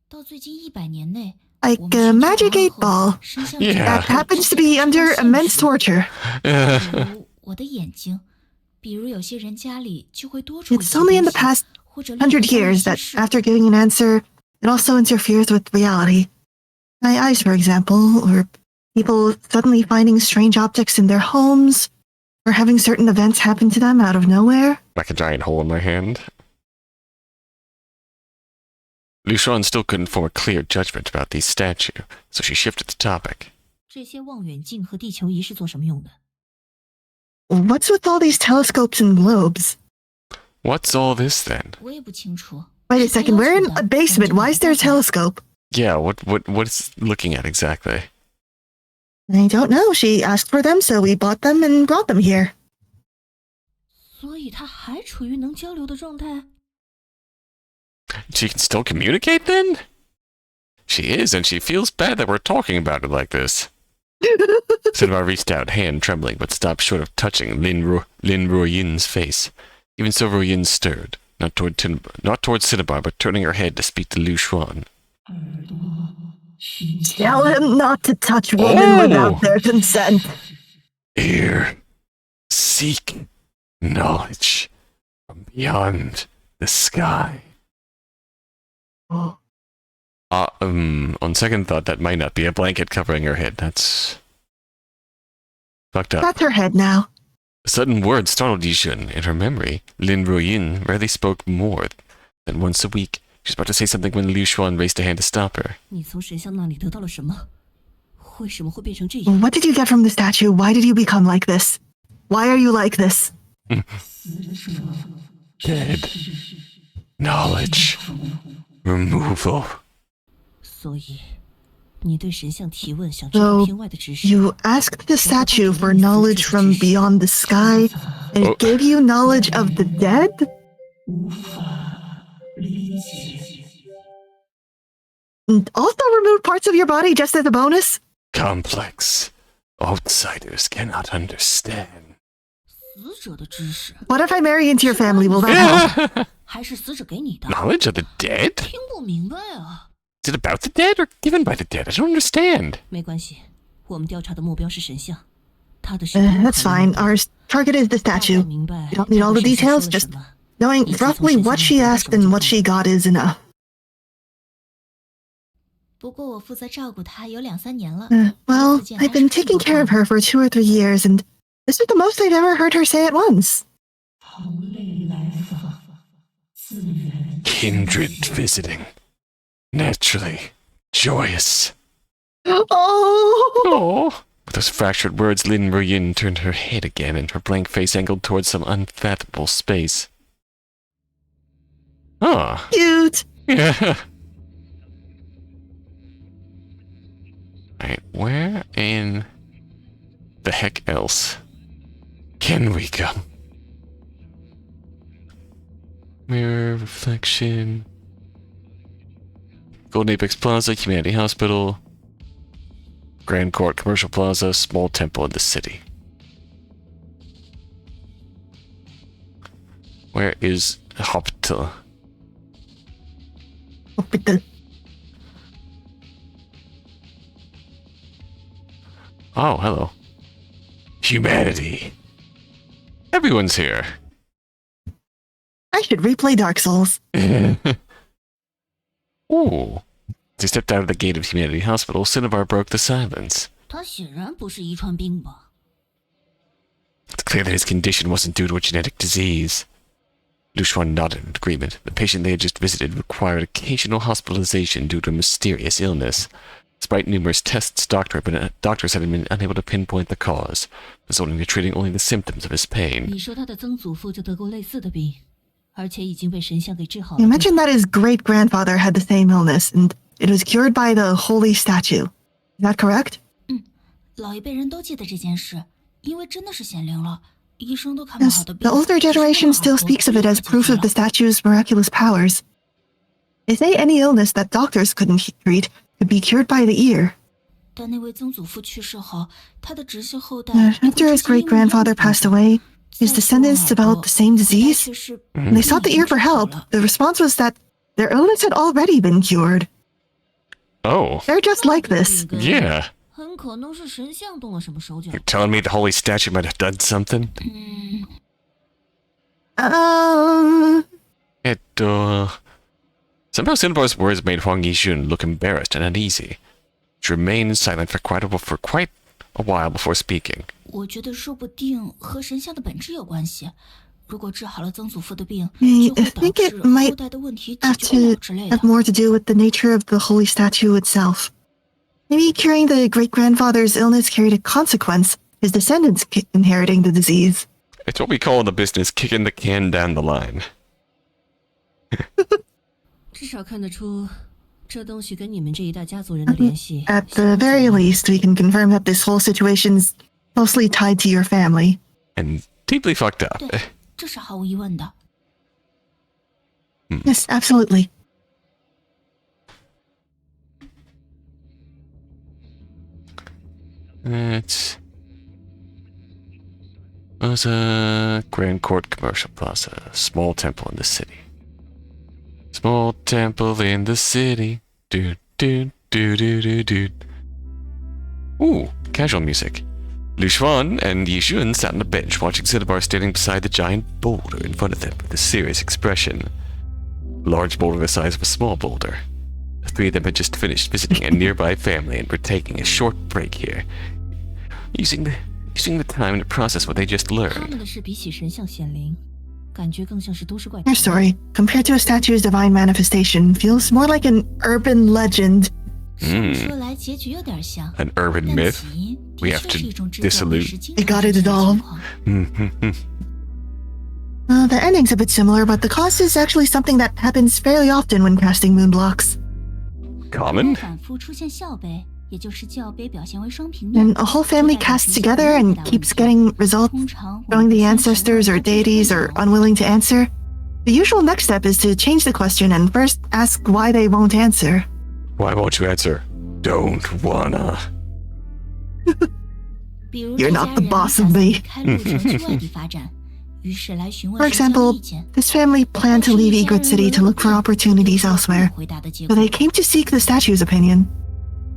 到最近100年内， Like 我 a 们 magic 神 8像 ball 后神像 Yeah. 只 that 会 happens to 直接 be under 出现 immense 时 torture. 比如我的眼睛，比如有些人家里就会多出一 It's 些 only in 东 the 西， past 或者另有 100 相应 years 提 that 示。 after giving an answer, it also interferes with reality. My eyes, for example, or people suddenly finding strange objects in their homes, or having certain events happen to them out of nowhere. Like a giant hole in my hand. Lyu Xuan still couldn't form a clear judgment about these statues, so she shifted the topic. 这些望远镜和地球仪是做什么用的？ What's with all these telescopes and globes? What's all this then? 我也不清楚。 Wait a 是他 second, 要 we're 求 in 的 a basement. 我们 Why is there a 就没办法 telescope? Yeah, what's looking at exactly? I don't know. She asked for them, so we bought them and brought them here. 所以他还处于能交流的状态。 She can still communicate then? She is, and she feels bad that we're talking about it like this. Cinema reached out, hand trembling, but stopped short of touching Lin Ruoyin's face. Even so, Ruoyin stirred, not toward Cinnabar, but turning her head to speak to Lyu Xuan. Tell him not to touch women Oh! without their consent. Here, seek knowledge from beyond the sky. On second thought, that might not be a blanket covering her head. That's fucked up. That's her head now. A sudden word startled Yijun. In her memory, Lin Ruoyin rarely spoke more than once a week. She was about to say something when Lyu Xuan raised a hand to stop her. 你从神像那里得到了什么？为什么会变成这样？ What did you get from the statue? Why did you become like this? Why are you like this? Dead. Knowledge. Removal. 所以，你对神像提问，想知道 So 片外的知识。 you asked the statue for knowledge from beyond the sky, and it gave you knowledge of the dead? And also removed parts of your body just as a bonus? Complex. Outsiders cannot understand. 死者的知识， What if I marry into your family? Will that help? 还是死者给你的？ Knowledge of the dead? 听不明白啊！ Is it about the dead or given by the dead? I don't understand. 没关系，我们调查的目标是神像，他的神 That's fine. Our target is the 大概 statue. 明白 You don't need all the 他对神像 details, 说了 just 什么 knowing roughly what she asked and what she got is enough. 不过我负责照顾她有2、3年了。 Well, 第一次见 I've 还 been 是 taking 很 care of her for 2 or 3 years, and this is the most I've ever heard her say at once. Kindred visiting. Naturally. Joyous. Oh! Oh. With those fractured words, Lin Ruoyin turned her head again, and her blank face angled towards some unfathomable space. Ah. Cute! Yeah. Alright, where in the heck else can we go? Mirror, reflection. Golden Apex Plaza, Humanity Hospital. Grand Court, Commercial Plaza, small temple in the city. Where is hospital? Hospital. Oh, hello. Humanity. Everyone's here. I should replay Dark Souls. Ooh. As he stepped out of the gate of Humanity Hospital, Cinnabar broke the silence. 他显然不是遗传病吧？ It's clear that his condition wasn't due to a genetic disease. Lyu Xuan nodded in agreement. The patient they had just visited required occasional hospitalization due to a mysterious illness. Despite numerous tests, doctors had been unable to pinpoint the cause, resorting to treating only the symptoms of his pain. 你说他的曾祖父就得过类似的病，而且已经被神像给治好了。 You mentioned that his great-grandfather had the same illness, and it was cured by the holy statue. Is that correct? 老一辈人都记得这件事，因为真的是显灵了，医生都看不 Yes, 好的病。 the older generation still speaks of it as proof of the statue's miraculous powers. They say any illness that doctors couldn't treat could be cured by the ear. 但那位曾祖父去世后，他的直系后代 After his great-grandfather passed away, his descendants developed the same disease. When they sought the ear for help, the response was that their illness had already been cured. Oh, They're just like this. yeah. 很可能是神像动了什么手脚。 You're telling me the holy statue might have done something? Somehow Cinnabar's words made Huang Yijun look embarrassed and uneasy. She remained silent for quite a while before speaking. 我觉得说不定和神像的本质有关系。如果治好了曾祖父的病， I 就会导 think 致 it might 后代的问题解 have 决不了 to 之类的 have。more to do with the nature of the holy statue itself. Maybe curing the great-grandfather's illness carried a consequence, his descendants inheriting the disease. It's what we call in the business kicking the can down the line. 至少看得出，这东西跟你们这一大家族人的联系。 At the very least, we can confirm that this whole situation's closely tied to your family. And deeply fucked up. 对，这是毫无疑问的。 Yes, absolutely. It was a Grand Court Commercial Plaza, a small temple in the city. Small temple in the city. Do do do do do do. Ooh, casual music. Lyu Xuan and Yijun sat on a bench watching Cinnabar standing beside the giant boulder in front of them with a serious expression. A large boulder the size of a small boulder. The three of them had just finished visiting a nearby family and were taking a short break here, using the time to process what they just 他 learned. 们的事比起神像显灵，感觉更像是都市怪 Your 谈。 story, compared to a statue's divine manifestation, feels more like an urban legend. 这么说来，结局有点像。 An urban 但 myth. 起因 We 的 have 确 to 是一种制造 dissolute. 历史经 They 典 got 的 it 情 all. 况。 The ending's a bit similar, but the cause is actually something that happens fairly often when casting moon blocks. Common? 反复出现校碑，也就是教碑表现为双平面。 And a whole family casts together and keeps getting results, 通常 showing the ancestors or deities are unwilling to answer. The usual next step is to change the question and first ask why they won't answer. Why won't you answer? Don't wanna. 比如 You're not the boss of me. 开路程去外地发展，于是来询 For 问神像 example, 意见。 this family planned to leave Egret City to look for opportunities elsewhere, 回答的结 so 果 they came to seek the statue's opinion.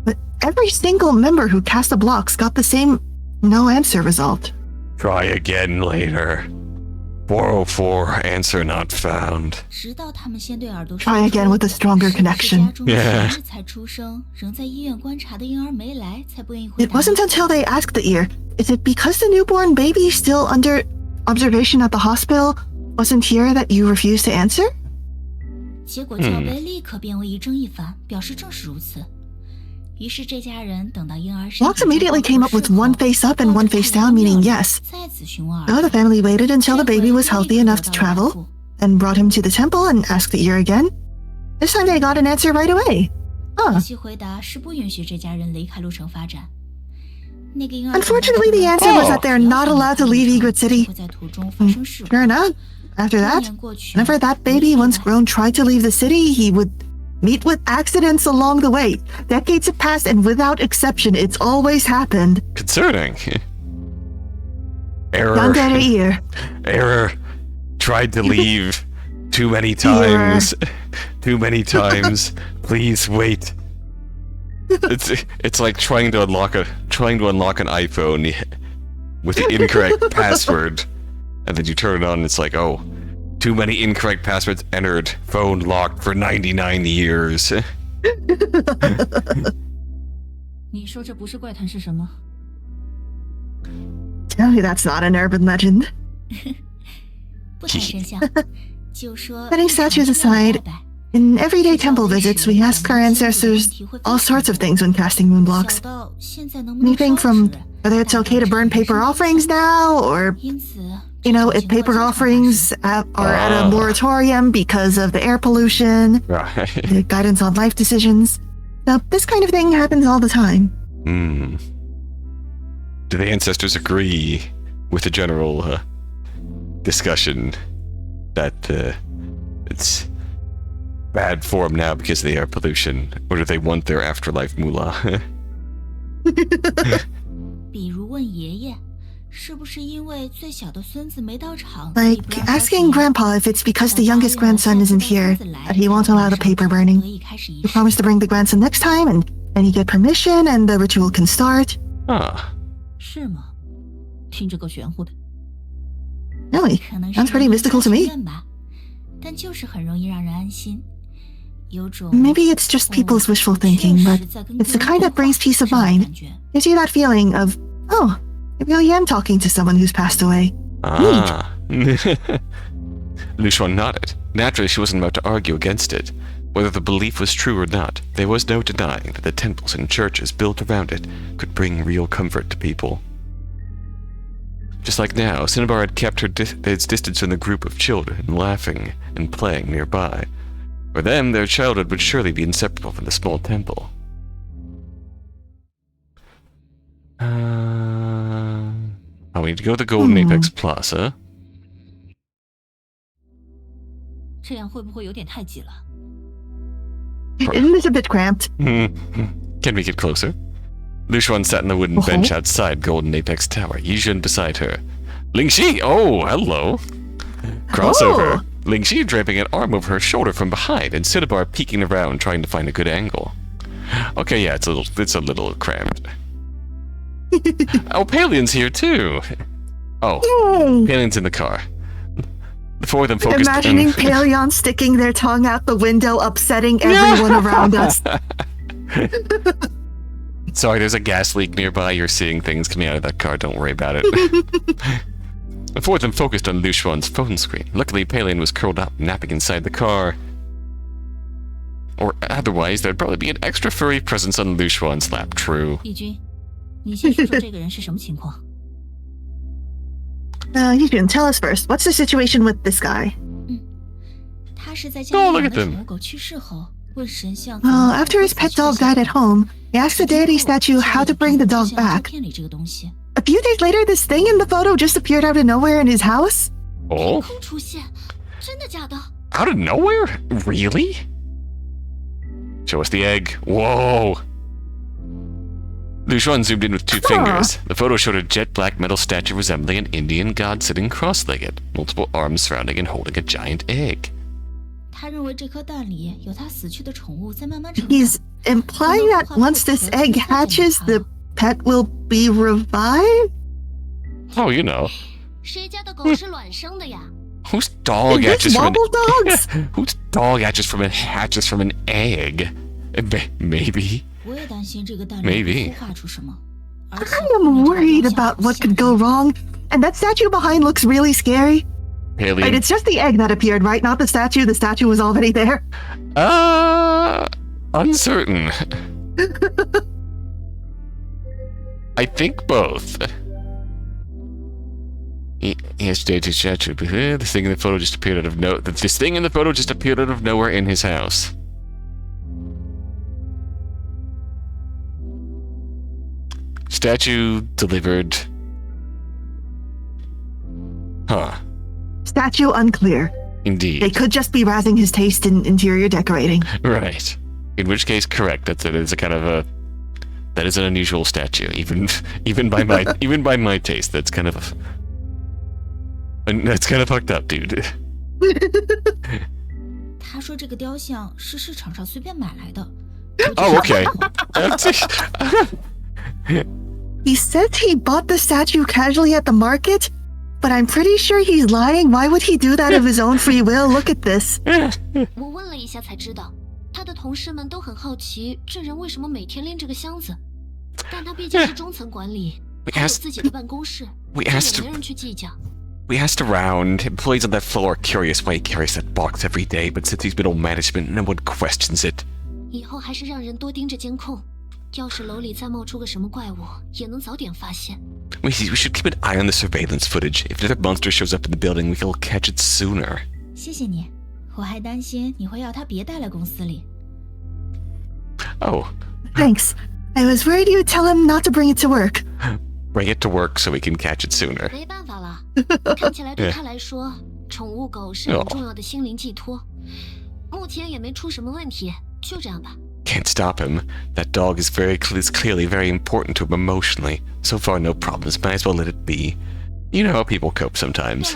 But every single member who cast the blocks got the same no answer result. Try again later. 404, answer not found. 直到他们先对耳朵 Try again with a stronger connection. Yeah. 日才出生，仍在医院观察的婴儿没来，才不愿意回 It 答。 wasn't until they asked the ear, is it because the newborn baby still under observation at the hospital wasn't here that you refused to answer? 结果教碑立刻变为一正一反，表示正是如此。于是这家人等到婴儿身体 Blocks immediately came up with one face up and one face down, meaning yes. 再次询问 Now the family waited until the baby was healthy enough to travel, then brought him to the temple and asked the ear again. This time they got an answer right away. 可 Huh. 惜回答是不允许这家人离开路程发展。那个婴儿 Unfortunately, the answer was that they're not allowed to leave Egret City. 会在途中发生事故。 Sure enough, after 多 that, 年过去 whenever that baby once grown tried to leave the city, he would meet with accidents along the way. Decades have passed, and without exception, it's always happened. Concerning. Error. Yandere ear. Error. tried to leave too many times. Too many times. Please wait. It's like trying to unlock an iPhone with the incorrect password, and then you turn it on and it's like, oh, too many incorrect passwords entered, phone locked for 99 years. 你说这不是怪谈是什么？ Tell me that's not an urban legend. 不谈真相，就说 Setting statues aside, in everyday temple visits, we ask our ancestors all sorts of things when casting moon blocks. 小到现在能不能 Anything 烧 from 纸？ whether it's okay to burn paper offerings now, or, 因此， you know, 这 if 种情况 paper 经常发生 offerings are at a moratorium because of the air pollution, Right. the guidance on life decisions. Now, this kind of thing happens all the time. Do the ancestors agree with the general discussion that it's bad form now because of the air pollution, or do they want their afterlife moolah? 比如问爷爷，是不是因为最小的孙子没到场，所以 Like 不让烧 asking 纸？ Grandpa if it's because the 等 youngest 八月 grandson 下 isn't 次带 here, 孙子来 that he won't allow the paper 可 burning. 以开始仪 You 式。 promise to bring the grandson next time, and then you get permission, and the ritual can start. Ah, 是吗？听着够玄乎的。 Really? 可能是 Sounds pretty mystical to 人 me. 愿吧，但就是很容易让人安心，有种 Maybe it's just people's wishful thinking, but it's the kind that brings peace of mind. Gives you that feeling of, oh, I really am talking to someone who's passed away. ah. Lyu Xuan nodded. Naturally, she wasn't about to argue against it. Whether the belief was true or not, there was no denying that the temples and churches built around it could bring real comfort to people. Just like now, Cinnabar had kept its distance from the group of children, laughing and playing nearby. For them, their childhood would surely be inseparable from the small temple. Oh, we need to go to the Golden Apex Plaza. 这样会不会有点太挤了？ Isn't this a bit cramped? Can we get closer? Lyu Xuan sat on the wooden bench outside Golden Apex Tower, Yijun beside her. Lingxi! Oh, hello! Crossover! Lingxi draping an arm over her shoulder from behind, and Cinnabar peeking around trying to find a good angle. Okay, yeah, it's a little cramped. Oh, Palion's here too! Oh, Yay! Palion's in the car. The four of them focused Imagining Paleon sticking their tongue out the window, upsetting everyone around us. Sorry, there's a gas leak nearby. You're seeing things coming out of that car. Don't worry about it. The four of them focused on Lyu Xuan's phone screen. Luckily, Palion was curled up, napping inside the car. Or otherwise, there'd probably be an extra furry presence on Lyu Xuan's lap. True. 义军，你先说说这个人是什么情况？ Yijun, tell us first. What's the situation with this guy? 他是在家 Oh, 里 look 养 at 的 them. 宠物狗去世后，问神像。 Well, after his pet dog died at home, he asked the deity statue how to bring the dog back. 片里这个东西 A few days later, this thing in the photo just appeared out of nowhere in his house. Oh? 空出现，真的假的？ Out of nowhere? Really? Show us the egg. Whoa! Lyu Xuan zoomed in with two fingers. The photo showed a jet black metal statue resembling an Indian god sitting cross-legged, multiple arms surrounding and holding a giant egg. 他认为这颗蛋里有他死去的宠物在慢慢成长。 He's implying that once this egg hatches, the pet will be revived? Oh, you know. 谁家的狗是卵生的呀？ Whose dog Is hatches this from wobble dogs? Whose dog hatches from an egg? Maybe. 我也担心这个蛋里 Maybe. 会孵化出什么。而 I 且 am 后面 worried 这个 about 东 what 西 could go wrong. And that statue behind looks really scary. Haley. Right, it's just the egg that appeared, right? Not the statue. The statue was already there. Uncertain. I think both. Yes, statue. The thing in the photo just appeared out of This thing in the photo just appeared out of nowhere in his house. Statue delivered. Huh. Statue unclear. Indeed. They could just be razzing his taste in interior decorating. Right. In which case, correct. That is a kind of a. That is an unusual statue, even by my taste. That's kind of And that's kind of fucked up, dude. 他说这个雕像是市场上随便买来的。Oh, okay. He says he bought the statue casually at the market, but I'm pretty sure he's lying. Why would he do that of his own free will? Look at this. 我问了一下才知道，他的同事们都很好奇这人为什么每天拎着个箱子，但他毕竟是中层管理，还有自己的办公室，这也没人去计较。We asked around. Employees on that floor are curious why he carries that box every day, but since he's middle management, no one questions it. 以后还是让人多盯着监控，要是楼里再冒出个什么怪物，也能早点发现。We should keep an eye on the surveillance footage. If another monster shows up in the building, we can catch it sooner. 谢谢你，我还担心你会要他别带来公司里。Oh. Thanks. I was worried you'd tell him not to bring it to work. Bring it to work so we can catch it sooner. 没办法了，看起来对他来说，宠物狗是很重要的心灵寄托。目前也没出什么问题，就这样吧。Can't stop him. That dog is clearly very important to him emotionally. So far, no problems. Might as well let it be. You know how people cope sometimes.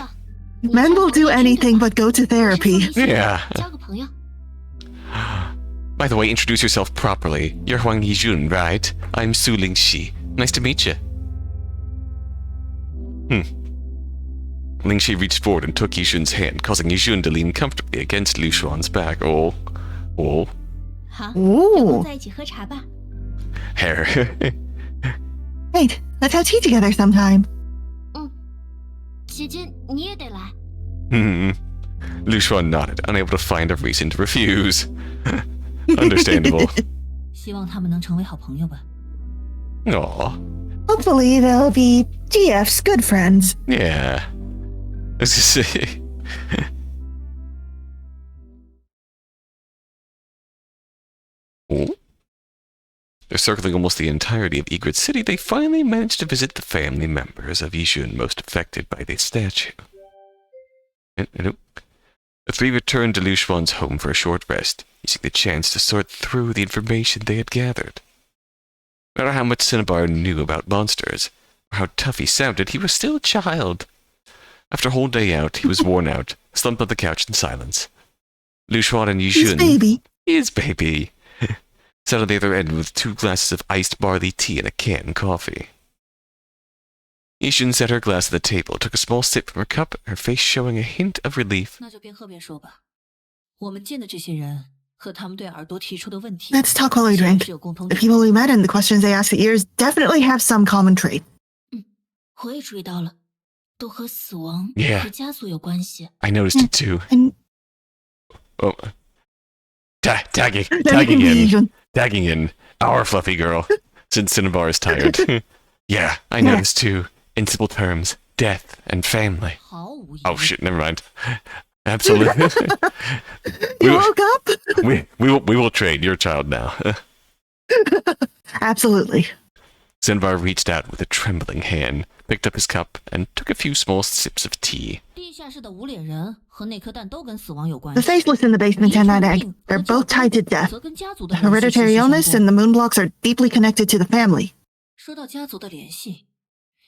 对了， Men will do anything but go to therapy. Yeah. 交个朋友。 By the way, introduce yourself properly. You're Huang Yijun, right? I'm Lingxi. Nice to meet you. Lingxi reached forward and took Yijun's hand, causing Yijun to lean comfortably against Lyu Xuan's back. Oh. 好， Ooh. 有空在一起喝茶吧。 Hair. Wait, let's have tea together sometime. 姐姐你也得来。 Lyu Xuan nodded, unable to find a reason to refuse. Understandable. 希望他们能成为好朋友吧。 Aw. Hopefully they'll be GF's good friends. Yeah. I was gonna say. Oh? They're circling almost the entirety of Egret City. They finally managed to visit the family members of Yijun most affected by this statue. The three returned to Lyu Xuan's home for a short rest, using the chance to sort through the information they had gathered. No matter how much Cinnabar knew about monsters, or how tough he sounded, he was still a child. After a whole day out, he was worn out, slumped on the couch in silence. Lyu Xuan and Yijun... His baby. His baby. Sat on the other end with 2 glasses of iced barley tea and a canned coffee. Yijun set her glass on the table, took a small sip from her cup, her face showing a hint of relief. 那就边喝边说吧。我们见的这些人和他们对耳朵提出的问题， Let's talk while we drink. 是有共同 The 点。 people we met and the questions they asked the ears definitely have some common trait. 我也注意到了，都和死亡 Yeah. 和家族有关系。 I noticed it too. And Oh. Tagging in. Our fluffy girl. Since Cinnabar is tired. Yeah, I noticed too. In simple terms, death and family. 毫无疑 Oh 问， shit, never mind. Absolutely. you woke up? we will trade your child now. Absolutely. Cinnabar reached out with a trembling hand, picked up his cup, and took a few small sips of tea. 地下室的无脸人和那颗蛋都跟死亡有关 The 系。 faceless in the basement and that egg, they're both tied to death. 则跟家族的 The 联系息 hereditary 息相 illness 关 and the moon blocks are deeply connected to the family. 说到家族的联系，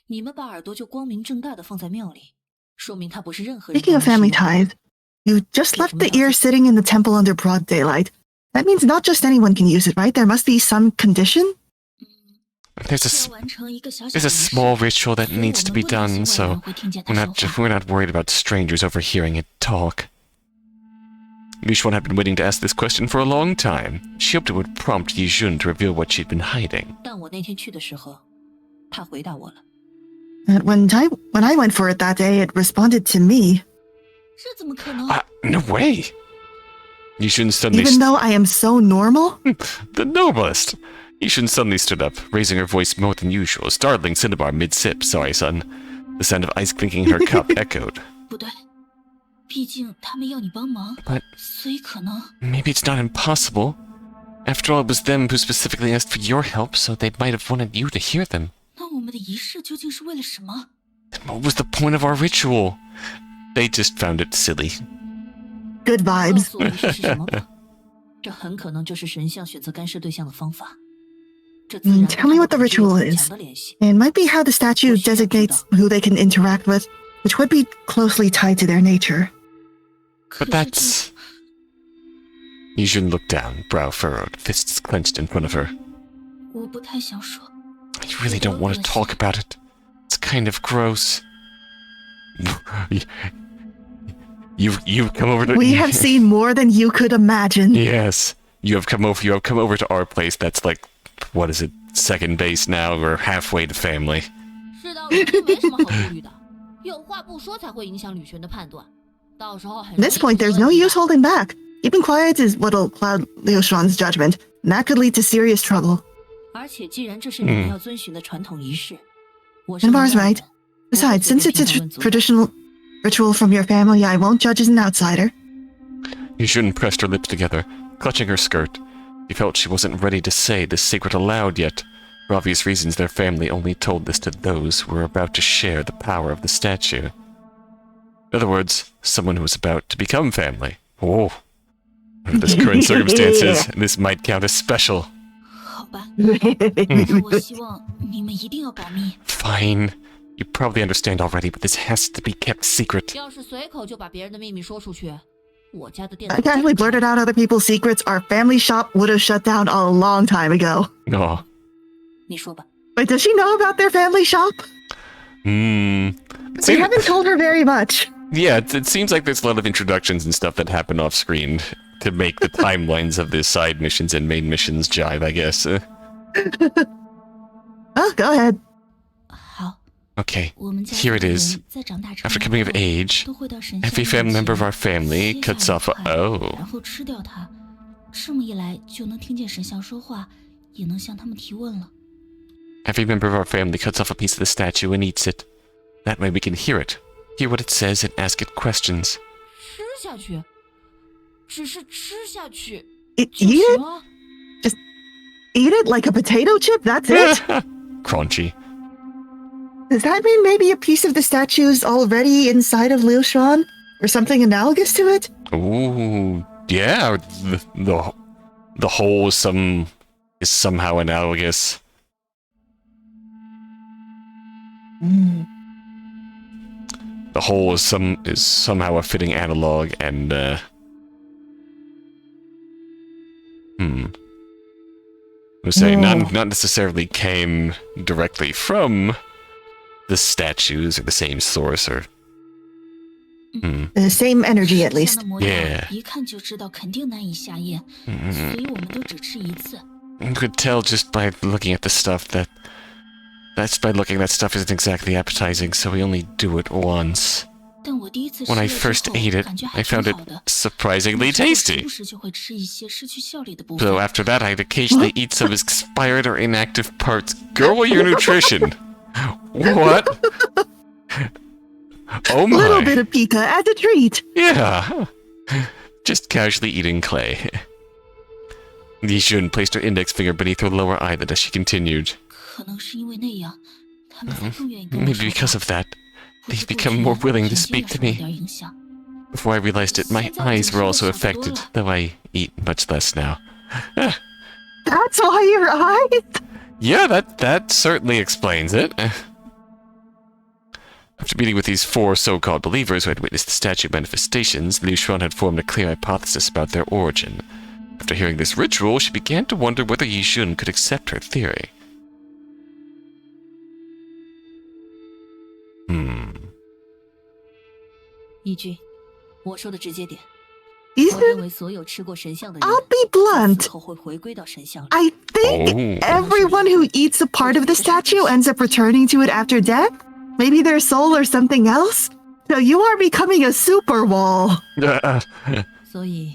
你们把耳朵就光明正大的放在庙里，说明它不是任何人都 Speaking 能 of family 使用的。 ties, you just left the ear sitting in the temple under broad daylight. That means not just anyone can use it, right? There must be some condition? There's 要 a 完成一个小小 there's 的 a 仪式 small ritual that 所以 needs 我 to 们 be 不担 done, 心外人 so 会听见他说话。 we're not worried about strangers overhearing it talk. Lyu Xuan had been waiting to ask this question for a long time. She hoped it would prompt Yijun to reveal what she'd been hiding. 但我那天去的时候，他回答我了。 And when I went for it that day, it responded to me. 这怎么可能？ No way! Yijun suddenly... Even though I am so normal? The noblest! Yijun suddenly stood up, raising her voice more than usual, startling Cinnabar mid-sip. Sorry, son. The sound of ice clinking in her cup echoed. 不对，毕竟他们要你帮忙， But 所以可能 maybe it's not impossible. After all, it was them who specifically asked for your help, so they might have wanted you to hear them. 那我们的仪式究竟是为了什么？ Then what was the point of our ritual? They just found it silly. Good 告 vibes. 诉我仪式是什么吧。这很可能就是神像选择干涉对象的方法。这自然跟 Tell me what the 他们 ritual 有很 is. 强的联系。 It might be how the statue designates who they can interact with. which would be closely tied to their nature. But that's... Yijun looked down, brow furrowed, fists clenched in front of her. 我不太想说。 I really don't want to talk about it. It's kind of gross. You've come over to... We have seen more than you could imagine. Yes. You have come over to our place that's like, what is it, second base now, or halfway to family. 事到如今没什么好顾虑的，有话不说才会影响吕璇的判断，到时候很 At this point, there's no use holding back. Keeping quiet is what'll cloud Lyu Xuan's judgment, and that could lead to serious trouble. 而且既然这是你们要遵循的传统仪式，我是 Anvar's 明白 right. 的。 Besides, since it's a traditional ritual from your family, I won't judge as an outsider. Yijun pressed her lips together, clutching her skirt. She felt she wasn't ready to say this secret aloud yet. For obvious reasons, their family only told this to those who were about to share the power of the statue. In other words, someone who was about to become family. Oh. Under this current circumstances, this might count as special. 好吧，那我希望你们一定要保密。 Fine. You probably understand already, but this has to be kept secret. 要是随口就把别人的秘密说出去，我家的店 I casually blurted out other people's secrets. Our family shop would have shut down a long time ago. Oh. 你说吧。 Wait, does she know about their family shop? We haven't told her very much. Yeah, it seems like there's a lot of introductions and stuff that happen off screen to make the timelines of the side missions and main missions jive, I guess. Oh, go ahead. 好， Okay, 我们家 here it 的人 is. 在长大成 After 人 coming of 后 age, 都会到神像 every 面 family 前 member of our family 切 cuts 下 off a... 一块 Oh. 然后吃掉它。这么一来，就能听见神像说话，也能向他们提问了。 Every member of our family cuts off a piece of the statue and eats it. That way we can hear it, hear what it says, and ask it questions. 吃下去，只是吃下去 Eat 就 it? 行啊。 Eat it like a potato chip? That's it? Crunchy. Does that mean maybe a piece of the statue's already inside of Lyu Xuan? Or something analogous to it? Ooh, yeah, the whole is somehow analogous. The whole is somehow a fitting analog, and I was saying not necessarily came directly from the statues or the same source or. The same energy, at 神 least. 像的模样 Yeah. 一看就知道肯定难以下咽，所以我们都只吃一次。 You could tell just by looking at the stuff that stuff isn't exactly appetizing, so we only do it once. 但我第一次吃 When 了 I 之 first 后 ate it, 感觉 I 还挺 found 好 it 的。 surprisingly 时 tasty. 不时就会吃一些失去效力的部 So 分。 after that, I'd occasionally eat some expired or inactive parts. Girl, your nutrition. What? Oh A little bit my. of pika as a treat. Yeah. Just casually eating clay. Yijun placed her index finger beneath her lower eyelid as she continued. 可能是因为那样，他们才更愿意跟我 Maybe 说 because 话 of that, 或 they've 者过 become 去 more willing to 眼睛 speak 也 to 受了 me. 点影响。 Before I realized it, my eyes were also affected, though I eat much less now. That's why your eyes? Yeah, that certainly explains it. After meeting with these four so-called believers who had witnessed the statue manifestations, Lyu Xuan had formed a clear hypothesis about their origin. After hearing this ritual, she began to wonder whether Yijun could accept her theory. 义军，我说的直接点，我 Ethan, 认为所有吃过神像的人， I'll be blunt. 死后会回归到神像里。 I think everyone who eats a part of the statue ends up returning to it after death. Maybe their soul or something else. So you are becoming a super wall. 所以，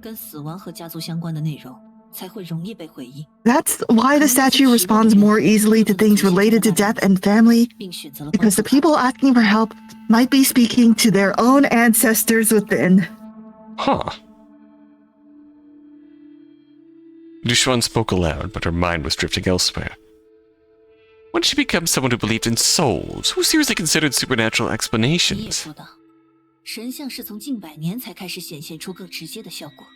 跟死亡和家族相关的内容才会容易被回忆， That's why the statue responds more easily to things related to death and family, 并选择了 because the 帮助 people asking for help might be speaking to their own ancestors within. Huh. Lyu Xuan spoke aloud, but her mind was drifting elsewhere. When did she become someone who believed in souls? Who seriously considered supernatural 你也 explanations? 说到，神像是从近百年才开始显现出更直接的效果。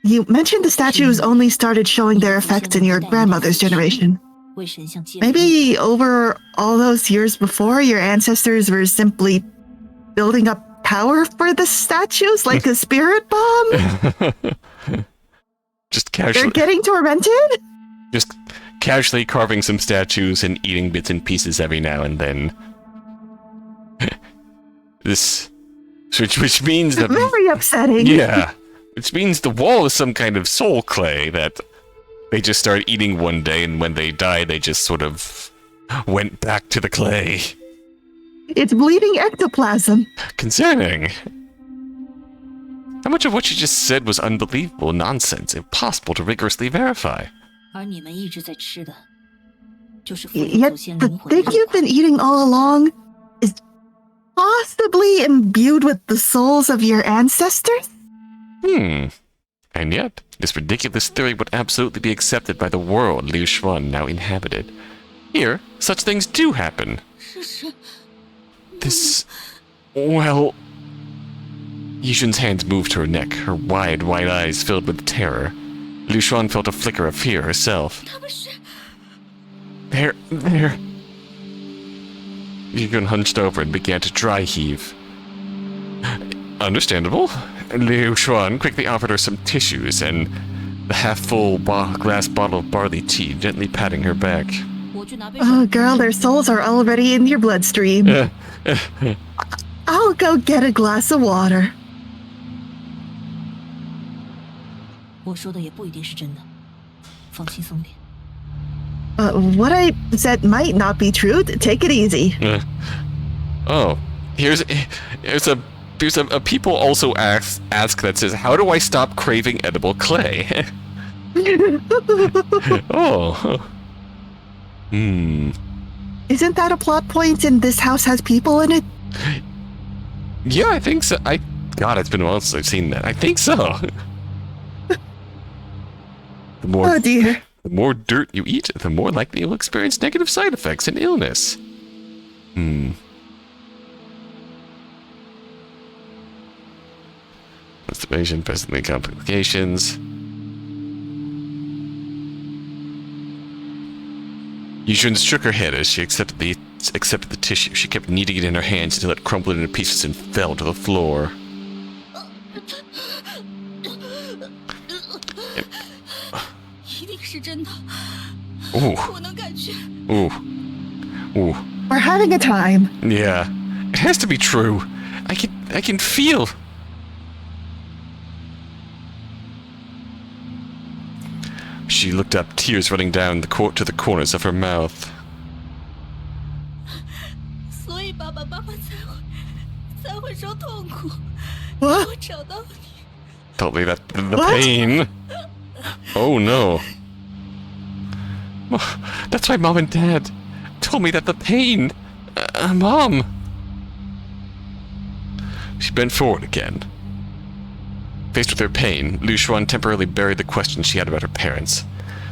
You mentioned the statues only started showing their effects in your grandmother's generation. 为神像接福。 Maybe over all those years before, your ancestors were simply building up power for the statues like a spirit bomb? Just They're casually, getting tormented? just casually carving some statues and eating bits and pieces every now and then. This, which means that Very upsetting. yeah, which means the wall is some kind of soul clay that they just started eating one day, and when they died, they just sort of went back to the clay. It's bleeding ectoplasm. Concerning. How much of what you just said was unbelievable nonsense, impossible to rigorously verify? 而你们一直在吃的，就是复印 Yet 祖先 the 灵魂的 thing 肉 you've 块 been eating all along is possibly imbued with the souls of your ancestors? And yet, this ridiculous theory would absolutely be accepted by the world Lyu Xuan now inhabited. Here, such things do happen. 事实 This... well... Yijun's hands moved to her neck, her wide, white eyes filled with terror. Lyu Xuan felt a flicker of fear herself. 他们是 There... Yijun hunched over and began to dry heave. Understandable. Lyu Xuan quickly offered her some tissues and the half-full glass bottle of barley tea, gently patting her back. 我去拿杯水。 Oh, girl, their souls are already in your bloodstream. I'll go get a glass of water. 我说的也不一定是真的，放轻松点。 What I said might not be true. Take it easy. Oh, here's a people also ask that says, how do I stop craving edible clay? Oh. Isn't that a plot point in This House Has People in it? Yeah, I think so. God, it's been a while since I've seen that. I think so. Oh dear. The more dirt you eat, the more likely you'll experience negative side effects and illness. Constipation, presently complications. Yijun shook her head as she accepted the tissue. She kept kneading it in her hands until it crumbled into pieces and fell to the floor. 一定是真的， Ooh, 我能感觉。 ooh, ooh. We're having a time. Yeah, it has to be true. I can feel. She looked up, tears running down to the corners of her mouth. 所以爸爸妈妈才会受痛苦。 What? 我找到你， Told me that the What? pain. Oh no. That's why Mom and Dad told me that the pain. Mom. She bent forward again. Faced with her pain, Lyu Xuan temporarily buried the questions she had about her parents.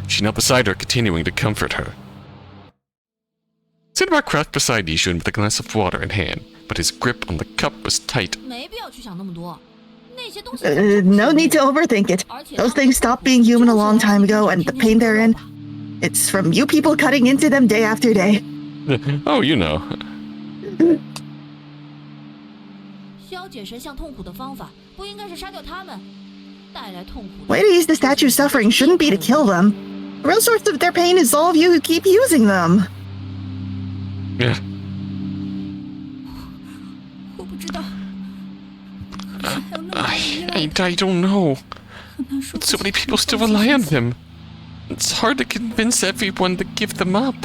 She knelt beside her, continuing to comfort her. Cinnabar crouched beside Yijun with a glass of water in hand, but his grip on the cup was tight. 没必要去想那么多，那些东西。 No need to overthink it. Those things stopped being human a long time ago, and the pain they're in, it's from you people cutting into them day after day. Oh, you know. 消解神像痛苦的方法，不应该是杀掉他们，带来痛苦的。 Way to ease the statue's suffering shouldn't be to kill them. The real source of their pain is all of you who keep using them. Yeah. 我不知道。还有那么多依赖 I don't know. 很难说。 So many people still rely on them. It's hard to convince everyone to give them up.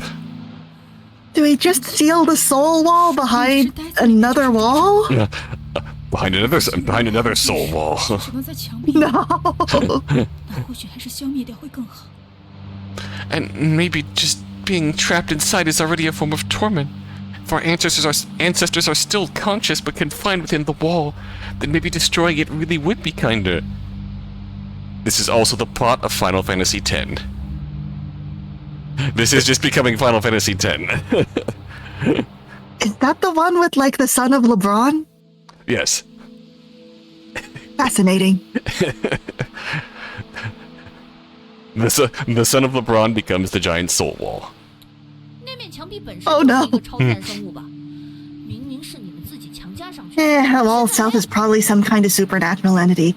Do we just seal the soul wall behind another wall? Behind another soul wall. 只能在墙壁。 No. 那或许还是消灭掉会更好。 And maybe just being trapped inside is already a form of torment. If our ancestors are still conscious but confined within the wall, then maybe destroying it really would be kinder. This is also the plot of Final Fantasy X. This is just becoming Final Fantasy X. Is that the one with, like, the son of LeBron? Yes. Fascinating. The son of LeBron becomes the giant soul wall. 墙壁本身 Oh 就 no 是一个超自然生物吧？明明是你们自己强加上去的。All South is probably some kind of supernatural entity.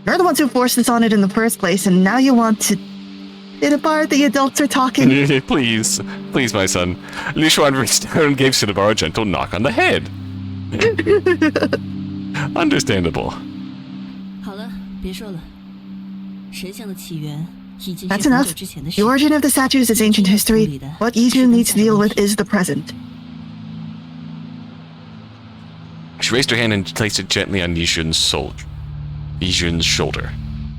You're the ones who forced us on it in the first place, and now you want to... In a bar, the adults are talking. Please, please, my son. Lyu Xuan reached down and gave Cinnabar a gentle knock on the head. Understandable. 好了，别说了。神像的起源已经 That's 是很 enough. 久之前的 The 事。 origin of the statues is ancient history. What Yijun needs to deal with is the present. She raised her hand and placed it gently on Yijun's shoulder.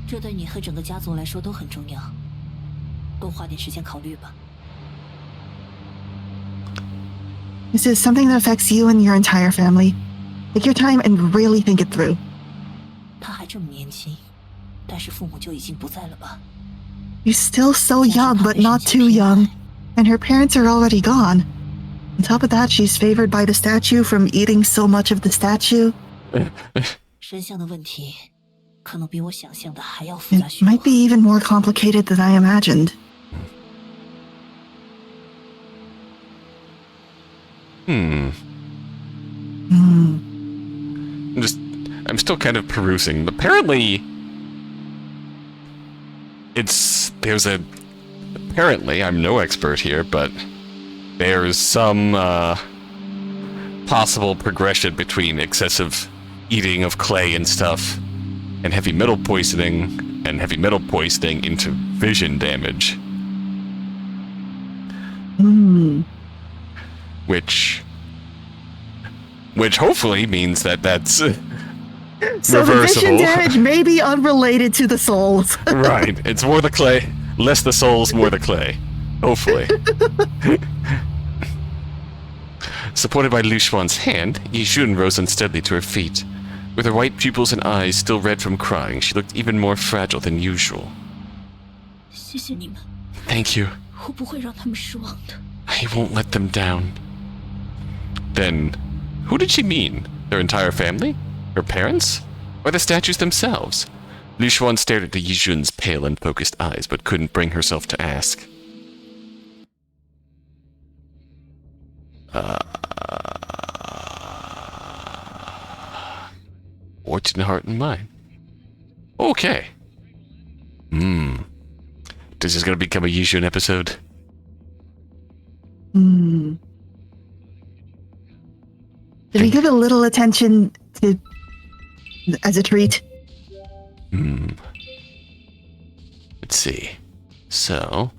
这对你和整个家族来说都很重要，多花点时间考虑吧。 This is something that affects you and your entire family. Take your time and really think it through. 他还这么年轻，但是父母就已经不在了吧？ She's still so young, but not too young. And her parents are already gone. On top of that, she's favored by the statue from eating so much of the statue. 神像的问题，可能比我想象的还要复 It 杂许多。 might be even more complicated than I imagined. I'm still kind of perusing. Apparently, apparently, I'm no expert here, but there's some, possible progression between excessive eating of clay and stuff, and heavy metal poisoning, into vision damage. Which hopefully means that's So the vision reversible. damage may be unrelated to the souls. Right. It's more the clay, less the souls, more the clay. Hopefully. Supported by Lyu Xuan's hand, Yijun rose unsteadily to her feet. With her white pupils and eyes still red from crying, she looked even more fragile than usual. 谢谢你们， Thank you. 我不会让他们失望的。 I won't let them down. Then, who did she mean? Their entire family? Her parents? Or the statues themselves? Lyu Xuan stared at Yijun's pale and focused eyes, but couldn't bring herself to ask. Fortune, heart, and mind. Okay. This is gonna become a Yijun episode. Did we give a little attention to... as a treat? Let's see. So,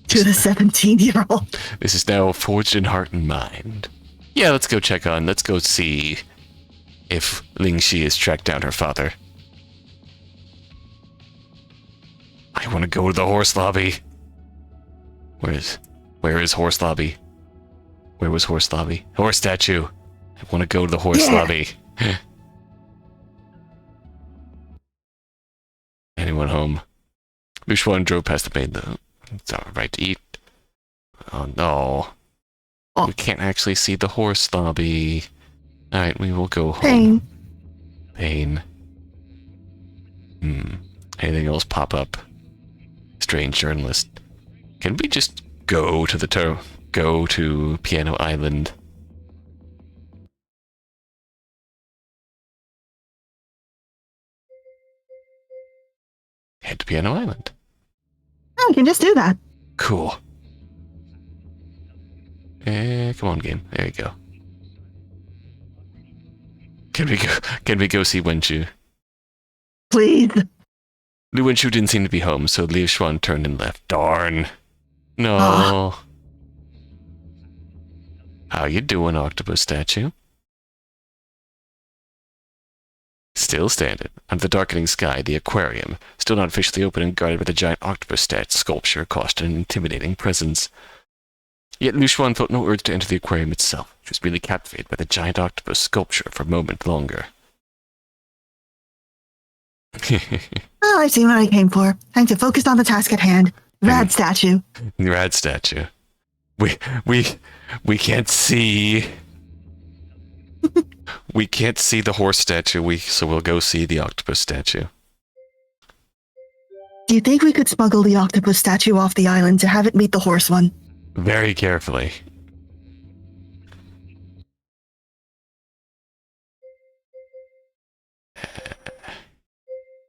To the 17-year-old. this is now forged in heart and mind. Yeah, let's go see if Lingxi has tracked down her father. I want to go to the horse lobby. Where is horse lobby? Where was horse lobby? Horse statue. I want to go to the horse lobby. Anyone home? Lyu Xuan drove past the maid though. It's our right to eat. Oh no. Oh. We can't actually see the horse lobby. Alright, we will go home. Pain. Anything else pop up? Strange journalist. Can we just go to Piano Island? Head to Piano Island. Oh, we can just do that. Cool. Come on, game. There you go. Can we go see Wenchu? Please. Lu Wenchu didn't seem to be home, so Lyu Xuan turned and left. Darn. No. How you doing, octopus statue? Still standing, under the darkening sky, the aquarium, still not officially open and guarded by the giant octopus sculpture, caused an intimidating presence. Yet Lyu Xuan felt no urge to enter the aquarium itself. She was merely captivated by the giant octopus sculpture for a moment longer. Oh, I've seen what I came for. Time to focus on the task at hand. Rad statue. Rad statue. We can't see. We can't see the horse statue, so we'll go see the octopus statue. Do you think we could smuggle the octopus statue off the island to have it meet the horse one? Very carefully.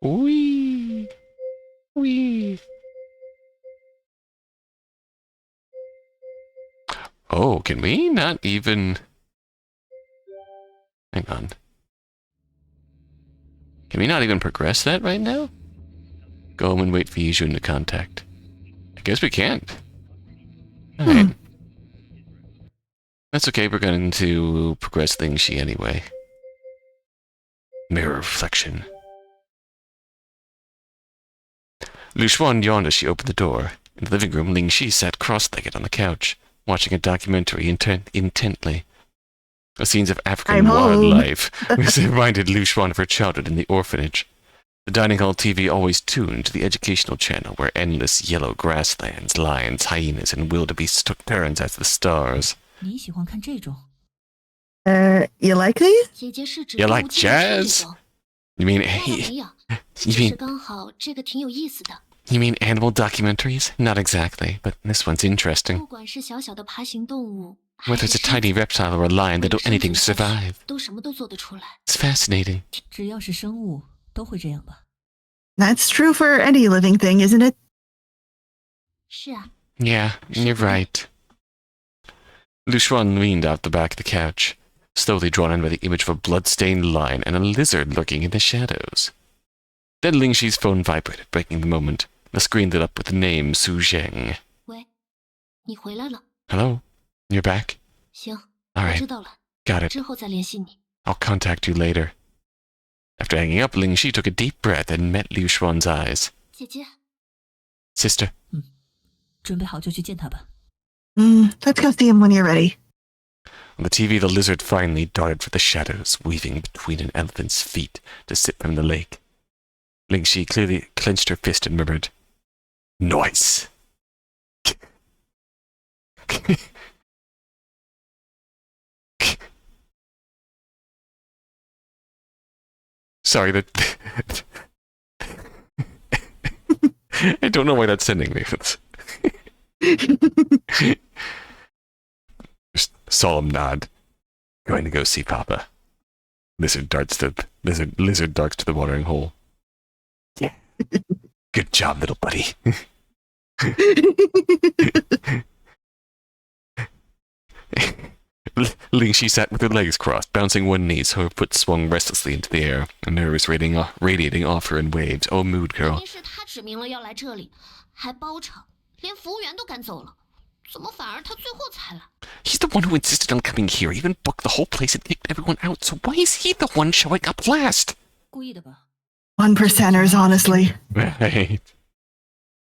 Wee. Wee. Oh, can we not even... Hang on. Can we not even progress that right now? Go home and wait for Yijun to contact. I guess we can't. Alright. That's okay, we're going to progress Lingxi anyway. Mirror reflection. Lyu Xuan yawned as she opened the door. In the living room, Lingxi sat cross-legged on the couch, watching a documentary intently. The scenes of African wildlife reminded Lyu Xuan of her childhood in the orphanage. The dining hall TV always tuned to the educational channel where endless yellow grasslands, lions, hyenas, and wildebeests took turns as the stars. 你喜欢看这种？ You like these? 姐姐是指 You 动物 like 纪录片里 jazz? 头 You mean 没有， you 只是 mean 刚好这个挺有意思的。 you mean animal documentaries? Not exactly, but this one's interesting. 不管是小小的爬行动物， Whether it's a tiny reptile or a lion, they do anything to survive. 都什么都做得出来。 It's fascinating. 只要是生物，都会这样吧？ That's true for any living thing, isn't it? 是啊， Yeah, you're right. Lyu Xuan leaned out the back of the couch, slowly drawn in by the image of a blood-stained lion and a lizard lurking in the shadows. Then Lingxi's phone vibrated, breaking the moment. The screen lit up with the name Su Zheng. 喂，你回来了。 Hello? You're back? 行， All 我 right, 知道了， got it. 之后再联系你。 I'll contact you later. After hanging up, Lingxi took a deep breath and met Lyu Xuan's eyes. 姐姐， Sister, 准备好就去见他吧。 Let's go see him when you're ready. on the TV, the lizard finally darted for the shadows, weaving between an elephant's feet to sip from the lake. Lingxi clearly clenched her fist and murmured, "Nice!" Sorry, that... I don't know why that's sending me. Just solemn nod. Going to go see Papa. Lizard darts to the watering hole. Yeah. Good job, little buddy. Lingxi sat with her legs crossed, bouncing one knee so her foot swung restlessly into the air, nerves radiating off her in waves. Oh, mood girl. 明是他指明了要来这里，还包场，连服务员都赶走了，怎么反而他最后才来？ He's the one who insisted on coming here, even booked the whole place and kicked everyone out, so why is he the one showing up last? 故意的吧？ 1%ers, honestly. Right.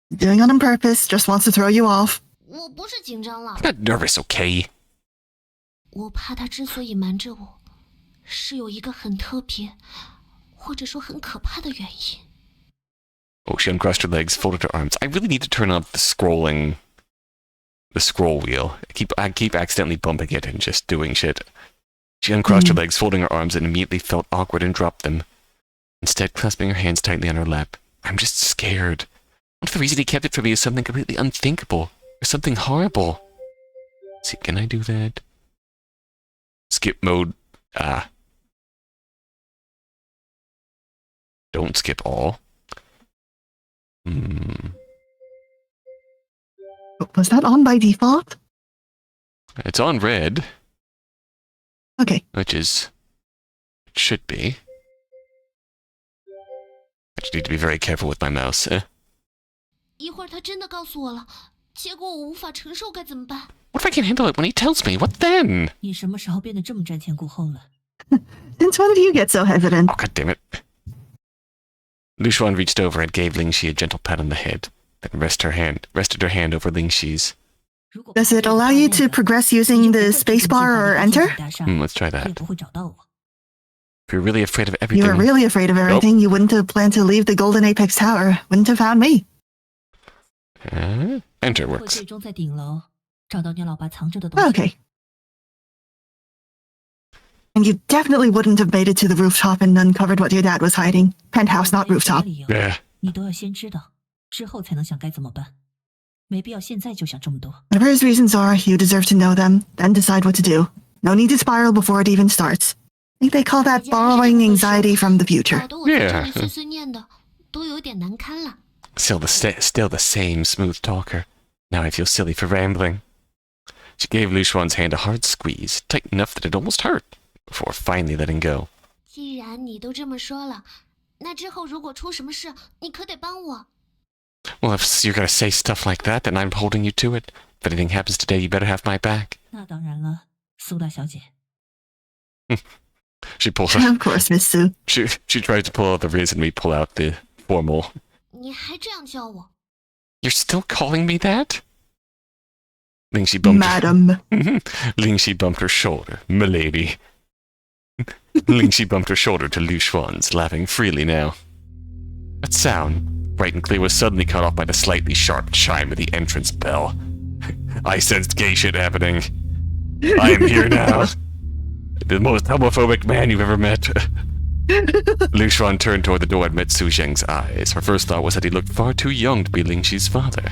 Doing it on purpose, just wants to throw you off. 我不是紧张了， I'm not nervous, okay? 我怕他之所以瞒着我，是有一个很特别，或者说很可怕的原因。 Oh, she uncrossed her legs, folded her arms. I really need to turn off the scroll wheel. I keep accidentally bumping it and just doing shit. She uncrossed her legs, folding her arms, and immediately felt awkward and dropped them. Instead, clasping her hands tightly on her lap. I'm just scared. What if the reason he kept it from me is something completely unthinkable? Or something horrible? See, can I do that? Skip mode. Don't skip all. Was that on by default? It's on red, Okay. which is... It should be. I just need to be very careful with my mouse. 一会儿他真的告诉我了，结果我无法承受，该怎么办？ What if I can't handle it when he tells me? What then? 你什么时候变得这么瞻前顾后了？ Since when did you get so hesitant? Oh, god damn it. Lyu Xuan reached over and gave Lingxi a gentle pat on the head, then rested her hand over Lingxi's. 如果 Does it allow you to progress using the spacebar or enter? Let's try 他也 that. 不会找到我。 If you're really afraid of You everything... were really afraid of everything. You wouldn't have planned to leave the Golden Apex Tower. Wouldn't have found me. Enter 会 works. 最终在顶楼找到你老爸藏着的东西。 Okay. And you definitely wouldn't have made it to the rooftop and uncovered what your dad was hiding. Penthouse, not 其他 rooftop. 理由 Yeah. 你都要先知道，之后才能想该怎么办。没必要现在就想这么多。 Whatever his reasons are, you deserve to know them, then decide what to do. No need to spiral before it even starts. I think they call that borrowing anxiety from the future. 搞得我在这里碎碎念的，都有点难堪了。 Still the same smooth talker. Now I feel silly for rambling. She gave Lyu Xuan's hand a hard squeeze, tight enough that it almost hurt, before finally letting go. 既然你都这么说了，那之后如果出什么事，你可得帮我。 Well, if you're gonna say stuff like that, then I'm holding you to it. If anything happens today, you better have my back. 那当然了，苏大小姐。She pulls out. Of course, Miss Su. She tries to pull out the Riz and we pull out the formal. 你还这样叫我？ You're still calling me that? Lingxi bumped. Madam. Lingxi bumped her shoulder, milady. Lingxi bumped her shoulder to Lyu Xuan's, laughing freely now. That sound, bright and clear, was suddenly cut off by the slightly sharp chime of the entrance bell. I sensed gay shit happening. I am here now. The most homophobic man you've ever met. Lyu Xuan turned toward the door and met Su Zheng's eyes. Her first thought was that he looked far too young to be Lingxi's father.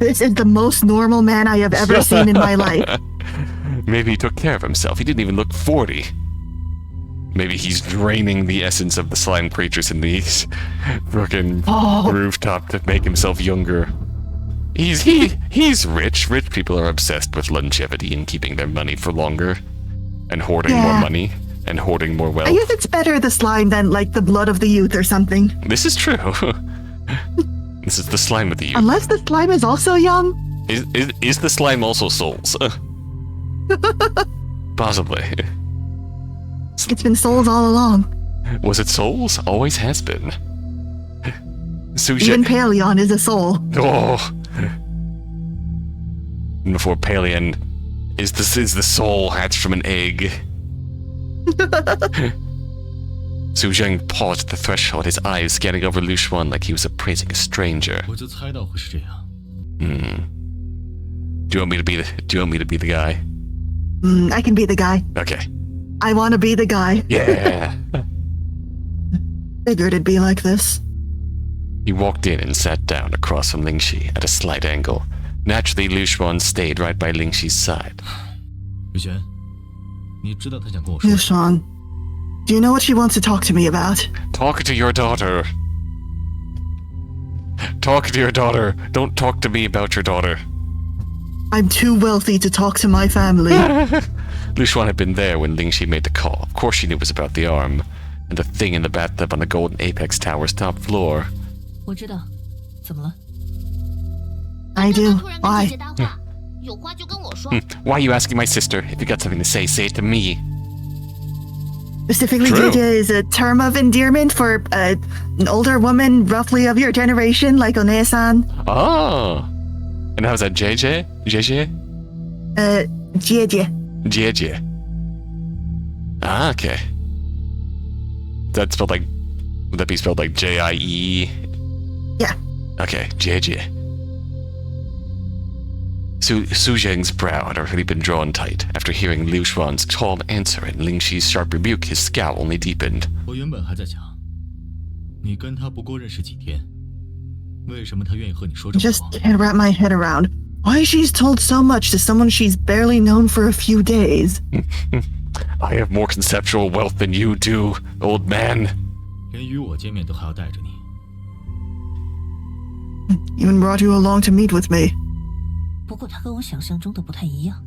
This is the most normal man I have ever seen in my life. Maybe he took care of himself. He didn't even look 40. Maybe he's draining the essence of the slime creatures in these frickin' rooftop to make himself younger. He's rich. Rich people are obsessed with longevity and keeping their money for longer. And hoarding more money. And hoarding more wealth. I guess it's better the slime than, like, the blood of the youth or something. This is true. This is the slime of the youth. Unless the slime is also young? Is the slime also souls? Possibly. It's been souls all along. Was it souls? Always has been. Even Paleon is a soul. Oh. And before Paleon, is the soul hatched from an egg? Su Zheng paused at the threshold, his eyes scanning over Lyu Xuan like he was appraising a stranger. Do you want me to be the guy? I can be the guy. Okay. I want to be the guy. Yeah. Figured it'd be like this. He walked in and sat down across from Lingxi at a slight angle. Naturally, Lyu Xuan stayed right by Lingxi's side. Lyu Xuan, do you know what she wants to talk to me about? Talk to your daughter. Talk to your daughter. Don't talk to me about your daughter. I'm too wealthy to talk to my family. Lyu Xuan had been there when Lingxi made the call. Of course she knew it was about the arm. And the thing in the bathtub on the Golden Apex Tower's top floor. 我知道，怎么了？ I do. Why? Why are you asking my sister? If you got something to say it to me. Specifically, True. JJ is a term of endearment for an older woman roughly of your generation, like One-san. Oh. And how's that, JJ? JJ? JJ. JJ. Ah, okay. That's spelled like... Would that be spelled like J-I-E? Yeah. Okay, JJ. Su Zheng's brow had already been drawn tight. After hearing Lyu Xuan's calm answer and Lingxi's sharp rebuke, his scowl only deepened. Just can't wrap my head around why she's told so much to someone she's barely known for a few days. I have more conceptual wealth than you do, old man. Even brought you along to meet with me. 不过他跟我想象中的不太一样。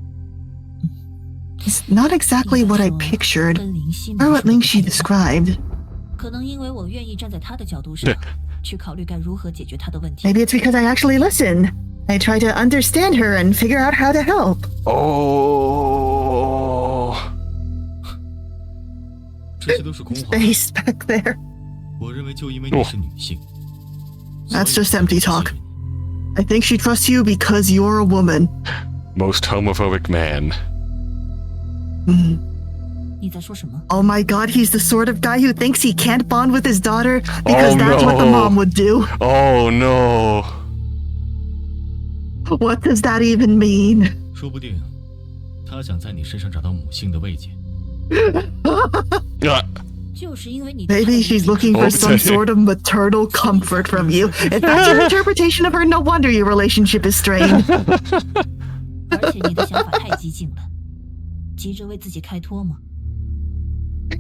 It's not exactly what I pictured, 跟林夕 or what Lingxi described. 可能因为我愿意站在他的角度上，去考虑该如何解决他的问题。 Maybe it's because I actually listen. I try to understand her and figure out how to help. Oh. Space back there. That's just empty talk. I think she trusts you because you're a woman. Most homophobic man. 你在说什么？ Oh my god, he's the sort of guy who thinks he can't bond with his daughter because that's what the mom would do. Oh no. What does that even mean? 说不定他想在你身上找到母性的慰藉。Maybe she's looking for some sort of maternal comfort from you. If that's your interpretation of her, no wonder your relationship is strained. 而且你的想法太激进了，急着为自己开脱吗？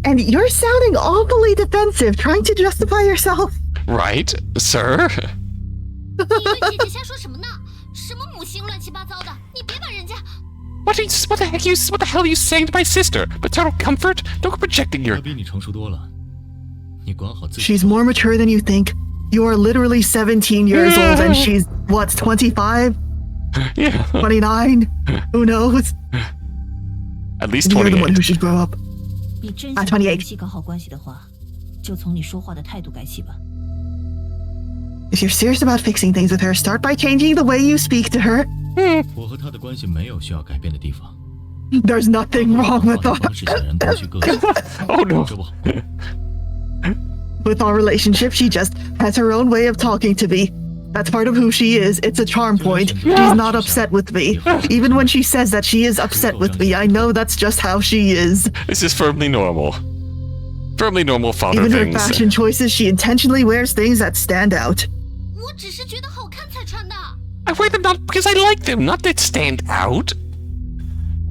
And you're sounding awfully defensive, trying to justify yourself. Right, sir? 你对姐姐瞎说什么呢？什么母星乱七八糟的，你别把人家。What the hell are you saying to my sister? Maternal comfort? Don't go projecting your... 她比你成熟多了，你管好自己。 She's more mature than you think. You are literally 17 years old and she's, what, 25? Yeah. 29? Who knows? At least You're the one 28. who should grow up. 你真想跟林夕搞好关系的话，就从你说话的态度改起吧。 If you're serious about fixing things with her, start by changing the way you speak to her. 我和她的关系没有需要改变的地方。 There's nothing wrong with 方式显然多去个性。 Oh no. 这不好。 With our relationship, she just has her own way of talking to me. That's part of who she is. It's a charm point. She's not upset with me. Even when she says that she is upset with me, I know that's just how she is. This is firmly normal. Firmly normal father Even her things. fashion choices, she intentionally wears things that stand out. 我只是觉得好看才穿的。 I wear them not because I like them, not that stand out.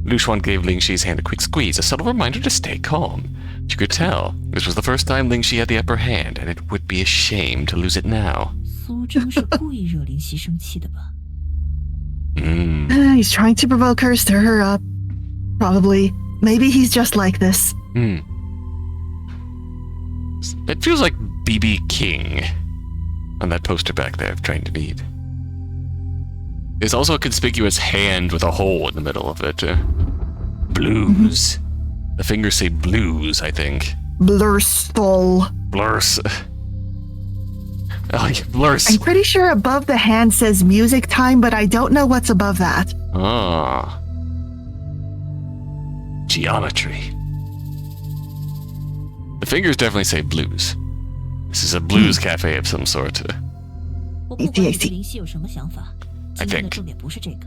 Lyu Xuan gave Lingxi's hand a quick squeeze, a subtle reminder to stay calm. She could tell this was the first time Lingxi had the upper hand, and it would be a shame to lose it now. 苏征是故意惹林夕生气的吧？ He's trying to provoke her, stir her up. Probably. Maybe he's just like this. It feels like BB King on that poster back there of trying to meet. There's also a conspicuous hand with a hole in the middle of it. Blues. The fingers say blues, I think. Blurstall. Blurs. Oh, yeah, blurs. I'm pretty sure above the hand says music time, but I don't know what's above that. Ah. Geometry. The fingers definitely say blues. This is a blues cafe of some sort. 我不管你对林夕有什么想法，今天的重点不是这个。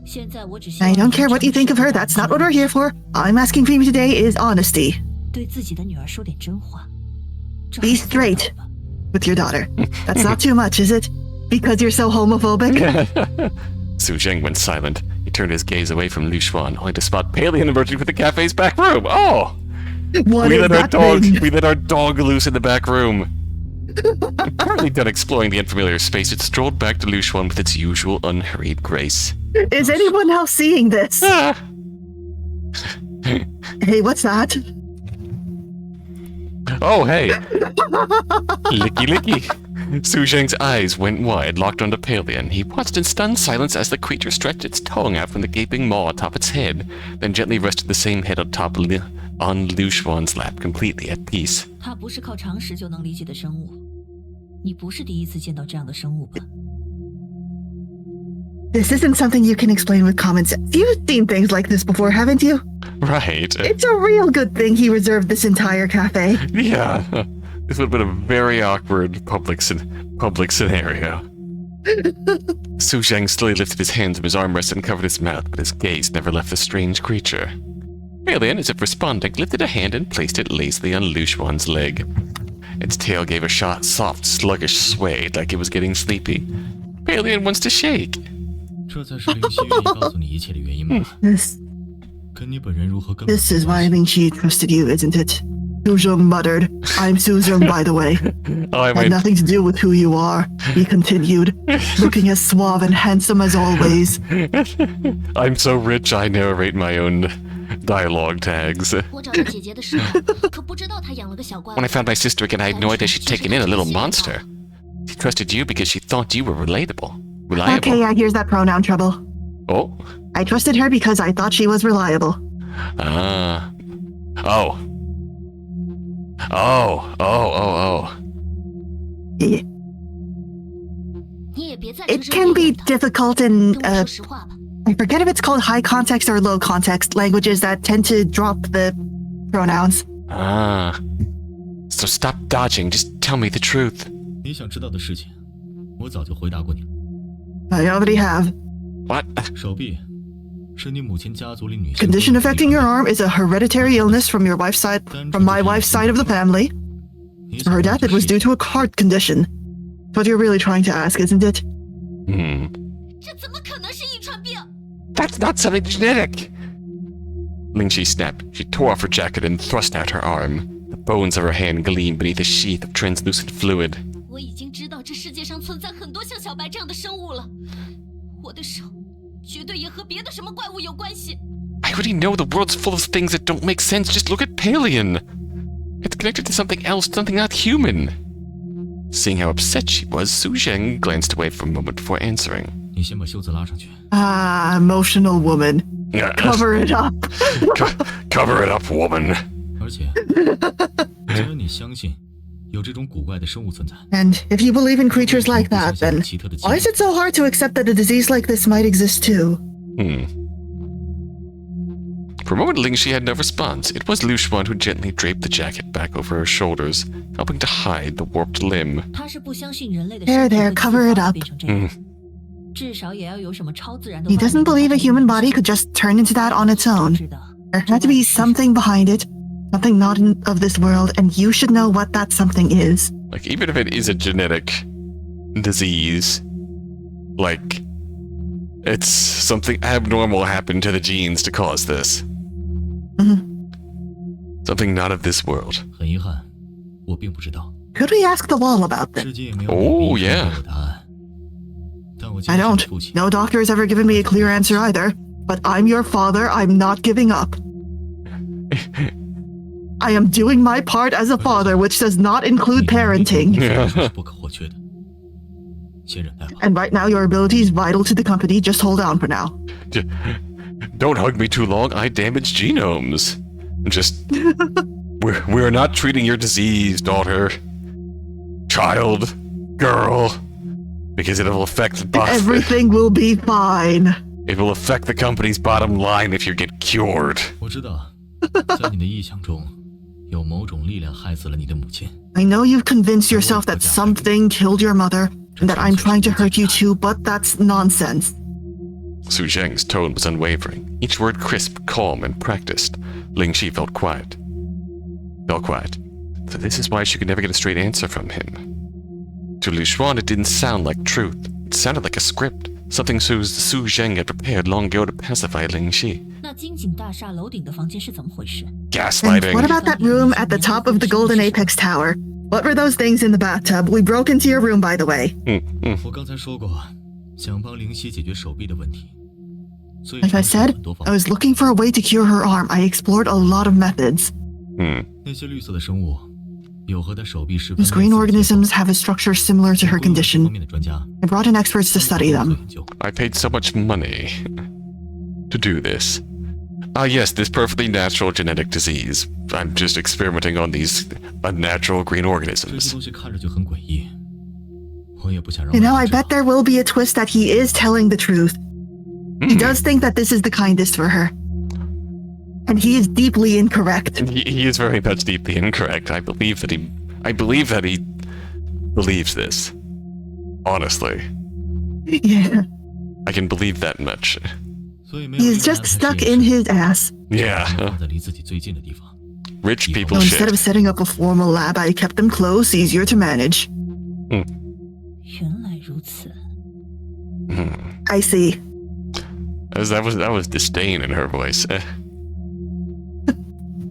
现在我只希望 I don't care what you think of her, that's not what we're here for. All I'm asking from you today is honesty. 对自己的女儿说点真话。 Be straight with your daughter. That's not too much, is it? Because you're so homophobic? Su Zheng went silent. He turned his gaze away from Lyu Xuan, only to spot Palian emerging from the cafe's back room. Oh! What we is let our that dog. thing? We let our dog loose in the back room. Apparently done exploring the unfamiliar space, it strolled back to Lyu Xuan with its usual unhurried grace. Is anyone else seeing this? Ah. Hey, what's that? Oh, hey. Licky licky. Su Zheng's eyes went wide, locked onto Palian. He watched in stunned silence as the creature stretched its tongue out from the gaping maw atop its head, then gently rested the same head on Lyu Xuan's lap, completely at peace. 它不是靠常识就能理解的生物。你不是第一次见到这样的生物吧？ This isn't something you can explain with common sense. You've seen things like this before, haven't you? Right. It's a real good thing he reserved this entire cafe. Yeah. This would have been a very awkward public scenario. Su Zheng slowly lifted his hands from his armrest and covered his mouth, but his gaze never left the strange creature. Palian, as if responding, lifted a hand and placed it lazily on Lyu Xuan's leg. Its tail gave a soft, sluggish sway, like it was getting sleepy. Palian wants to shake. 这才是林夕愿意告诉你一切的原因吧？ This 跟你本人如何根本 this is why Lingxi trusted you, isn't it? Su Zheng muttered. I'm Su Zheng, by the way. Oh, I Had might. nothing to do with who you are, he continued, looking as suave and handsome as always. I'm so rich, I narrate my own dialogue tags. 我找到姐姐的时候，可不知道她养了个小怪物。 When I found my sister again, I had no idea she'd taken in a little monster. She trusted you because she thought you were reliable. Okay, yeah, here's that pronoun trouble. Oh. I trusted her because I thought she was reliable. Ah. Oh. Oh. Yeah. 你也别再 It can be difficult in, 跟我说实话吧。 I forget if it's called high context or low context languages that tend to drop the pronouns. Ah. So stop dodging, just tell me the truth. 你想知道的事情，我早就回答过你。 I already have. What? 手臂 Condition affecting your arm is a hereditary illness from your wife's side, from my wife's side of the family. For her death, it was due to a heart condition. That's what you're really trying to ask, isn't it? That's not something genetic! Lingxi snapped. She tore off her jacket and thrust out her arm. The bones of her hand gleamed beneath a sheath of translucent fluid. 我已经知道这世界上存在很多像小白这样的生物了。我的手绝对也和别的什么怪物有关系。 I already know the world's full of things that don't make sense. Just look at Palion. It's connected to something else, something not human. Seeing how upset she was, Su Zheng glanced away for a moment before answering. Ah, emotional woman. Cover it up. Cover it up, woman. And if you believe in creatures like that, then why is it so hard to accept that a disease like this might exist too? For a moment, Lingxi had no response. It was Lyu Xuan who gently draped the jacket back over her shoulders, helping to hide the warped limb. There, cover it up. He doesn't believe a human body could just turn into that on its own. There had to be something behind it, something not of this world, and you should know what that something is. Like, even if it is a genetic disease, like, it's something abnormal happened to the genes to cause this. Something not of this world. Could we ask the wall about this? Oh, yeah. I don't. No doctor has ever given me a clear answer either. But I'm your father. I'm not giving up. I am doing my part as a father, which does not include parenting. And right now, your ability is vital to the company. Just hold on for now. Don't hug me too long. I damage genomes. We're not treating your disease, daughter, child, girl, because it'll affect everything will be fine. It will affect the company's bottom line if you get cured. I know you've convinced yourself that something killed your mother and that I'm trying to hurt you too, but that's nonsense. Su Zheng's tone was unwavering, each word crisp, calm, and practiced. Lingxi felt quiet. So this is why she could never get a straight answer from him. To Lyu Xuan, it didn't sound like truth. It sounded like a script, something Su Zheng had prepared long ago to pacify Lingxi. Gaslighting. And what about that room at the top of the Golden Apex Tower? What were those things in the bathtub? We broke into your room, by the way. Like I said, I was looking for a way to cure her arm. I explored a lot of methods. Those green organisms have a structure similar to her condition. I brought in experts to study them. I paid so much money to do this. Yes, this perfectly natural genetic disease. I'm just experimenting on these unnatural green organisms. You know, I bet there will be a twist that he is telling the truth. He does think that this is the kindest for her. And he is deeply incorrect. He is very much deeply incorrect. I believe that he believes this. Honestly. Yeah. I can believe that much. He's just stuck in his ass. Yeah. Rich people so shit. Instead of setting up a formal lab, I kept them close, easier to manage. I see. That was disdain in her voice.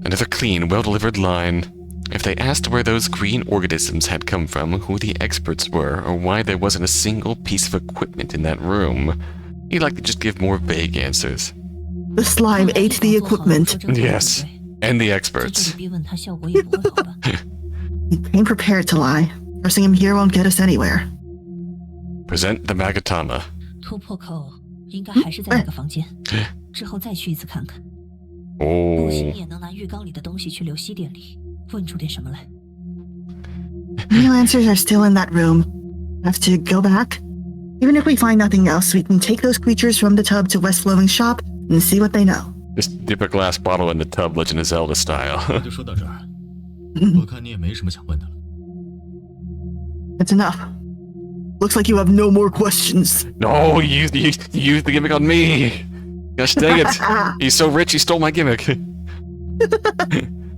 Another clean, well-delivered line. If they asked where those green organisms had come from, who the experts were, or why there wasn't a single piece of equipment in that room, he'd like to just give more vague answers. The slime ate the equipment. Yes, and the experts. He came prepared to lie. Forcing him here won't get us anywhere. Present the Magatama. Oh. New answers are still in that room. Have to go back? Even if we find nothing else, we can take those creatures from the tub to West Flowing's shop and see what they know. Just dip a glass bottle in the tub, Legend of Zelda style. That's enough. Looks like you have no more questions. No, you used the gimmick on me. Gosh dang it! He's so rich, he stole my gimmick.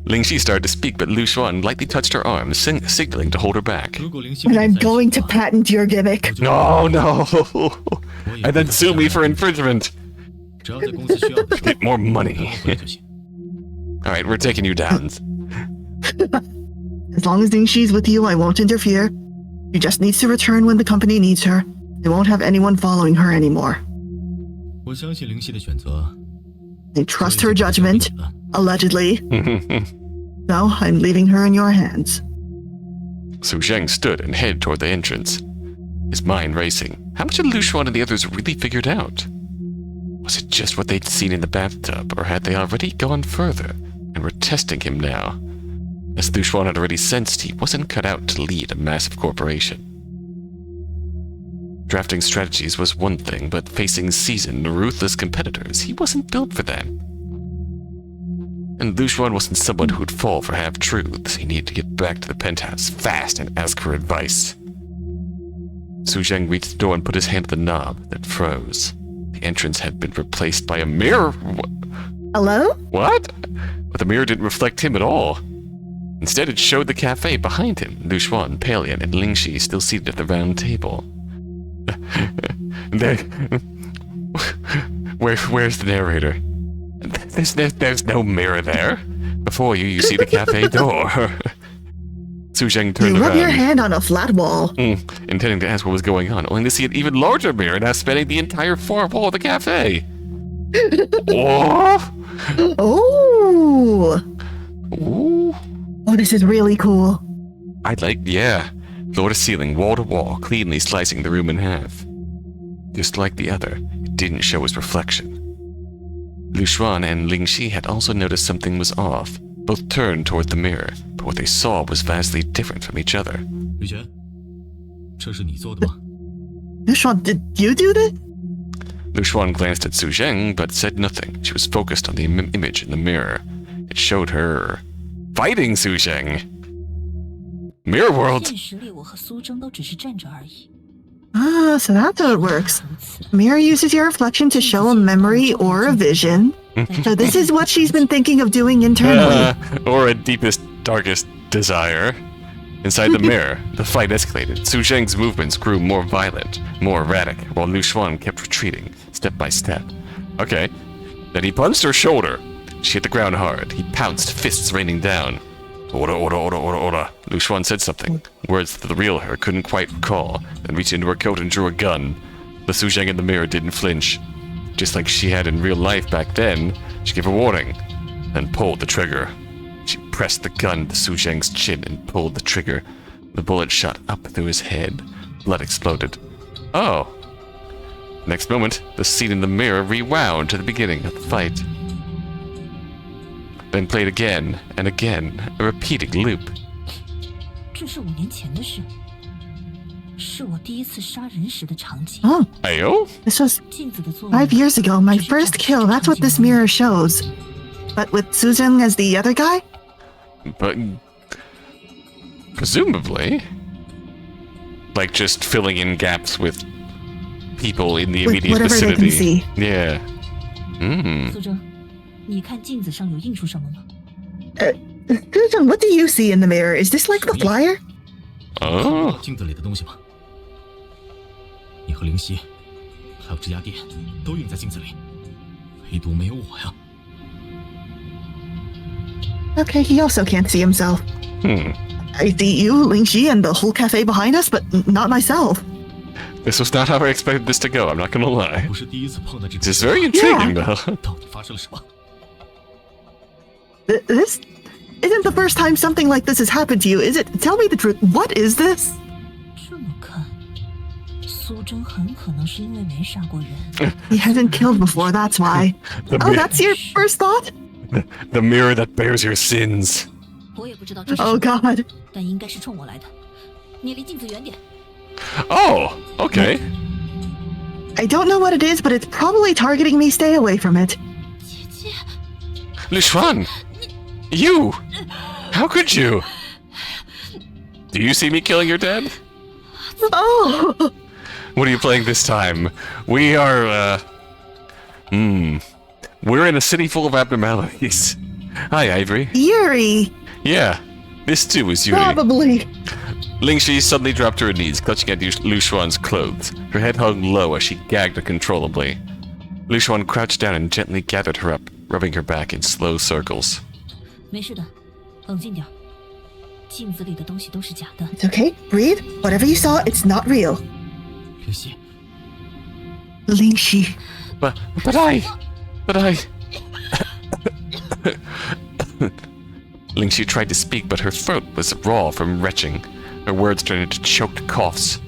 Lingxi started to speak, but Lyu Xuan lightly touched her arm, signaling to hold her back. And I'm going to patent your gimmick. No. And then sue me for infringement. Get more money. Alright, we're taking you down. As long as Lingxi's with you, I won't interfere. She just needs to return when the company needs her. They won't have anyone following her anymore. I trust her judgment, allegedly. So, I'm leaving her in your hands. Su Zheng stood and headed toward the entrance, his mind racing. How much had Lyu Xuan and the others really figured out? Was it just what they'd seen in the bathtub, or had they already gone further and were testing him now? As Lyu Xuan had already sensed, he wasn't cut out to lead a massive corporation. Drafting strategies was one thing, but facing seasoned, ruthless competitors, he wasn't built for that. And Lyu Xuan wasn't someone who would fall for half-truths. He needed to get back to the penthouse fast and ask for advice. Su Zheng reached the door and put his hand on the knob that froze. The entrance had been replaced by a mirror. Hello? What? But the mirror didn't reflect him at all. Instead, it showed the cafe behind him, Lyu Xuan, Palian, and Lingxi still seated at the round table. Where's the narrator? There's no mirror there. Before you see the cafe door. Su Zheng turned You around. rub your hand on a flat wall. Intending to ask what was going on, only to see an even larger mirror now spanning the entire far wall of the cafe. Oh! Oh! Ooh. Oh, this is really cool. Yeah. Floor to ceiling, wall to wall, cleanly slicing the room in half. Just like the other, it didn't show his reflection. Lyu Xuan and Lingxi had also noticed something was off. Both turned toward the mirror, but what they saw was vastly different from each other. Lyu Xuan, did you do this? Lyu Xuan glanced at Su Zheng, but said nothing. She was focused on the image in the mirror. It showed her fighting Su Zheng. Mirror world! Ah, so that's how it works. Mirror uses your reflection to show a memory or a vision. So this is what she's been thinking of doing internally. Or a deepest, darkest desire. Inside the mirror, the fight escalated. Su Zheng's movements grew more violent, more erratic, while Lyu Xuan kept retreating, step by step. Okay. Then he punched her shoulder. She hit the ground hard. He pounced, fists raining down. Order. Lyu Xuan said something. Words that the real her couldn't quite recall, then reached into her coat and drew a gun. The Su Zheng in the mirror didn't flinch. Just like she had in real life back then, she gave a warning, then pulled the trigger. She pressed the gun to Su Zheng's chin and pulled the trigger. The bullet shot up through his head. Blood exploded. Oh. Next moment, the scene in the mirror rewound to the beginning of the fight. Then played again and again, a repeating loop. 这是5年前的事，是我第一次杀人时的场景。 Oh, Ayo? this was 镜子的作用 5 years ago, my first kill. That's what this mirror shows. But with Su Zheng as the other guy? But presumably, like just filling in gaps with people in the With immediate whatever they can vicinity. see. Yeah. 苏征，你看镜子上有印出什么吗？ Su Zheng, what do you see in the mirror? Is this like the flyer? Oh. 镜子里的东西吗？你和灵犀，还有这家店都印在镜子里，唯独没有我呀。 Okay, he also can't see himself. I see you, Lingxi, and the whole cafe behind us, but not myself. This was not how I expected this to go, I'm not gonna lie. 不是第一次碰到这种 This is very intriguing, though. 到底发生了什么？ This isn't the first time something like this has happened to you, is it? Tell me the truth. What is this? 这么看，苏征很可能是因为没杀过人。 He hasn't killed before, that's why. The Oh, mi- that's your first thought? The mirror that bears your sins. 我也不知道这是 Oh 什么， god. 但应该是冲我来的。你离镜子远点。 Oh, okay. I don't know what it is, but it's probably targeting me. Stay away from it. 姐姐， Lyu Xuan! You! How could you? Do you see me killing your dad? Oh! What are you playing this time? We are, We're in a city full of abnormalities. Hi, Ivory. Eerie. Yeah, this too was Yuri. Probably. Lingxi suddenly dropped to her knees, clutching at Lyu Xuan's clothes. Her head hung low as she gagged uncontrollably. Lyu Xuan crouched down and gently gathered her up, rubbing her back in slow circles. 没事的，冷静点。镜子里的东西都是假的。 It's okay. Breathe. Whatever you saw, it's not real. 灵犀， Lingxi. But I... Lingxi tried to speak, but her throat was raw from retching. Her words turned into choked coughs.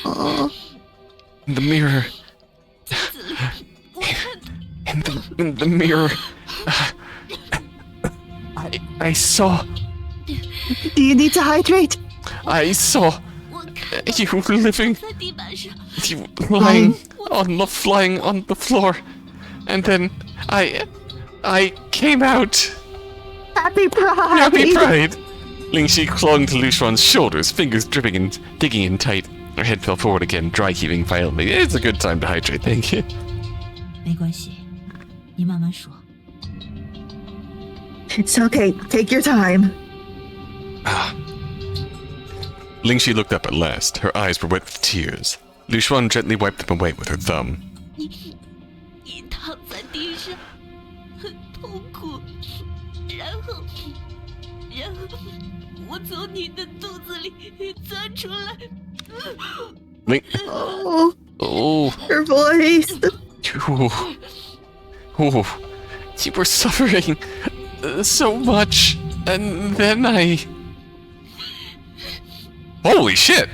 In the mirror... In the mirror... I saw... Do you need to hydrate? I saw... 我看到 You living... 在地板上， You lying flying on the floor. And then I came out. Happy Pride. Happy Pride! Lingxi clung to Lyu Xuan's shoulders, fingers dripping and digging in tight. Her head fell forward again, dry heaving violently. It's a good time to hydrate, thank you. 没关系，你慢慢说。 It's okay. Take your time. Lingxi looked up at last. Her eyes were wet with tears. Lyu Xuan gently wiped them away with her thumb. 你躺在地上，很痛苦，然后我从你的肚子里钻出来。 Ling... Oh, Oh... your voice. Oh... You were suffering so much, and then I... Holy shit!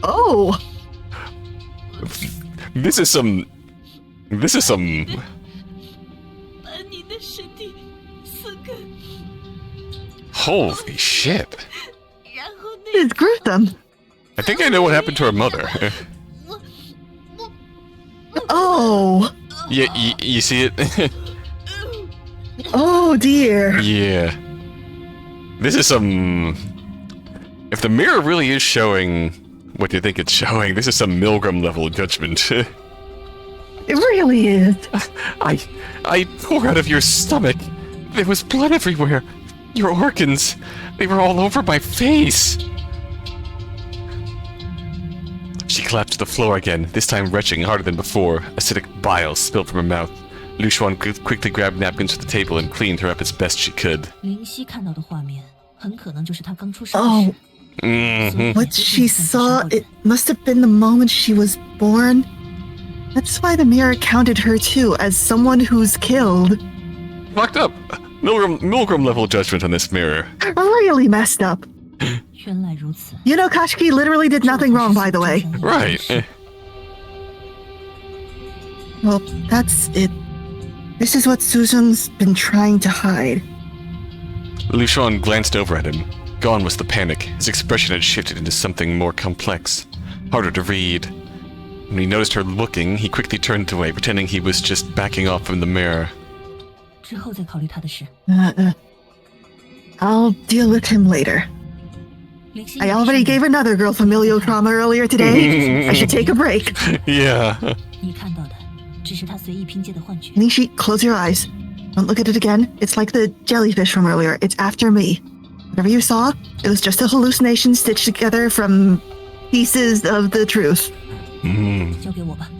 Oh. This is some... 把你的身体撕开， Holy shit. 然后那 It's gruesome. I think I know what happened to her mother. Oh. Yeah, you see it? Oh dear. Yeah. This is some... If the mirror really is showing what you think it's showing, this is some Milgram level judgment. It really is. I tore out of your stomach. There was blood everywhere. Your organs, they were all over my face. She collapsed to the floor again, this time retching harder than before. Acidic bile spilled from her mouth. Lyu Xuan quickly grabbed napkins from the table and cleaned her up as best she could. 灵犀看到的画面，很可能就是她刚出生 Oh, 时。 Mm-hmm. what she saw, it must have been the moment she was born. That's why the mirror counted her too as someone who's killed. Fucked up. Milgram level judgment on this mirror. Really messed up. 原来如此。 You know, Kashki literally did nothing wrong, by the way. Right. Well, that's it. This is what Suzum's been trying to hide. Lyu Xuan glanced over at him. Gone was the panic. His expression had shifted into something more complex, harder to read. When he noticed her looking, he quickly turned away, pretending he was just backing off from the mirror. 之后再考虑她的事。 I'll deal with him later. 灵犀， I already gave another girl familial trauma earlier today. I should take a break. Yeah. 你看到的只是她随意拼接的幻觉。 Nishi, close your eyes. Don't look at it again. It's like the jellyfish from earlier. It's after me. Whatever you saw, it was just a hallucination stitched together from pieces of the truth. 交给我吧。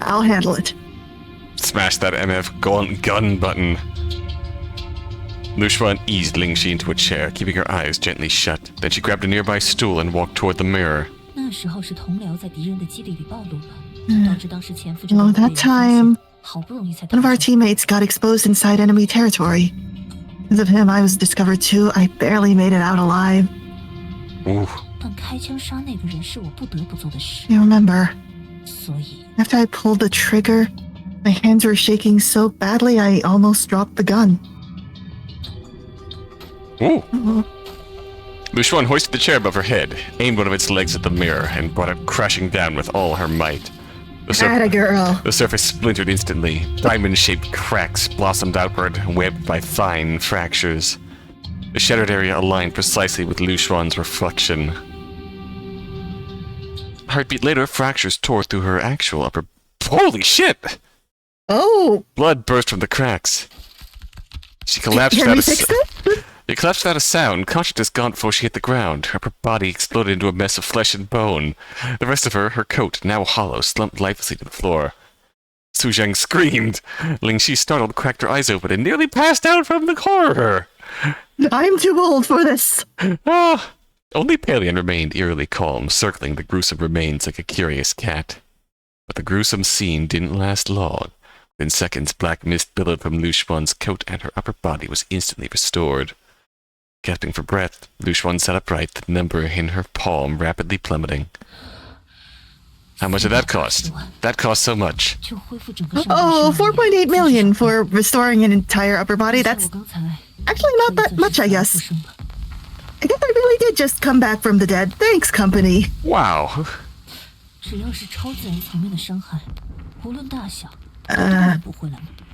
I'll handle it. Smash that MF gun button. Lyu Xuan eased Lingxi into a chair, keeping her eyes gently shut. Then she grabbed a nearby stool and walked toward the mirror. 那时候是同僚在敌人的基地里暴露了，导致当时潜伏着的 Oh, 被人 that 发现 time, 好不容易才 one 逃 of our 出。 teammates got exposed inside enemy territory. Because of him, I was discovered too. I barely made it out alive. Ooh. 但开枪杀那个人是我不得不做的事， You remember, 所以 after I pulled the trigger, my hands were shaking so badly I almost dropped the gun. Ooh. Oh, Lyu Xuan hoisted the chair above her head, aimed one of its legs at the mirror, and brought it crashing down with all her might. atta girl. The surface splintered instantly. Diamond-shaped cracks blossomed outward, webbed by fine fractures. The shattered area aligned precisely with Lyu Xuan's reflection. A heartbeat later, fractures tore through her actual upper Holy shit! Oh! Blood burst from the cracks. She collapsed Can without we a fix that? She collapsed without a sound, consciousness gone before she hit the ground. Her body exploded into a mess of flesh and bone. The rest of her coat, now hollow, slumped lifelessly to the floor. Su Zheng screamed. Lingxi, startled, cracked her eyes open and nearly passed out from the horror. I'm too old for this. Ah! Only Palian remained eerily calm, circling the gruesome remains like a curious cat. But the gruesome scene didn't last long. In seconds, black mist billowed from Lyu Xuan's coat and her upper body was instantly restored. Gasping for breath, Lyu Xuan sat upright, the number in her palm rapidly plummeting. How much did that cost? That cost so much. Oh, 4.8 million for restoring an entire upper body. That's actually not that much, I guess. I guess I really did just come back from the dead. Thanks, company. Wow. So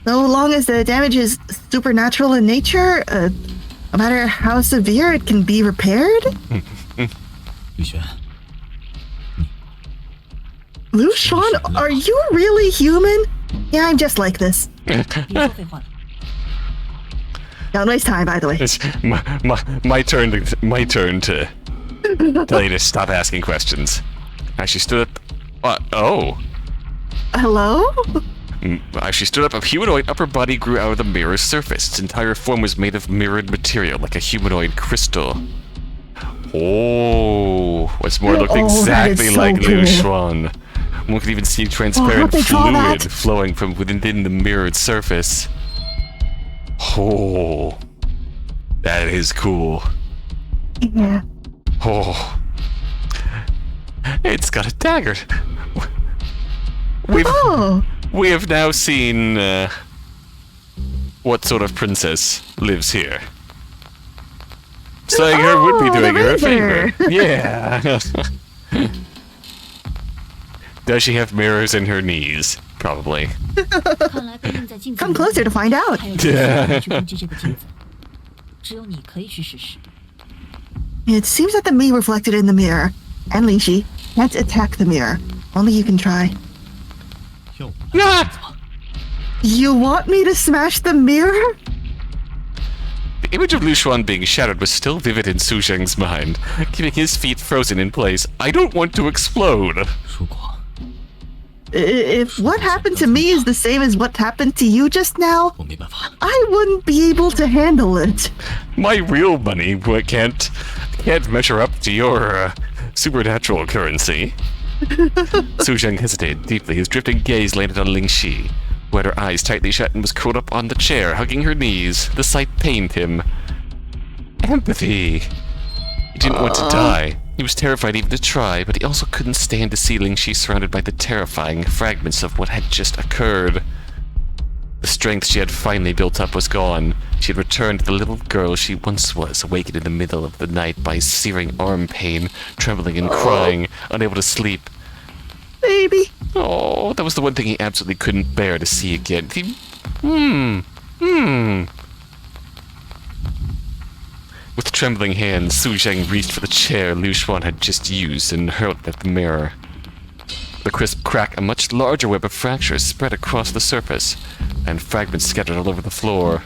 long as the damage is supernatural in nature, no matter how severe, it can be repaired? Lyu Xuan. Lyu Xuan, are you really human? Yeah, I'm just like this. Don't waste time, by the way. It's my turn to tell you to stop asking questions. As she stood up... oh. Hello? As she stood up, a humanoid upper body grew out of the mirror's surface. Its entire form was made of mirrored material, like a humanoid crystal. Oh, what's more, looked exactly so like cool. Lyu Xuan. One could even see transparent fluid flowing from within the mirrored surface. Oh, that is cool. Yeah. Oh, it's got a dagger. We have now seen what sort of princess lives here. Saying her would be doing her a favor. Yeah. Does she have mirrors in her knees? Probably. Come closer to find out. It seems that the me reflected in the mirror, and Lingxi, can't attack the mirror. Only you can try. Ah! You want me to smash the mirror? The image of Lyu Xuan being shattered was still vivid in Su Zheng's mind, keeping his feet frozen in place. I don't want to explode. If what happened to me is the same as what happened to you just now, I wouldn't be able to handle it. My real money can't measure up to your supernatural currency. Su Zheng hesitated deeply. His drifting gaze landed on Lingxi, who had her eyes tightly shut and was curled up on the chair, hugging her knees. The sight pained him. Empathy. He didn't want to die. He was terrified even to try, but he also couldn't stand to see Lingxi surrounded by the terrifying fragments of what had just occurred. The strength she had finally built up was gone. She had returned to the little girl she once was, awakened in the middle of the night by searing arm pain, trembling and crying, unable to sleep. Baby. Oh, that was the one thing he absolutely couldn't bear to see again. With trembling hands, Su Zheng reached for the chair Lyu Xuan had just used and hurled it at the mirror. The crisp crack, a much larger web of fractures spread across the surface, and fragments scattered all over the floor.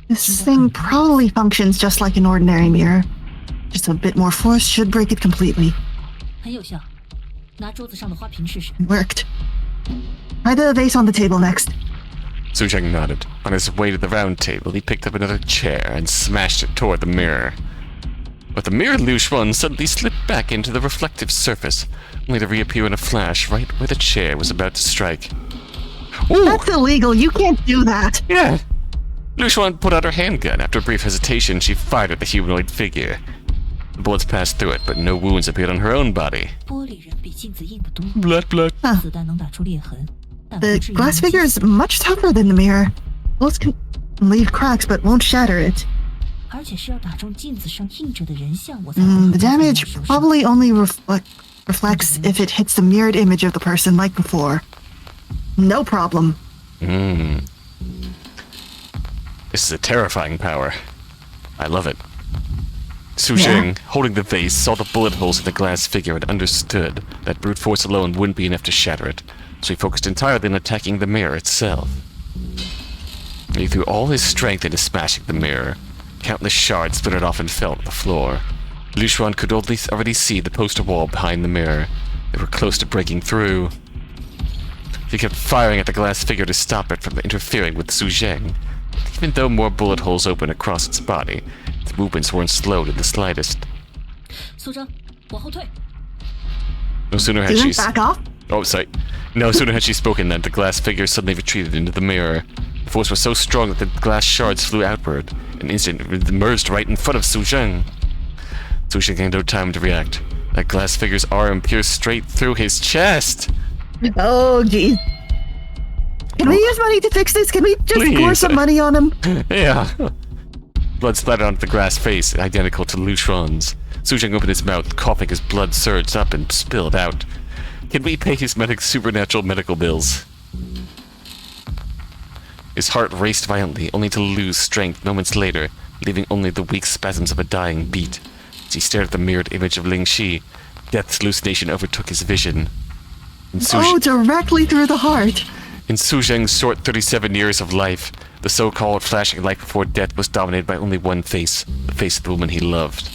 This thing probably functions just like an ordinary mirror. Just a bit more force should break it completely. Worked. Try the vase on the table next. Su Zheng nodded. On his way to the round table, he picked up another chair and smashed it toward the mirror. But the mirror Lyu Xuan suddenly slipped back into the reflective surface, only to reappear in a flash right where the chair was about to strike. Ooh! That's illegal. You can't do that. Yeah. Lyu Xuan put out her handgun. After a brief hesitation, she fired at the humanoid figure. The bullets passed through it, but no wounds appeared on her own body. Blood. The glass figure is much tougher than the mirror. Bullets can leave cracks, but won't shatter it. The damage probably only reflects if it hits the mirrored image of the person like before. No problem. This is a terrifying power. I love it. Su Zheng, holding the vase, saw the bullet holes in the glass figure and understood that brute force alone wouldn't be enough to shatter it, so he focused entirely on attacking the mirror itself. He threw all his strength into smashing the mirror. Countless shards splintered off and fell to the floor. Lyu Xuan could already see the poster wall behind the mirror. They were close to breaking through. He kept firing at the glass figure to stop it from interfering with Su Zheng. Even though more bullet holes opened across its body, its movements weren't slowed in the slightest. 苏征，往后退。 No sooner had Didn't she... back off? Oh, sorry. No sooner had she spoken than the glass figure suddenly retreated into the mirror. The force was so strong that the glass shards flew outward, and instantly emerged right in front of Su Zheng. Su Zheng had no time to react. That glass figure's arm pierced straight through his chest. Oh, geez. Can we use money to fix this? Can we just Please. pour some money on him? Yeah. Blood splattered onto the glass face, identical to Lyu Xuan's. Su Zheng opened his mouth, coughing as blood surged up and spilled out. Can we pay his supernatural medical bills? His heart raced violently, only to lose strength moments later, leaving only the weak spasms of a dying beat. As he stared at the mirrored image of Lingxi, death's hallucination overtook his vision. Directly through the heart. In Su Zheng's short 37 years of life, the so-called flashing light before death was dominated by only one face, the face of the woman he loved.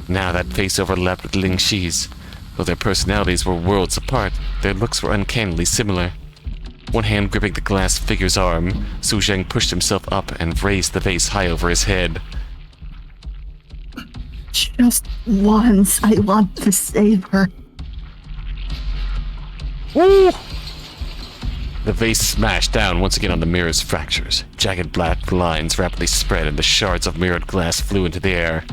Now that face overlapped with Lingxi's. Though their personalities were worlds apart, their looks were uncannily similar. One hand gripping the glass figure's arm, Su Zheng pushed himself up and raised the vase high over his head. Just once, I want to save her. Woo! The vase smashed down once again on the mirror's fractures. Jagged black lines rapidly spread and the shards of mirrored glass flew into the air.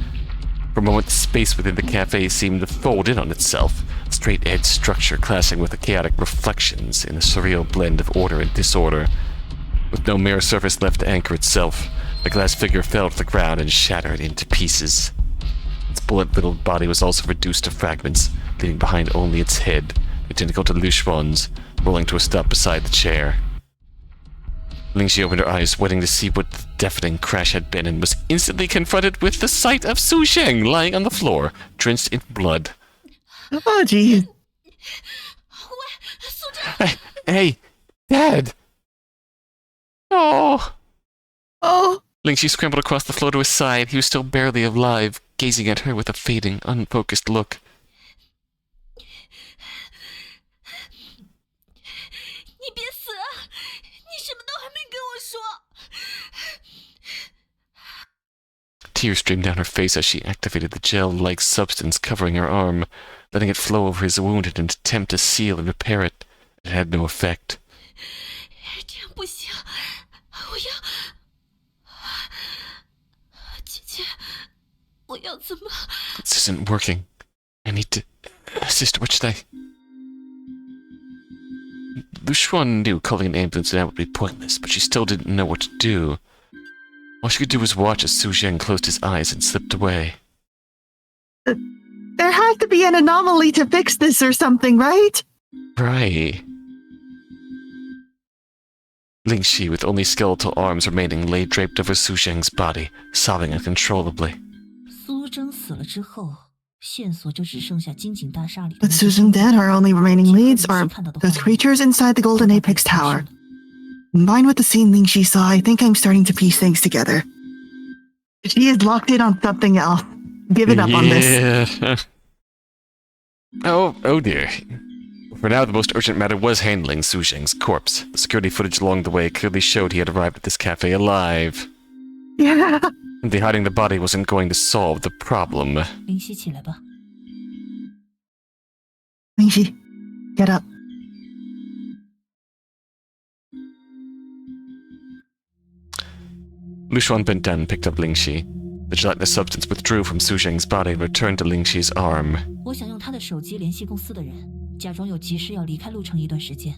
For a moment, the space within the cafe seemed to fold in on itself, a straight-edged structure clashing with the chaotic reflections in a surreal blend of order and disorder. With no mirror surface left to anchor itself, the glass figure fell to the ground and shattered into pieces. Its bullet-riddled body was also reduced to fragments, leaving behind only its head, identical to Lyu Xuan's, rolling to a stop beside the chair. Lingxi opened her eyes, waiting to see what the deafening crash had been, and was instantly confronted with the sight of Su Zheng lying on the floor, drenched in blood. Oh, geez. Hey, Dad! Oh! Oh, Lingxi scrambled across the floor to his side. He was still barely alive, gazing at her with a fading, unfocused look. Tears streamed down her face as she activated the gel-like substance covering her arm, letting it flow over his wound in an attempt to seal and repair it. It had no effect. This isn't working. I need to... Sister, what should I... Lyu Xuan knew calling an ambulance now would be pointless, but she still didn't know what to do. All she could do was watch as Su Zheng closed his eyes and slipped away. there has to be an anomaly to fix this or something, right? Right. Lingxi, with only skeletal arms remaining, lay draped over Su Zheng's body, sobbing uncontrollably. 苏征死了之后，线索就只剩下金井大厦里的 With Susan dead, our only remaining leads are those creatures inside the Golden Apex Tower. Combined with the scene Lingxi saw, I think I'm starting to piece things together. She is locked in on something else. Give it up on this. Yeah. Oh dear. For now, the most urgent matter was handling Su Zheng's corpse. The security footage along the way clearly showed he had arrived at this cafe alive. Yeah. And hiding the body wasn't going to solve the problem. 林夕起来吧。 Lingxi, get up. Lyu Xuan bent down and picked up Lingxi. The gelatinous substance withdrew from Su Zheng's body and returned to Lingxi's arm. 我想用他的手机联系公司的人，假装有急事要离开路程一段时间，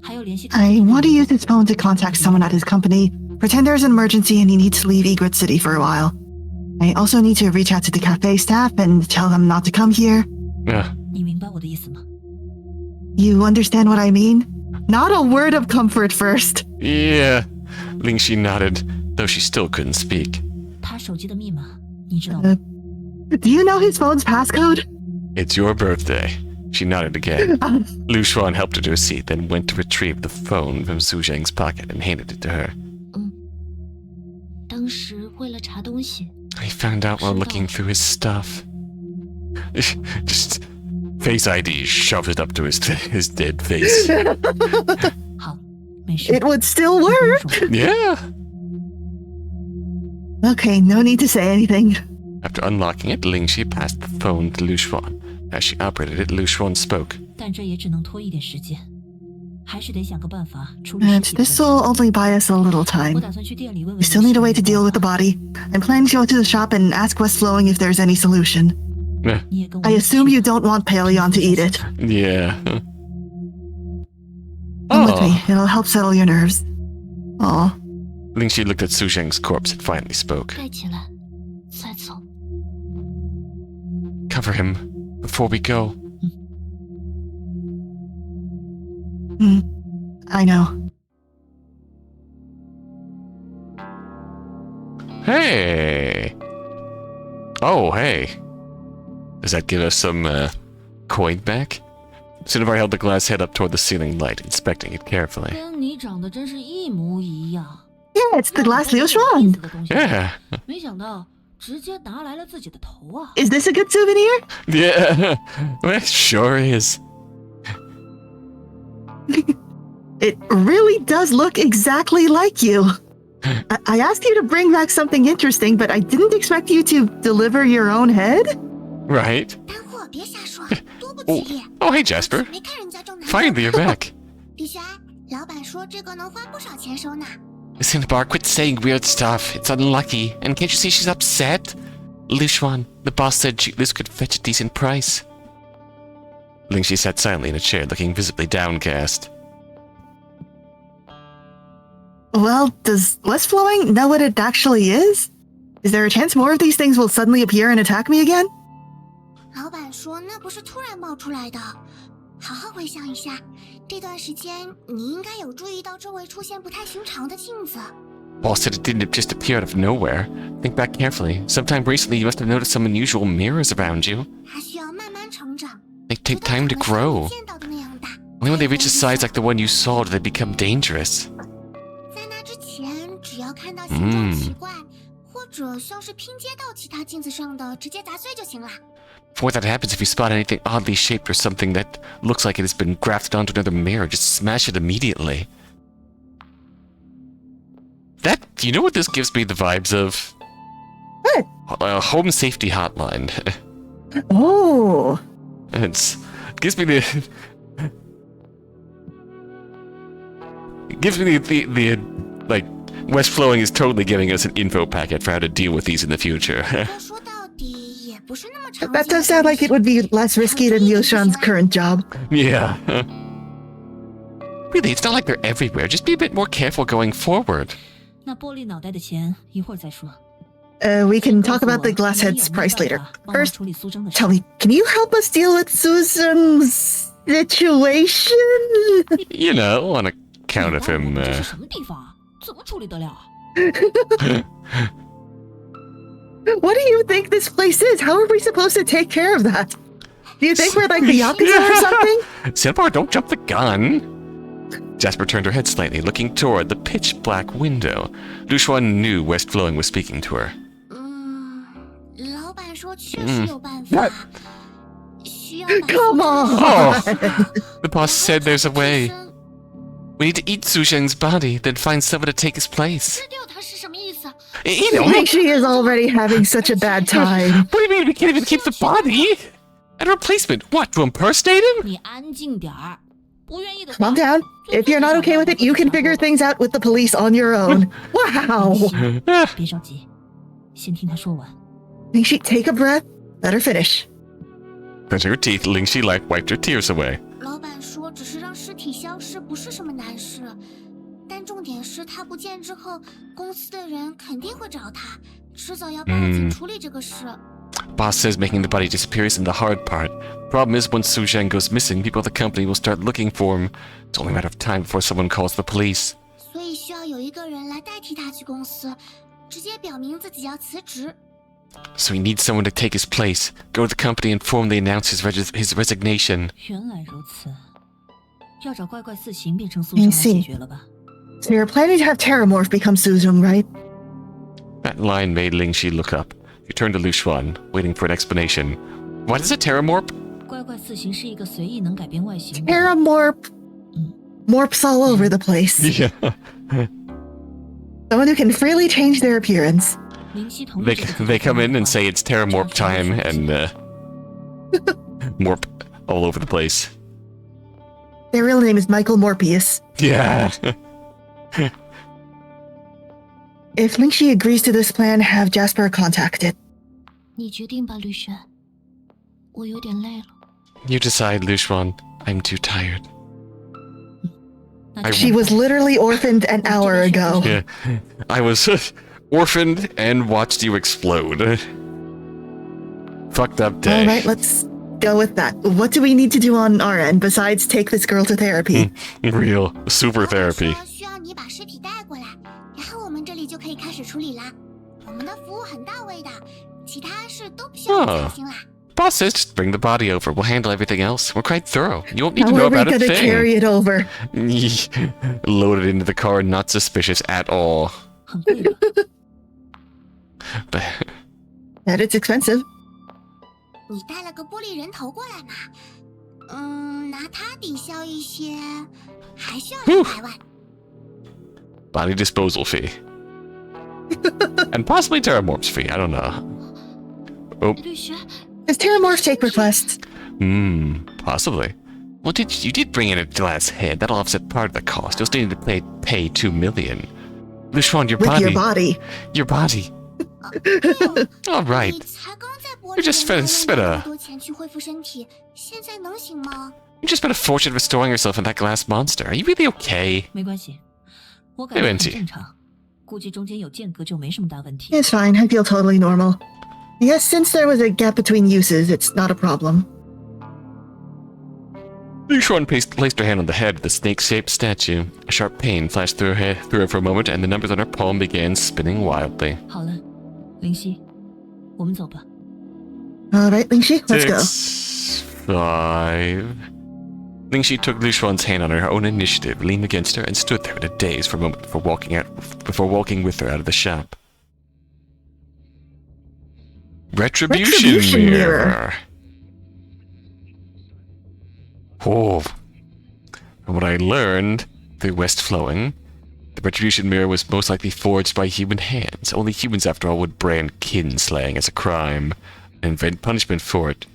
还要联系。 I want to use his phone to contact someone at his company. Pretend there's an emergency and he needs to leave Egret City for a while. I also need to reach out to the cafe staff and tell them not to come here. 你明白我的意思吗？ You understand what I mean? Not a word of comfort first. Yeah. Lingxi nodded, though she still couldn't speak. 他手机的密码你知道吗？ Do you know his phone's passcode? It's your birthday. She nodded again. Lyu Xuan helped her to a seat, then went to retrieve the phone from Su Zheng's pocket and handed it to her. 当时为了查东西 I found out while looking through his stuff. Just face ID shoved it up to his dead face. 好，没事。 It would still work. Yeah. Okay, no need to say anything. After unlocking it, Lingxi passed the phone to Lyu Xuan. As she operated it, Lyu Xuan spoke. 但这也只能拖一点时间，还是得想个办法处理 And 尸体的 this 问 will 题。 only buy us a little 我 time. 打算去店里问问。 We still need a way to deal with the body. I'm planning to go to the shop and ask West Flowing if there's any solution. 你也跟我 I 一起 assume 去 you don't want Paleon to eat it. Yeah. Come with me. Oh. It'll help settle your nerves. Aw. Lingxi looked at Su Zheng's corpse and finally spoke. 盖起来，再走。 Cover him before we go. I know. Hey. Oh, hey. Does that give us some coin back? Cinnabar held the glass head up toward the ceiling light, inspecting it carefully. 跟你长得真是一模一样。 Yeah, it's the glass Lyu Xuan. Yeah. 没想到直接拿来了自己的头啊！ Is this a good souvenir? Yeah. Well, it sure is. It really does look exactly like you. I asked you to bring back something interesting, but I didn't expect you to deliver your own head? Right? 单货别瞎说，多不 Oh, 吉利。 oh hey, Jasper. 没看人家正难。 Finally, you're back. 李璇，老板说这个能花不少钱收纳。 Cinnabar, quit saying weird stuff. It's unlucky. And can't you see she's upset? Lyu Xuan, the boss said this could fetch a decent price. Lingxi sat silently in a chair, looking visibly downcast. Well, does West Flowing know what it actually is? Is there a chance more of these things will suddenly appear and attack me again? 老板说那不是突然冒出来的。好好回想一下，这段时间你应该有注意到周围出现不太寻常的镜子。 Boss said it didn't just appear out of nowhere. Think back carefully. Sometime recently you must have noticed some unusual mirrors around you. 还需要慢慢成长。 They take time to grow. 见到的那样大。 Only when they reach a size like the one you saw do they become dangerous. 在那之前，只要看到形状奇怪，或者像是拼接到其他镜子上的，直接砸碎就行了。 Before that happens, if you spot anything oddly shaped or something that looks like it has been grafted onto another mirror, just smash it immediately. That, you know what this gives me the vibes of? What? A home safety hotline. Oh. It gives me the... It gives me the like, West Flowing is totally giving us an info packet for how to deal with these in the future. 说到底也不是那么常见。 That does sound like it would be less risky than Lyu Xuan's current job. Yeah. Really, it's not like they're everywhere. Just be a bit more careful going forward. 那玻璃脑袋的钱一会儿再说。 We can talk about the glass head's price later. 帮忙 First, 处理苏争的事。 tell me, can you help us deal with Susan's situation? You know, on account of him, 这是什么地方啊？怎么处理得了啊？ What do you think this place is? How are we supposed to take care of that? Do you think we're like the Yakuza or something? Cinnabar, don't jump the gun. Jasper turned her head slightly, looking toward the pitch-black window. Lyu Xuan knew West Flowing was speaking to her. 老板说确实有办法。需要把 Come on! Oh! The boss said there's a way. We need to eat Su Zheng's body, then find someone to take his place. 吃掉它是什么意思？ You know, I think she is already having such a bad time. what do you mean we can't even keep the body? And a replacement, what, to impersonate him? 你安静点儿，不愿意的话 Calm down. If you're not okay with it, you can figure things out with the police on your own. Wow! 别着急，先听他说完。 Lingxi, take a breath. Let her finish. Clenching her teeth, Lingxi wiped her tears away. 老板说只是让尸体消失不是什么难事，但重点是他不见之后，公司的人肯定会找他，迟早要报警处理这个事。 Boss says making the body disappear isn't the hard part. Problem is, once Su Zheng goes missing, people at the company will start looking for him. It's only a matter of time before someone calls the police. 所以需要有一个人来代替他去公司，直接表明自己要辞职。So he needs someone to take his place. Go to the company and formally announce his resignation. 原来如此，要找怪怪四行变成苏生来解决了吧？ So you're planning to have Terramorph become Suzhong, right? That line made Lingxi look up. She turned to Lyu Xuan, waiting for an explanation. What is a Terramorp? 怪怪四行是一个随意能改变外形的。 Terramorp morphs all over the place. Yeah. Someone who can freely change their appearance. 灵犀同意这个 They come in and say it's Terramorp time and morp all over the place. Their real name is Michael Morpius. Yeah. If Lingxi agrees to this plan, have Jasper contact it. 你决定吧，吕璇。我有点累了。 You decide, Lyu Xuan. I'm too tired. She was literally orphaned an hour ago. Yeah. I was orphaned and watched you explode. Fucked up day. All right, let's go with that. What do we need to do on our end besides take this girl to therapy? Real super therapy. 需要你把尸体带过来，然后我们这里就可以开始处理啦。我们的服务很到位的，其他事都不需要你操心啦。 Boss says just bring the body over. We'll handle everything else. We're quite thorough. You won't need to How know are we about a gonna thing. carry it over? Loaded into the car, not suspicious at all. 很贵的。 But That it's expensive. 你带了个玻璃人头过来嘛？拿它抵消一些，还需要200万。 body disposal fee. And possibly Terramorph's fee. I don't know. Oh. 吕璇， Does Terramorph take requests? Possibly. Well, you did bring in a glass head. That'll offset part of the cost. You'll still need to pay 2 million. Lyu Xuan, your With body. your body. Your body. All right. 你才刚在玻 You 璃 just 人 spent 头 spent 花 a 那么多钱去恢复身体，现在能行吗？ you just spent a fortune restoring yourself in that glass monster. Are you really okay? 没关系，我感觉很没问题正常，估计中间有间隔就没什么大问题。 It's fine. I feel totally normal. Yes, since there was a gap between uses, it's not a problem. Lyu Xuan placed her hand on the head of the snake-shaped statue. A sharp pain flashed through her for a moment, and the numbers on her palm began spinning wildly. 好了，灵犀，我们走吧。 All right, Lingxi, let's go. 6, 5. Lingxi took Lyu Xuan's hand on her own initiative, leaned against her, and stood there in a daze for a moment before walking with her out of the shop. Retribution mirror. Oh. From what I learned through West Flowing, the Retribution mirror was most likely forged by human hands. Only humans, after all, would brand kinslaying as a crime and invent punishment for it.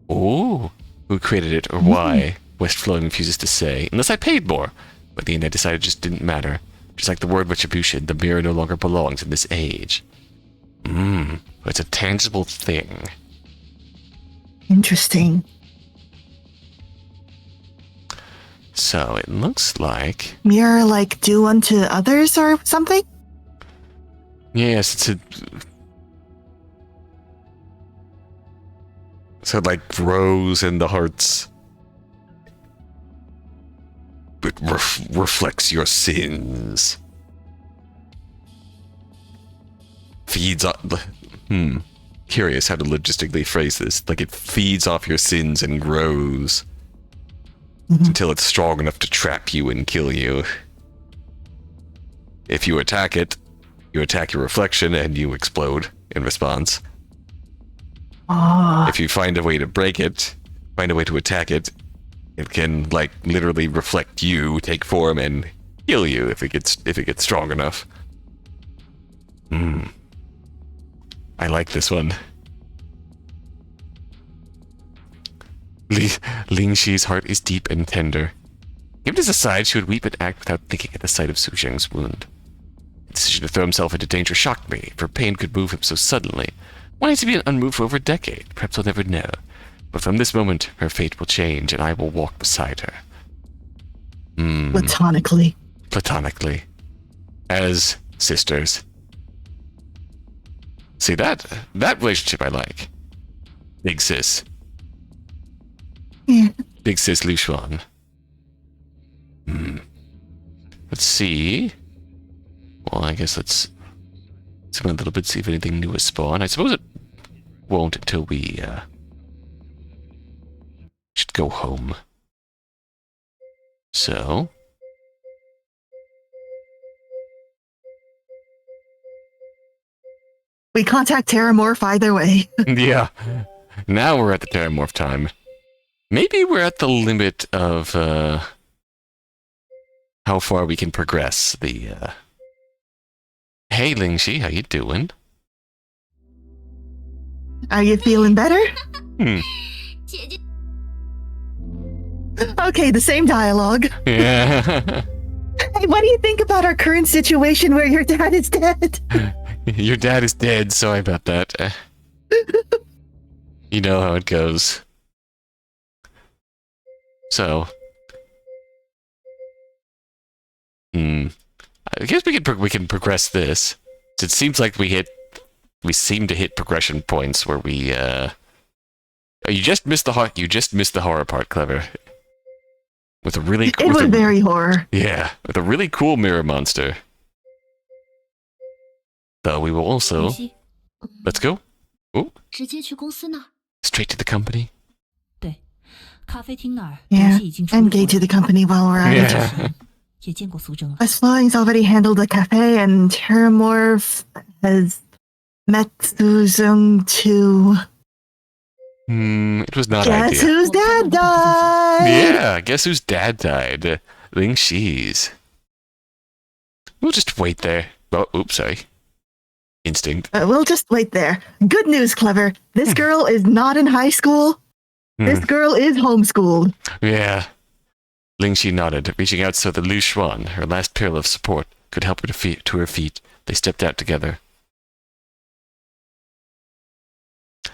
Oh, who created it or why? West Flowing refuses to say, unless I paid more. But in the end, I decided it just didn't matter. Just like the word retribution, the mirror no longer belongs in this age. It's a tangible thing. Interesting. So it looks like... Mirror like do unto others or something? Yes, it's a... So it like grows in the hearts. It reflects your sins. Feeds on... Curious how to logistically phrase this. Like it feeds off your sins and grows. Until it's strong enough to trap you and kill you. If you attack it, you attack your reflection and you explode in response. If you find a way to break it, find a way to attack it, it can like literally reflect you, take form, and kill you if it gets strong enough. I like this one. Lingxi's heart is deep and tender. Given his aside, she would weep and act without thinking at the sight of Su Zheng's wound. The decision to throw himself into danger shocked me, for pain could move him so suddenly. Why has he been unmoved for over a decade? Perhaps I'll never know. But from this moment, her fate will change, and I will walk beside her. Platonically. Platonically. As sisters. See, that relationship I like. Big sis. Yeah. Big sis Lyu Xuan. Let's see. Well, I guess let's zoom in a little bit, see if anything new has spawned. I suppose won't until we should go home. So we contact Terramorph either way. yeah, now we're at the Terramorph time. Maybe we're at the limit of how far we can progress the. Hey, Lingxi, how you doing? Are you feeling better? Okay, the same dialogue. Yeah. Hey, what do you think about our current situation where your dad is dead? Your dad is dead, sorry about that. You know how it goes. So, I guess we can progress this. It seems like we seem to hit progression points where we you just missed the horror part, Clever. With a really It was very horror. Yeah, with a really cool mirror monster. Though we will also let's go. Oh, 直接去公司那儿。 straight to the company. 对，咖啡厅那儿 Yeah, 东西已经处理 and 过 gate to 了， the company while we're at it. Yeah. 也见过苏征了。 Westflying's already handled the cafe, and Terramorph has met Suzung too. It was not Guess ideal. whose dad died? Yeah, guess whose dad died? Lingxi's. We'll just wait there. Oh, oops, sorry. Instinct. We'll just wait there. Good news, Clever. This girl is not in high school. This girl is homeschooled. Yeah. Lingxi nodded, reaching out so that Lyu Xuan, her last pillar of support, could help her to her feet. They stepped out together.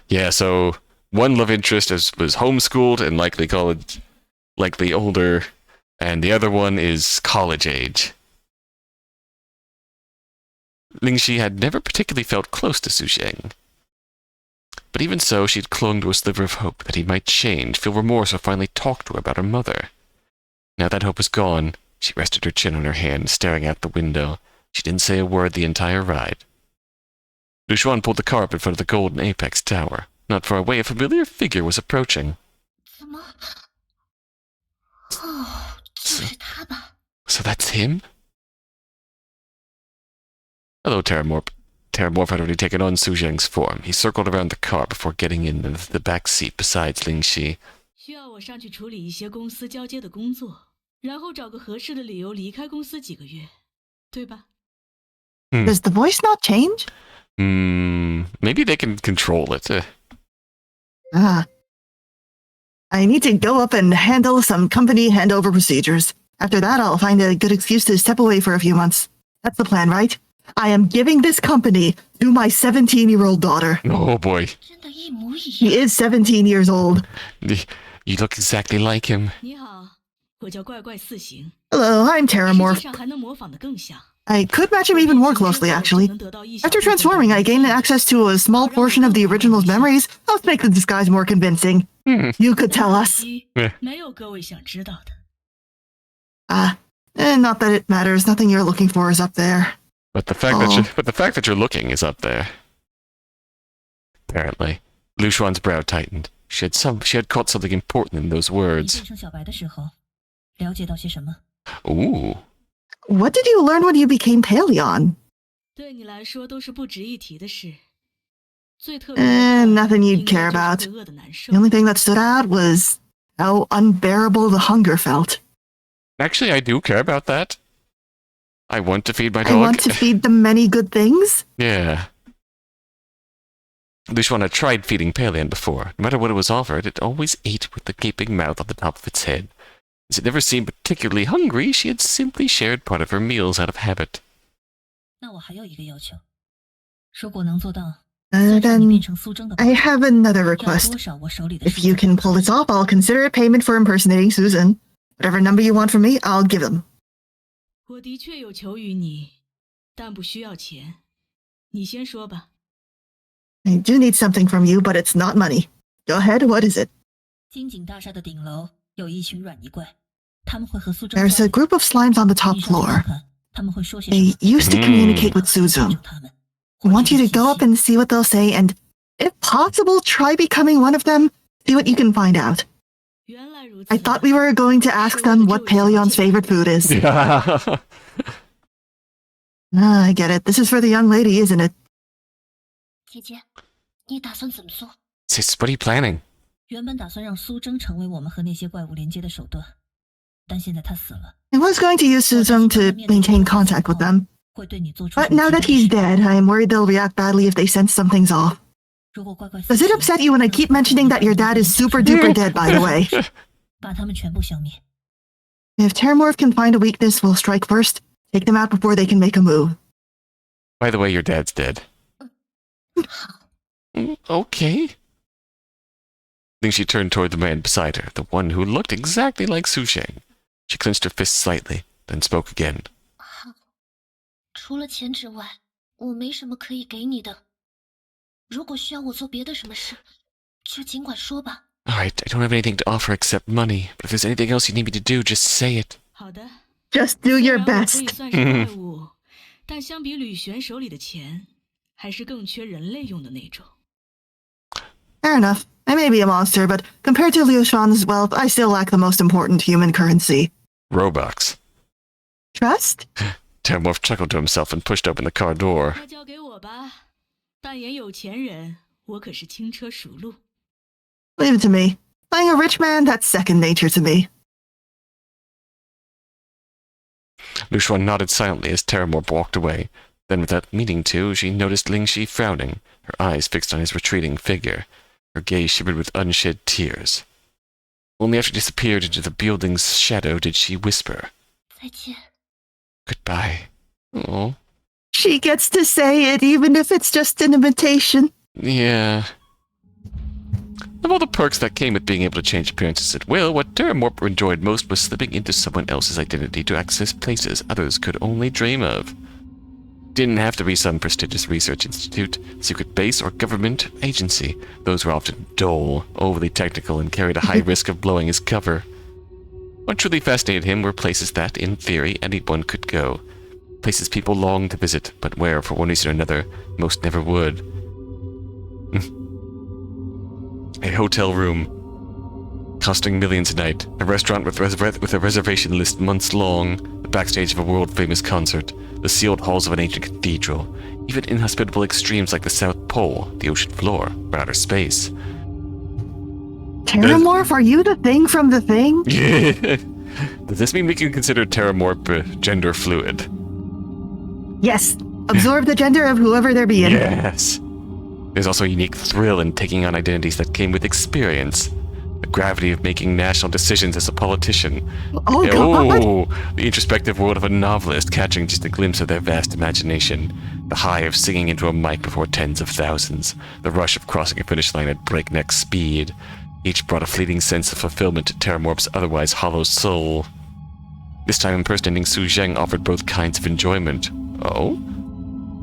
Yeah, so one love interest was homeschooled and likely older, and the other one is college age. Lingxi had never particularly felt close to Su Sheng. But even so, she'd clung to a sliver of hope that he might change, feel remorse, or finally talk to her about her mother. Now that hope was gone, she rested her chin on her hand, staring out the window. She didn't say a word the entire ride. Lyu Xuan pulled the car up in front of the golden apex tower. Not far away, a familiar figure was approaching. 怎么？哦，就是他吧。 So that's him? Hello, Terramorph. Terramorph had already taken on Su Zheng's form. He circled around the car before getting in the back seat besides Lingxi. 需要我上去处理一些公司交接的工作，然后找个合适的理由离开公司几个月，对吧？ Does the voice not change? Maybe they can control it. I need to go up and handle some company handover procedures. After that, I'll find a good excuse to step away for a few months. That's the plan, right? I am giving this company to my 17-year-old daughter. Oh boy. 真的，一模一样。 She is 17 years old. You look exactly like him. 你好，我叫怪怪四行， Hello, I'm 实际 Terramorph. 上还能模仿的更像。 I could match him even more closely, actually. After transforming, I gained access to a small portion of the original's memories. Let's make the disguise more convincing. You could tell us. 没有各位想知道的。 Not that it matters. Nothing you're looking for is up there. But the fact that you're looking is up there. Apparently, Lyu Xuan's brow tightened. She had caught something important in those 你 words. 变成小白的时候，了解到些什么？ Ooh. What did you learn when you became Paleon? 对你来说都是不值一提的事。最特别的 Nothing 应 you'd 该 care 就是 about. 会饿得难受 The。only thing that stood out was how unbearable the hunger felt. Actually, I do care about that. I want to feed my I dog. want to feed them many good things. Yeah. Lyu Xuan had tried feeding Paleon before. No matter what it was offered, it always ate with the gaping mouth on the top of its head. As it never seemed particularly hungry, she had simply shared part of her meals out of habit. 那我还有一个要求，如果能做到， Then 你变成苏征的 I have another 要 request. 多少我手里的 If you can pull this off, I'll consider it payment for impersonating Susan. Whatever number you want from me, I'll give them. 我的确有求于你，但不需要钱。你先说吧。 I do need something from you, but it's not money. Go ahead, what is it? 金井大厦的顶楼有一群软泥怪，他们会和苏征 There's a group of slimes on the top 你上去 floor. 看看他们会说些什 They 么？ used to communicate with 救 Suzum. 他们。 I want you to go up and see what they'll say and If possible, try becoming one of them. See what you can find out. 原来如此。 I thought we were going to ask them what Paleon's favorite food is. I get it. This is for the young lady, isn't it? 姐姐，你打算怎么做？ Sis, what are you planning? 原本打算让苏争成为我们和那些怪物连接的手段，但现在他死了， I was going to use Suzong to maintain contact with them. 会对你做出 But now that he's dead, I am worried they'll react badly if they sense something's off. 如果乖乖 Does it upset you when I keep mentioning that your dad is super duper dead, by the way? 把他们全部消灭。 If Terramorph can find a weakness, we'll strike first. Take them out before they can make a move. By the way, your dad's dead. Okay. Lingxi turned toward the man beside her, the one who looked exactly like Su Sheng. She clenched her fists slightly, then spoke again. 除了钱之外，我没什么可以给你的。如果需要我做别的什么事，就尽管说吧。 Alright, I don't have anything to offer except money, but if there's anything else you need me to do, just say it. 好的。 Just do your 虽然我可以 best. 算是怪物，但相比吕玄手里的钱，还是更缺人类用的那种。 Fair enough. I may be a monster, but compared to Lyu Xuan's wealth, I still lack the most important human currency. Robux. Trust? Terramorph chuckled to himself and pushed open the car door. 那交给我吧，扮演有钱人，我可是轻车熟路。 Leave it to me. Playing a rich man, that's second nature to me. Lyu Xuan nodded silently as Terramorph walked away. Then, without meaning to, she noticed Lingxi frowning, her eyes fixed on his retreating figure. Her gaze shivered with unshed tears. Only after he disappeared into the building's shadow did she whisper, 再见。 Goodbye. Oh, She gets to say it, even if it's just an imitation. yeah. Of all the perks that came with being able to change appearances at will, what Terramorph enjoyed most was slipping into someone else's identity to access places others could only dream of. Didn't have to be some prestigious research institute, secret base, or government agency. Those were often dull, overly technical, and carried a high risk of blowing his cover. What truly fascinated him were places that, in theory, anyone could go. Places people longed to visit, but where, for one reason or another, most never would. A hotel room, costing millions a night. A restaurant with a reservation list months long. The backstage of a world-famous concert. The sealed halls of an ancient cathedral. Even inhospitable extremes like the South Pole, the ocean floor, or outer space. Terramorph, are you the thing from the thing? Does this mean we can consider Terramorph gender fluid? Yes. Absorb the gender of whoever they're being. Yes. There's also a unique thrill in taking on identities that came with experience. The gravity of making national decisions as a politician. Oh, God. The introspective world of a novelist catching just a glimpse of their vast imagination. The high of singing into a mic before tens of thousands. The rush of crossing a finish line at breakneck speed. Each brought a fleeting sense of fulfillment to Terramorph's otherwise hollow soul. This time impersonating Su Zheng offered both kinds of enjoyment. Oh?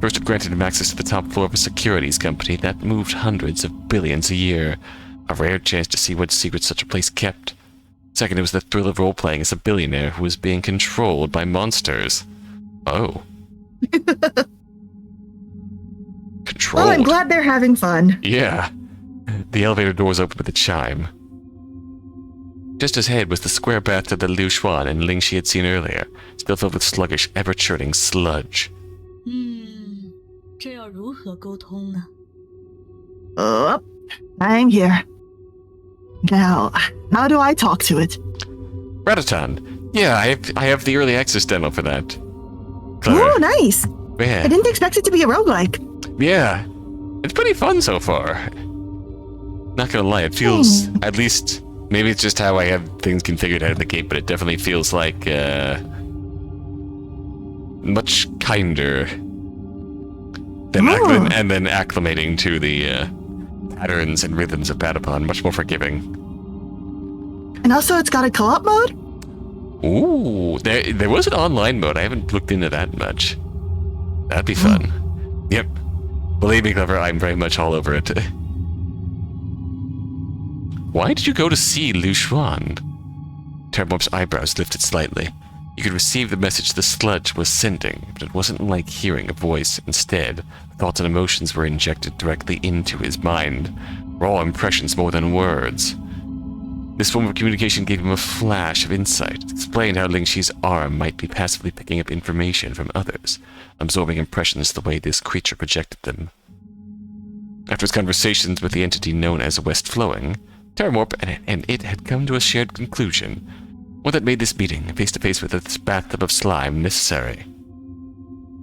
First, it granted him access to the top floor of a securities company that moved hundreds of billions a year. A rare chance to see what secrets such a place kept. Second, it was the thrill of role-playing as a billionaire who was being controlled by monsters. Oh. Controlled? Well, I'm glad they're having fun. Yeah. The elevator doors opened with a chime. Just ahead was the square bathtub that Lyu Xuan and Lingxi had seen earlier, still filled with sluggish, ever-churning sludge. 这要如何沟通呢？ Oh, I'm here. Now, how do I talk to it? Rataton. Yeah, I have the early access demo for that. Clever. Oh, nice. Yeah. I didn't expect it to be a roguelike. Yeah. It's pretty fun so far. Not gonna lie, it feels, at least, maybe it's just how I have things configured out of the gate, but it definitely feels like, much kinder than and then acclimating to the, patterns and rhythms of Patapon, much more forgiving. And also it's got a co-op mode? Ooh, there was an online mode. I haven't looked into that much. That'd be fun. Yep. Believe me, Clever, I'm very much all over it. Why did you go to see Lyu Xuan? Terramorph's eyebrows lifted slightly. You could receive the message the sludge was sending, but it wasn't like hearing a voice. Instead, thoughts and emotions were injected directly into his mind, raw impressions more than words. This form of communication gave him a flash of insight. It explained how Lingxi's arm might be passively picking up information from others, absorbing impressions the way this creature projected them. After his conversations with the entity known as West Flowing, Terramorp and it had come to a shared conclusion, one that made this meeting face-to-face with this bathtub of slime necessary.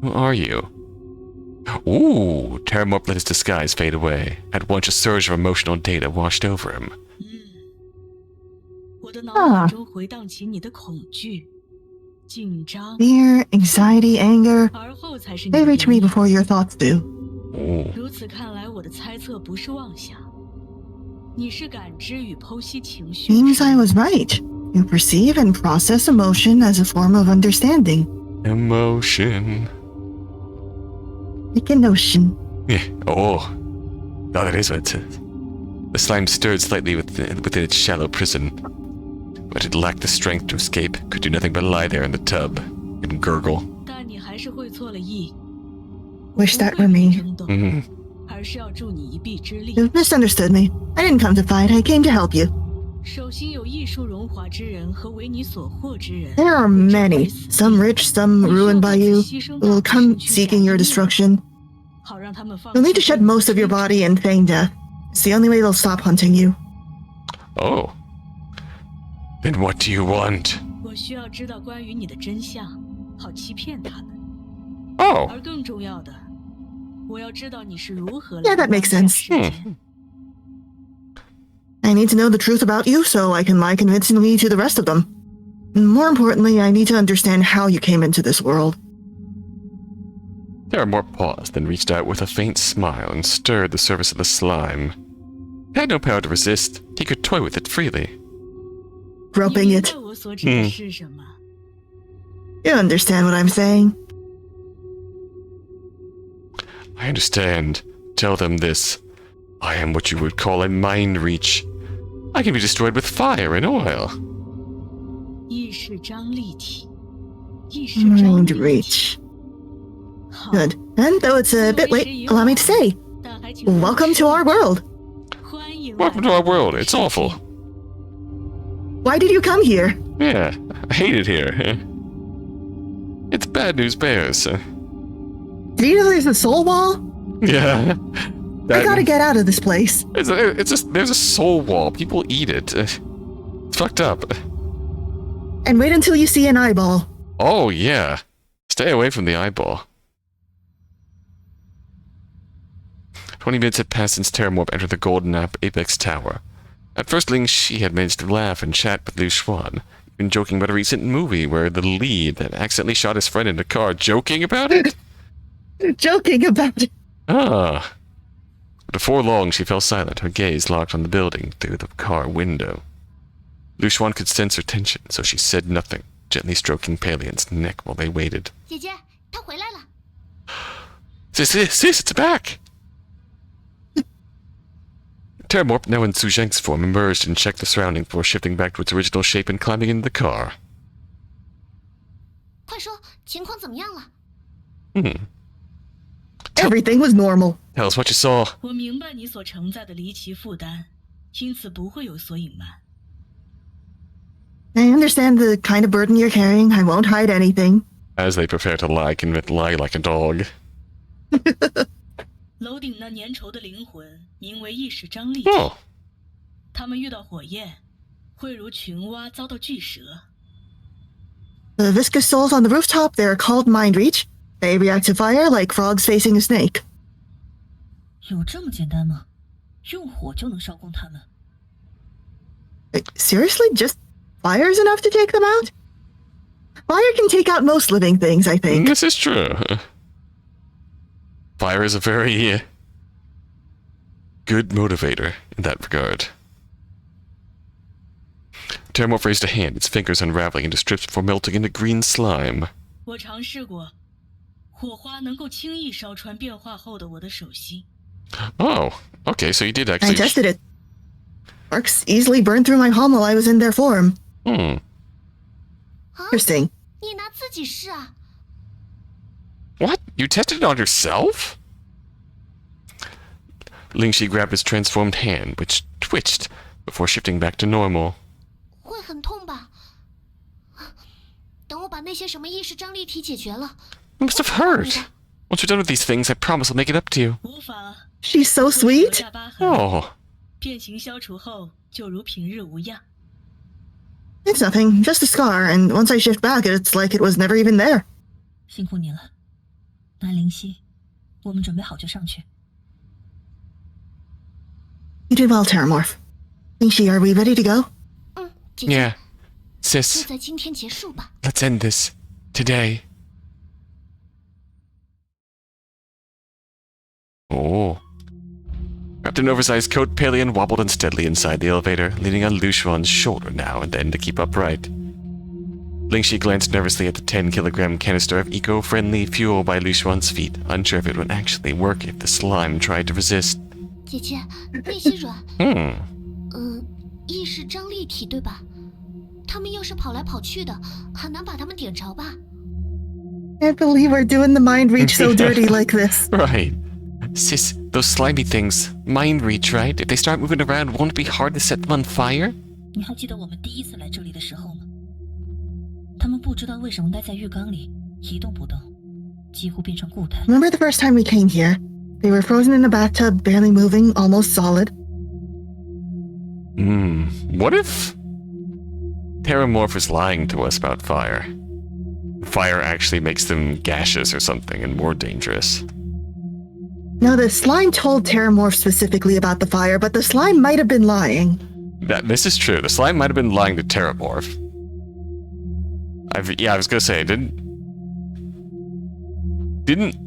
Who are you? Ooh, Terramorp let his disguise fade away. At once a surge of emotional data washed over him. Fear, anxiety, anger. They reach me before your thoughts do. Ooh. Seems I was right. You perceive and process emotion as a form of understanding. Emotion. Like a notion. Yeah. Oh, that is what it says. The slime stirred slightly within its shallow prison, but it lacked the strength to escape, could do nothing but lie there in the tub and gurgle. Wish that were me. You've misunderstood me. I didn't come to fight, I came to help you. There are many, some rich, some ruined by you, who will come seeking your destruction. You'll need to shed most of your body and feign death. It's the only way they'll stop hunting you. Oh. Then what do you want? Oh. Yeah, that makes sense. I need to know the truth about you so I can lie convincingly to the rest of them. And more importantly, I need to understand how you came into this world. Terramorp paused, then reached out with a faint smile and stirred the surface of the slime. He had no power to resist. He could toy with it freely. Groping it. You understand what I'm saying? I understand. Tell them this. I am what you would call a mind reach. I can be destroyed with fire and oil. Mind reach. Good. And though it's a bit late, allow me to say, welcome to our world. Welcome to our world. It's awful. Why did you come here? Yeah, I hate it here. It's bad news bears. Did you know there's a soul wall? Yeah. I gotta get out of this place. There's a soul wall. People eat it. It's fucked up. And wait until you see an eyeball. Oh, yeah. Stay away from the eyeball. 20 minutes had passed since Terramorp entered the Golden Apex Tower. At first, Lingxi had managed to laugh and chat with Lyu Xuan, even joking about a recent movie where the lead had accidentally shot his friend in a car. Joking about it? Joking about it. Ah. But before long, she fell silent, her gaze locked on the building through the car window. Lyu Xuan could sense her tension, so she said nothing, gently stroking Palian's neck while they waited. 姐姐，她回来了。 Sis, it's back! Terramorp, now in Su Zheng's form, emerged and checked the surroundings before shifting back to its original shape and climbing into the car. 快说，情况怎么样了？ Everything was normal. Tell us what you saw. 我明白你所承载的离奇负担，因此不会有所隐瞒。 I understand the kind of burden you're carrying. I won't hide anything. As they prepare to lie like a dog. 楼顶那粘稠的灵魂名为意识张力体， Oh. 他们遇到火焰，会如群蛙遭到巨蛇。 The viscous souls on the rooftop, they're called mind reach. They react to fire like frogs facing a snake. 有这么简单吗？用火就能烧光他们？ Seriously? Just fire is enough to take them out? Fire can take out most living things, I think. This is true. Fire is a very good motivator in that regard. Terramorph raised a hand, its fingers unraveling into strips before melting into green slime. 我尝试过，火花能够轻易烧穿变化后的我的手心。 Oh, okay, so you did I actually... tested it. Sparks easily burned through my palm while I was in their form. Hmm. Interesting. 你拿自己试啊。 What? You tested it on yourself? Lingxi grabbed his transformed hand, which twitched before shifting back to normal. 会很痛吧？等我把那些什么意识张力体解决了。 It must have hurt. Once we're done with these things, I promise I'll make it up to you. 无法。 She's so sweet. 下疤痕 Oh. 变形消除后就如平日无恙。 It's nothing, just a scar, and once I shift back, it's like it was never even there. 辛苦你了，南灵溪，我们准备好就上去。 You did well, Terramorph. Lingxi, are we ready to go? 姐姐， Yeah. 就 Sis, 在今天结束吧。 let's end this. Today. Oh. Wrapped in an oversized coat, Palian wobbled unsteadily inside the elevator, leaning on Lyu Xuan's shoulder now and then to keep upright. Lingxi glanced nervously at the 10-kilogram canister of eco-friendly fuel by Lyu Xuan's feet, unsure if it would actually work if the slime tried to resist. 姐姐，内心软， 意识张力体对吧？他们要是跑来跑去的，很难把他们点着吧？ Can't believe we're doing the mind reach so dirty like this. Right. Sis, those slimy things. Mind reach, right? If they start moving around, won't it be hard to set them on fire? 你还记得我们第一次来这里的时候吗？他们不知道为什么待在浴缸里一动不动，几乎变成固态。 Remember the first time we came here? They were frozen in a bathtub, barely moving, almost solid. What if Terramorph is lying to us about fire? Fire actually makes them gaseous or something and more dangerous. No, the slime told Terramorph specifically about the fire, but the slime might have been lying. This is true. The slime might have been lying to Terramorph. I was gonna say, didn't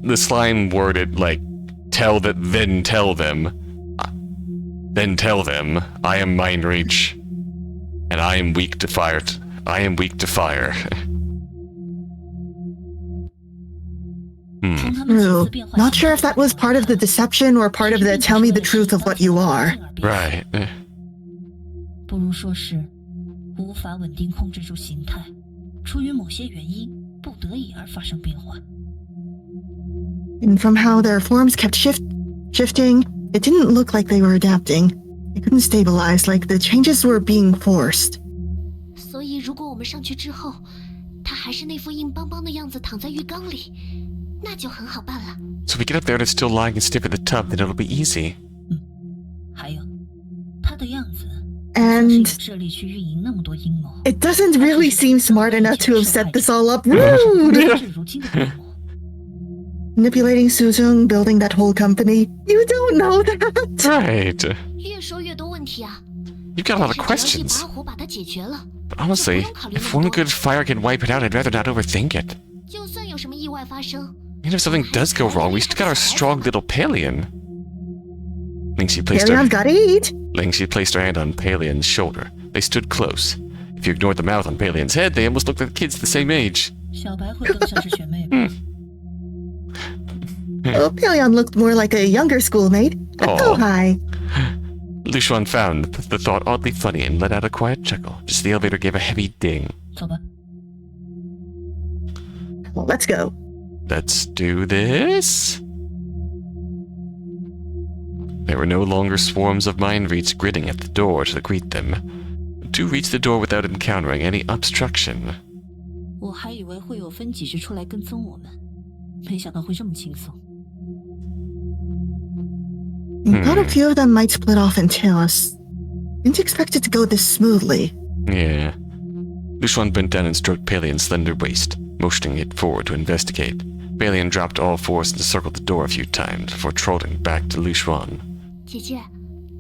the slime word it like tell them, I am Mind Reach, and I am weak to fire. I am weak to fire. True. Not sure if that was part of the deception or part of the tell me the truth of what you are. Right. 不如说是无法稳定控制住形态，出于某些原因不得已而发生变化。 And from how their forms kept shifting, it didn't look like they were adapting. They couldn't stabilize, like the changes were being forced. 所以如果我们上去之后，他还是那副硬邦邦的样子躺在浴缸里，那就很好办了。 So we get up there and it's still lying and stiff in the tub, then it'll be easy. 还有，他的样子 And 设立去运营那么多阴谋。 it doesn't really seem smart enough to have set this all up. Rude! 是如今的规模。 Manipulating Suzhong, building that whole company. You don't know that! Right. 越说越多问题啊！ You've got a lot of 但是只要一 questions. 把火把它解决了， But honestly, if one good fire can wipe it out, I'd rather not overthink it. 就算有什么意外发生， And if something does go wrong, we still got our strong little Palian. Lingxi placed Palion's gotta eat! her hand on Palian's shoulder. They stood close. If you ignored the mouth on Palian's head, they almost looked like kids the same age. 小白会更像是学妹吧。 Oh, Palion looked more like a younger schoolmate. Aw. Oh, hi. Lyu Xuan found the thought oddly funny and let out a quiet chuckle, just as the elevator gave a heavy ding. 走吧。 Well, let's go. Let's do this. There were no longer swarms of mind reeds grinning at the door to greet them. The two reached the door without encountering any obstruction. 我还以为会有分几只出来跟踪我们，没想到会这么轻松。 Thought a few of them might split off and tail us. Didn't expect it to go this smoothly. Yeah. Lyu Xuan bent down and stroked Palian's slender waist, motioning it forward to investigate. Palian dropped all fours and circled the door a few times before trotting back to Lyu Xuan. 姐姐，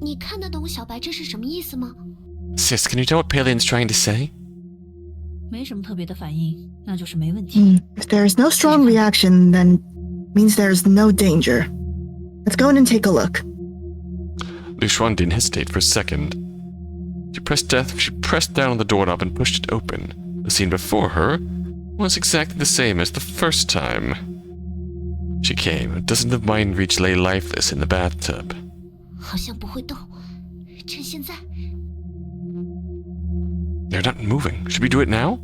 你看得懂小白这是什么意思吗？ Sis, can you tell what Palian's trying to say? 没什么特别的反应，那就是没问题。 If there's no strong reaction, then means there's no danger. Let's go in and take a look. Lyu Xuan didn't hesitate for a second. She pressed down on the doorknob and pushed it open. The scene before her was exactly the same as the first time. She came. A dozen of mind reach lay lifeless in the bathtub. 好像不会动，趁现在。 They're not moving. Should we do it now?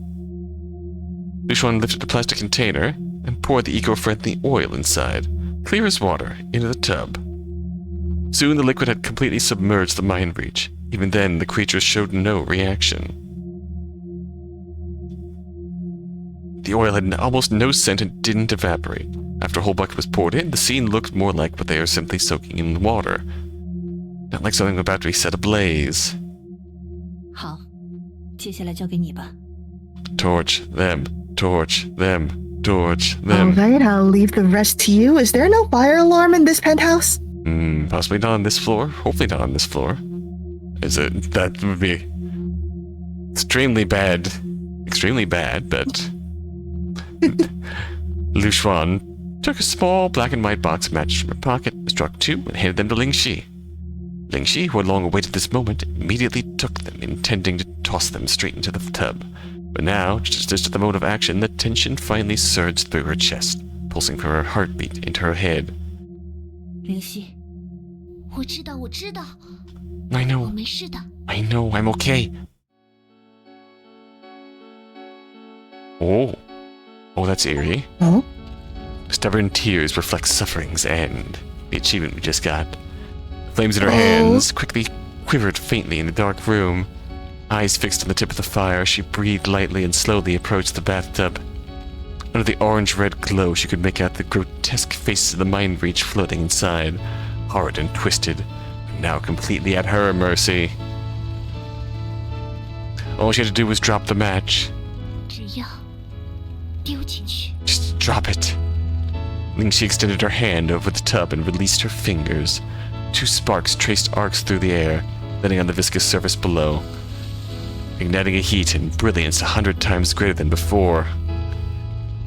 Lyu Xuan lifted the plastic container and poured the eco-friendly oil inside, clear as water, into the tub. Soon the liquid had completely submerged the mind breach. Even then, the creatures showed no reaction. The oil had almost no scent and didn't evaporate. After a whole bucket was poured in, the scene looked more like what they are simply soaking in water. Not like something about to be set ablaze. 好，接下来交给你吧。 Torch them, torch them, torch All them. right, I'll leave the rest to you. Is there no fire alarm in this penthouse? Possibly not on this floor. Hopefully not on this floor. Is it? That would be extremely bad. Extremely bad, but... Lyu Xuan took a small black and white box match from her pocket, struck two, and handed them to Lingxi. Lingxi, who had long awaited this moment, immediately took them, intending to toss them straight into the tub. But now, just at the moment of action, the tension finally surged through her chest, pulsing from her heartbeat into her head. 灵犀，我知道，我知道， I 我 know, 没事的。 I know, I'm okay. Oh, that's eerie. Oh? Stubborn tears reflect suffering's end. The achievement we just got. The flames in her hands quickly quivered faintly in the dark room. Eyes fixed on the tip of the fire, she breathed lightly and slowly approached the bathtub. Under the orange-red glow, she could make out the grotesque faces of the mind breach floating inside, horrid and twisted, and now completely at her mercy. All she had to do was drop the match. 只要丢进去， Just drop it. Lingxi extended her hand over the tub and released her fingers. Two sparks traced arcs through the air, landing on the viscous surface below, igniting a heat and brilliance 100 times greater than before.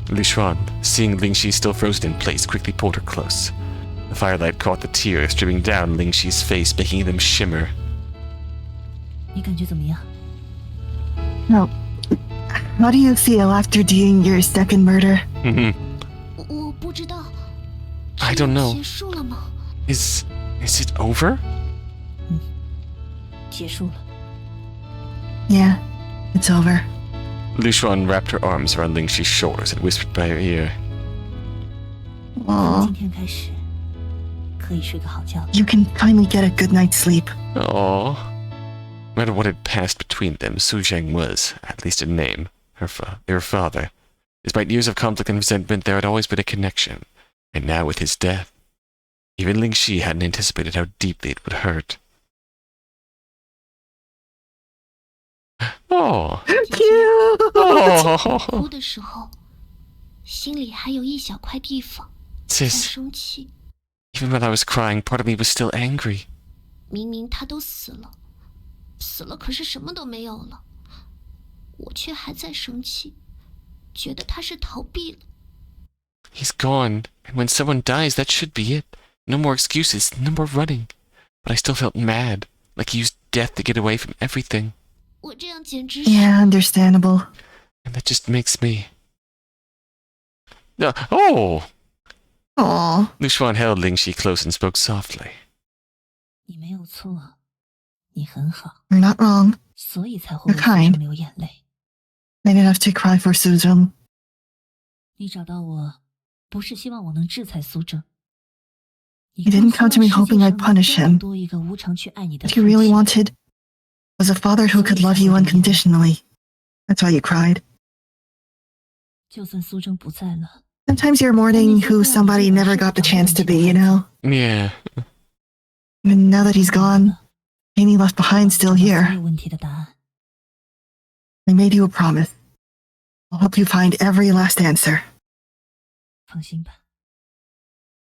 Lyu Xuan, seeing Lingxi still frozen in place, quickly pulled her close. The firelight caught the tears dripping down Lingxi's face, making them shimmer. 你感觉怎么样？ No. How do you feel after doing your second murder? 我不知道。 I don't know. 结束了吗？ Is it over? 结束了。 Yeah, it's over. Lyu Xuan wrapped her arms around Lingxi's shoulders and whispered by her ear. 从 Aw, 今天开始，可以睡个好觉了。 you can finally get a good night's sleep. Aww. No matter what had passed between them, Su Zheng was, at least in name, her father. Despite years of conflict and resentment, there had always been a connection. And now with his death, even Lingxi hadn't anticipated how deeply it would hurt. Oh. Cute! 哭的时候，心里还有一小块地方在 Sis, 生气。 even when I was crying, part of me was still angry. 明明他都死了，死了可是什么都没有了，我却还在生气，觉得他是逃避了。 He's gone, and when someone dies, that should be it. No more excuses, no more running. But I still felt mad, like he used death to get away from everything. 我这样简直是…… Yeah, understandable. And that just makes me... Oh! Aw. Lyu Xuan held Lingxi close and spoke softly. 你没有错，你很好， You're not wrong. 所以才会为 You're kind. 苏流眼泪。 Made enough to cry for Suzhong. 你找到我，不是希望我能制裁苏正。 You didn't come to me hoping I'd punish him. 多一个无偿去爱你的 What you really 父亲 wanted was a father who could love you unconditionally. That's why you cried. 就算苏正不在了， Sometimes you're mourning who somebody never got the chance to be, you know? Yeah. And now that he's gone, Amy left behind still 所 here. 有问题的答案。 I made you a promise. I'll help you find every last answer. 放心吧，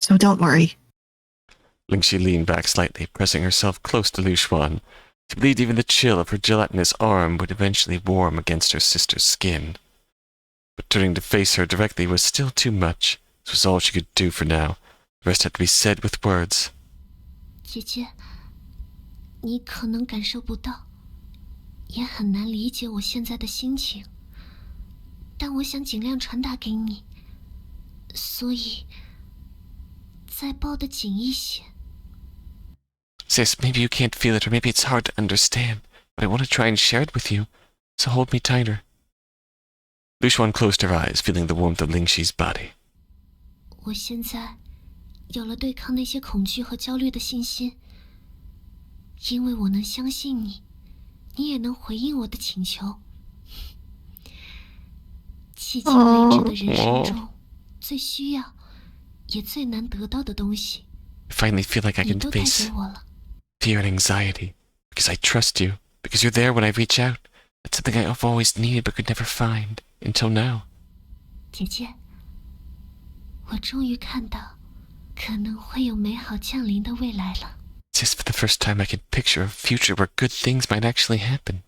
So don't worry. Lingxi leaned back slightly, pressing herself close to Lyu Xuan. She believed even the chill of her gelatinous arm would eventually warm against her sister's skin. But turning to face her directly was still too much. This was all she could do for now. The rest had to be said with words. 姐姐，你可能感受不到，也很难理解我现在的心情，但我想尽量传达给你，所以再抱得紧一些。 Sis, maybe you can't feel it, or maybe it's hard to understand, but I want to try and share it with you, so hold me tighter. Lyu Xuan closed her eyes, feeling the warmth of Lingxi's body. 我现在有了对抗那些恐惧和焦虑的信心，因为我能相信你，你也能回应我的请求。迄今为止的人生中，最需要也最难得到的东西， I finally feel like I 你 can 都带 face 给我了。 fear and anxiety, because I trust you, because you're there when I reach out. That's something I've always needed but could never find, until now. 姐姐，我终于看到可能会有美好降临的未来了。 It's just for the first time I can picture a future where good things might actually happen.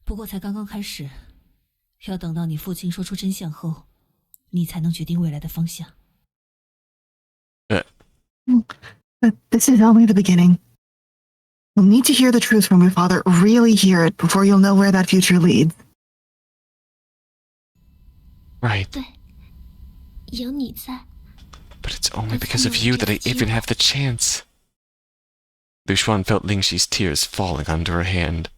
不过才刚刚开始，要等到你父亲说出真相后，你才能决定未来的方向。But this is only the beginning. You'll need to hear the truth from your father, really hear it, before you'll know where that future leads. Right. 对，有你在。 But it's only because of you that I even have the chance. Lyu Xuan felt Lingxi's tears falling onto her hand.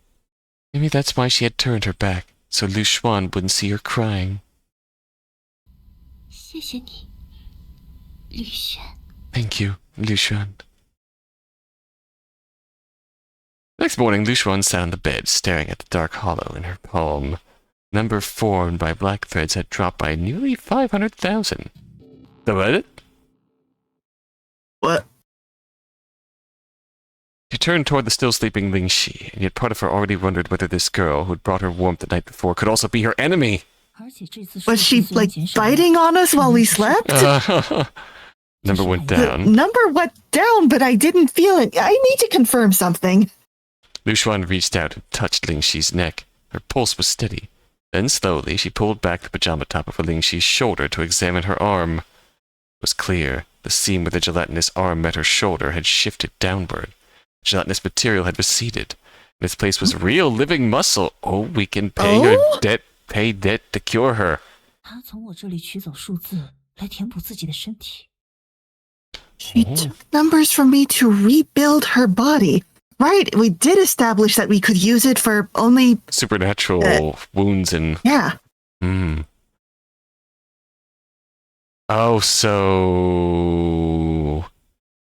Maybe that's why she had turned her back, so Lyu Xuan wouldn't see her crying. 谢谢你，吕轩。 Thank you, Lyu Xuan. Next morning, Lyu Xuan sat on the bed, staring at the dark hollow in her palm. Number formed by black threads had dropped by nearly 500,000. The what? What? She turned toward the still sleeping Lingxi, and yet part of her already wondered whether this girl, who'd brought her warmth the night before, could also be her enemy. Was she, like, biting on us while we slept? Number went down. Number went down, but I didn't feel it. I need to confirm something. Lyu Xuan reached out and touched Lingxi's neck. Her pulse was steady. Then slowly, she pulled back the pajama top over Lingxi's shoulder to examine her arm. It was clear. The seam where the gelatinous arm met her shoulder had shifted downward. The gelatinous material had receded. In its place was real living muscle. Oh, we can pay her debt, pay debt to cure her. 他从我这里取走数字来填补自己的身体。 She took numbers from me to rebuild her body. Right, we did establish that we could use it for only... Supernatural wounds and... Yeah. Oh, so...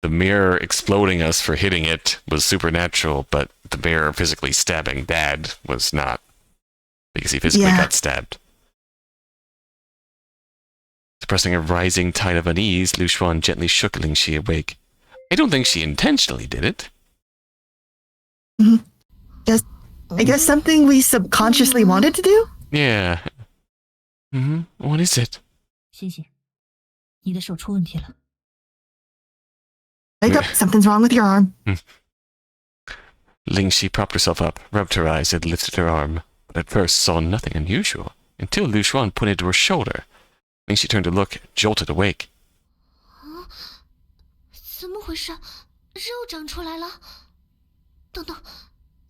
The mirror exploding us for hitting it was supernatural, but the mirror physically stabbing Dad was not. Because he physically got stabbed. Suppressing a rising tide of unease, Lyu Xuan gently shook Lingxi awake. I don't think she intentionally did it. I guess something we subconsciously wanted to do? Yeah. What is it? 星星，你的手出问题了。 Wake up, something's wrong with your arm. Lingxi propped herself up, rubbed her eyes, and lifted her arm, but at first saw nothing unusual, until Lyu Xuan pointed to her shoulder. Lingxi turned to look, jolted awake. 怎么回事？肉长出来了？等等，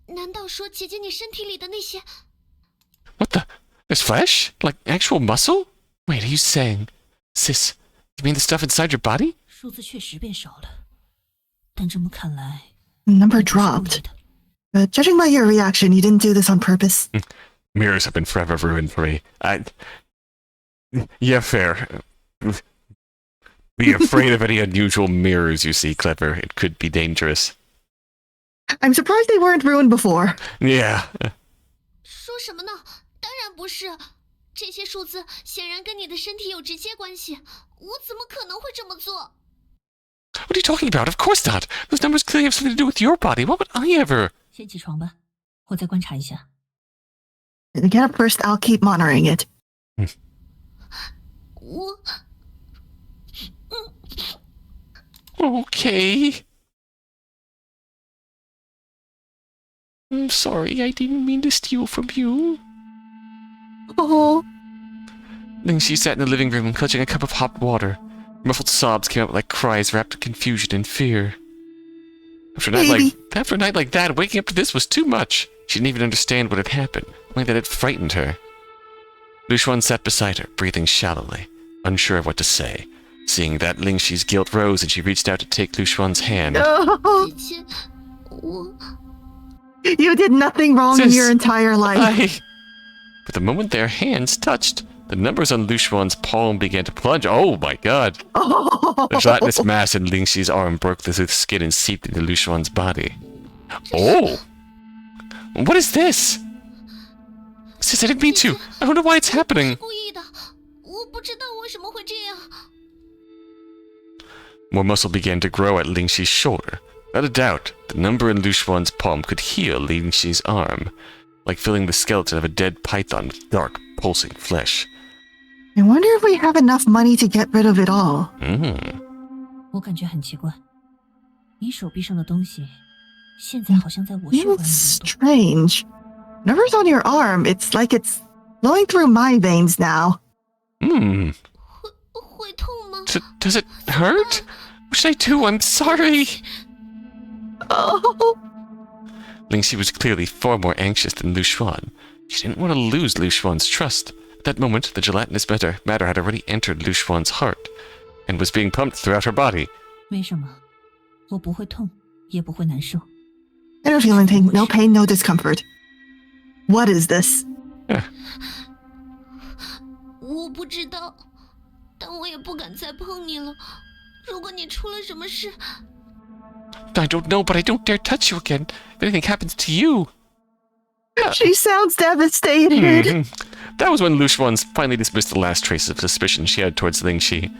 难道说姐姐你身体里的那些？ What the? There's flesh? Like actual muscle? Wait, are you saying... Sis, you mean the stuff inside your body? 数字确实变少了，但这么看来 Number dropped. Judging by your reaction, you didn't do this on purpose. Mirrors have been forever ruined for me. Yeah, fair. Be afraid of any unusual mirrors you see, Clever. It could be dangerous. I'm surprised they weren't ruined before. Yeah. 说什么呢？当然不是，这些数字显然跟你的身体有直接关系，我怎么可能会这么做？ What are you talking about? Of course not. Those numbers clearly have something to do with your body. What would I ever? 先起床吧，我再观察一下。 Get up first, I'll keep monitoring it. 我 Okay. I'm sorry, I didn't mean to steal from you. Oh. Lingxi sat in the living room, clutching a cup of hot water. Muffled sobs came out like cries wrapped in confusion and fear. After a night like that, waking up to this was too much. She didn't even understand what had happened, only that it frightened her. Lyu Xuan sat beside her, breathing shallowly, unsure of what to say. Seeing that, Lingxi's guilt rose and she reached out to take Lyu Xuan's hand. Oh. 姐姐，我 You did nothing wrong in your entire life. but the moment their hands touched, the numbers on Lyu Xuan's palm began to plunge. Oh my god! The gelatinous mass in Lingxi's arm broke through the skin and seeped into Lyu Xuan's body. Oh! What is this? Sis, I didn't mean to. I don't know why it's happening. 故意的，我不知道为什么会这样。 More muscle began to grow at Lingxi's shoulder. Without a doubt, the number in Lyu Xuan's palm could heal Lingxi's arm, like filling the skeleton of a dead python with dark, pulsing flesh. I wonder if we have enough money to get rid of it all. 我感觉很奇怪，你手臂上的东西，现在好像在我血管里 It's 流动。 strange. Whatever's on your arm, it's like it's flowing through my veins now. 会痛吗？ Does it hurt? What should I do? I'm sorry. Oh. Lingxi was clearly far more anxious than Lyu Xuan. She didn't want to lose Lyu Xuan's trust. At that moment, the gelatinous matter had already entered Lyu Xuan's heart and was being pumped throughout her body. 没什么，我不会痛，也不会难受。 I don't feel anything. No pain, no discomfort. What is this? 我不知道，但我也不敢再碰你了。如果你出了什么事， I don't know, but I don't dare touch you again. If anything happens to you. She sounds devastated. That was when Lyu Xuan finally dismissed the last traces of suspicion she had towards Lingxi.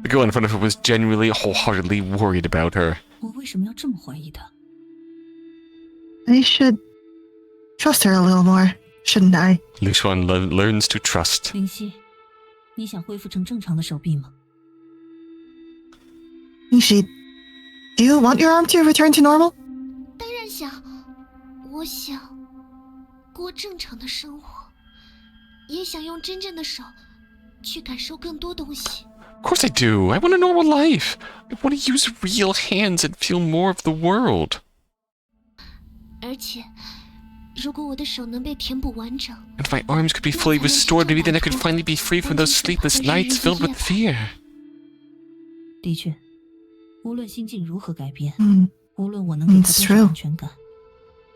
The girl in front of her was genuinely, wholeheartedly worried about her. 我为什么要这么怀疑他？ I should trust her a little more, shouldn't I? Lyu Xuan learns to trust. 林夕，你想恢复成正常的手臂吗？ Nishi, do you want your arm to return to normal? 当然想，我想过正常的生活，也想用真正的手去感受更多东西。 Of course I do. I want a normal life. I want to use real hands and feel more of the world. 而且，如果我的手能被填补完整， And if my arms could be fully restored, maybe then I could finally be free from those sleepless nights filled with fear. 的确，无论心境如何改变， Hmm. 无论我能给他 It's 多少 true. 安全感，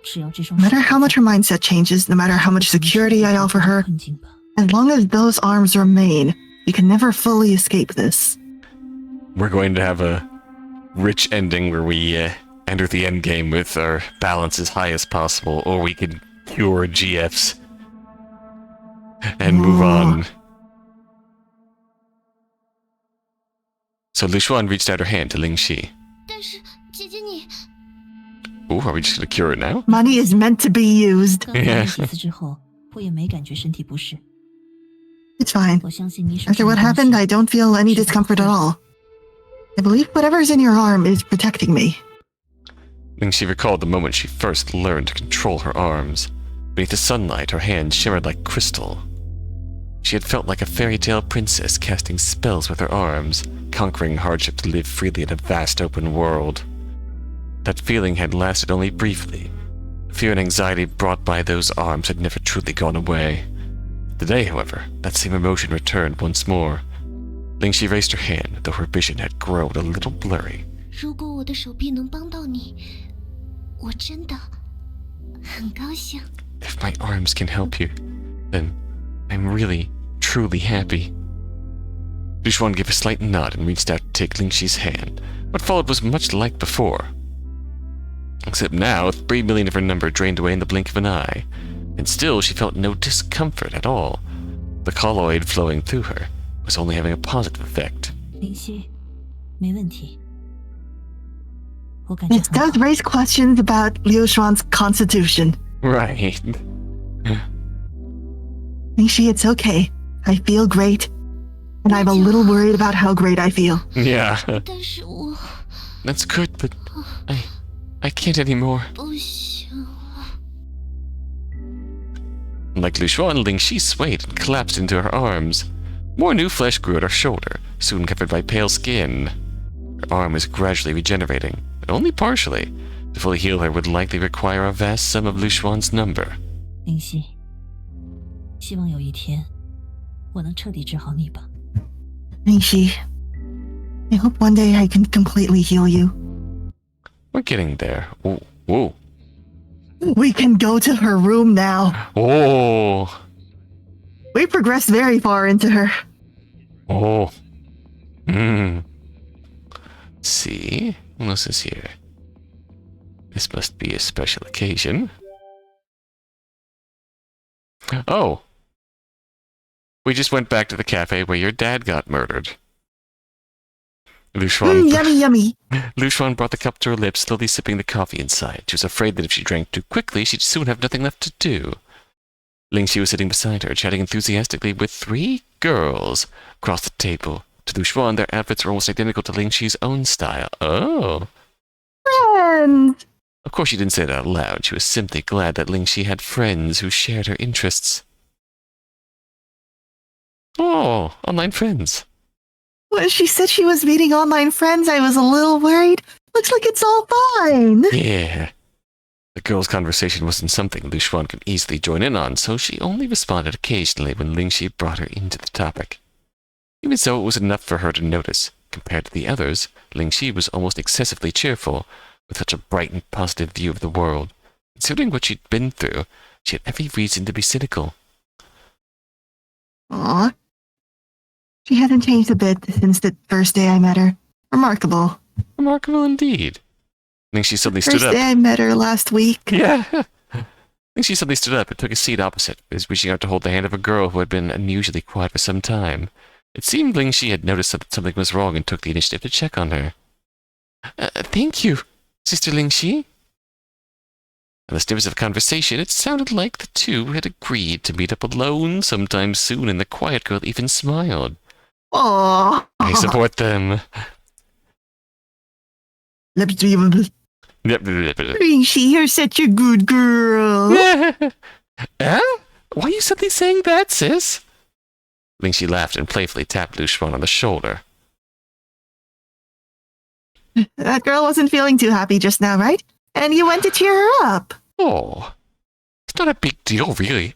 只要这双 No 手 matter how much her mindset changes, no matter how much security I offer her, 困境吧。 as long as those arms remain, we can never fully escape this. We're going to have a rich ending where we enter the end game with our balance as high as possible, or we can cure GFs and move on. So Lyu Xuan reached out her hand to Lingxi. 但是姐姐你， Ooh, are we just gonna cure it now? Money is meant to be used. 刚才几次之后，我也没感觉身体不适。 It's fine. 我相信你手 After 上的 what 东 happened, 西 I don't feel any discomfort at all. I believe whatever's in your arm is protecting me. Lingxi recalled the moment she first learned to control her arms. Beneath the sunlight, her hands shimmered like crystal. She had felt like a fairy tale princess casting spells with her arms, conquering hardship to live freely in a vast open world. That feeling had lasted only briefly. Fear and anxiety brought by those arms had never truly gone away. Today, however, that same emotion returned once more. Lingxi raised her hand, though her vision had grown a little blurry. 如果我的手臂能帮到你，我真的很高兴。 If my arms can help you, then I'm really, truly happy. Lyu Xuan gave a slight nod and reached out to take Lingxi's hand. What followed was much like before. Except now, 3 million of her number drained away in the blink of an eye. And still, she felt no discomfort at all. The colloid flowing through her was only having a positive effect. 林夕，没问题。我感觉 It 很 does 好。 raise questions about Lyu Xuan's constitution. Right. Nishi, it's okay. I feel great. And I'm a little worried about how great I feel. Yeah. 但是我 That's good, but I can't anymore. 不行。 Like Lyu Xuan, Lingxi swayed and collapsed into her arms. More new flesh grew at her shoulder, soon covered by pale skin. Her arm was gradually regenerating, but only partially. To fully heal her would likely require a vast sum of Lyu Xuan's number. 林夕，希望有一天我能彻底治好你吧。 Nishi, I hope one day I can completely heal you. We're getting there. Ooh, ooh. We can go to her room now. Oh. We progressed very far into her. Oh. Hmm. See? What else is here? This must be a special occasion. Oh. We just went back to the cafe where your dad got murdered. Lyu Xuan, Yummy, yummy. Lyu Xuan brought the cup to her lips, slowly sipping the coffee inside. She was afraid that if she drank too quickly, she'd soon have nothing left to do. Lingxi was sitting beside her, chatting enthusiastically with 3 girls across the table. To Lyu Xuan, their outfits were almost identical to Lingxi's own style. Oh. Friends. Of course she didn't say it out loud. She was simply glad that Lingxi had friends who shared her interests. Oh, online friends. When she said she was meeting online friends, I was a little worried. Looks like it's all fine. Yeah. The girls' conversation wasn't something Lyu Xuan could easily join in on, so she only responded occasionally when Lingxi brought her into the topic. Even so, it was enough for her to notice. Compared to the others, Lingxi was almost excessively cheerful, with such a bright and positive view of the world. Considering what she'd been through, she had every reason to be cynical. Aw. She hasn't changed a bit since the first day I met her. Remarkable. Remarkable indeed. Lingxi suddenly stood First up. day I met her last week. Yeah. Lingxi suddenly stood up and took a seat opposite, reaching out to hold the hand of a girl who had been unusually quiet for some time. It seemed Lingxi had noticed that something was wrong and took the initiative to check on her. Thank you, Sister Lingxi. On the snippets of conversation, it sounded like the two had agreed to meet up alone sometime soon, and the quiet girl even smiled. Aww. I support them. Lingxi, you're such a good girl. Why are you suddenly saying that, sis? Lingxi laughed and playfully tapped Lyu Xuan on the shoulder. That girl wasn't feeling too happy just now, right? And you went to cheer her up. Oh, it's not a big deal, really.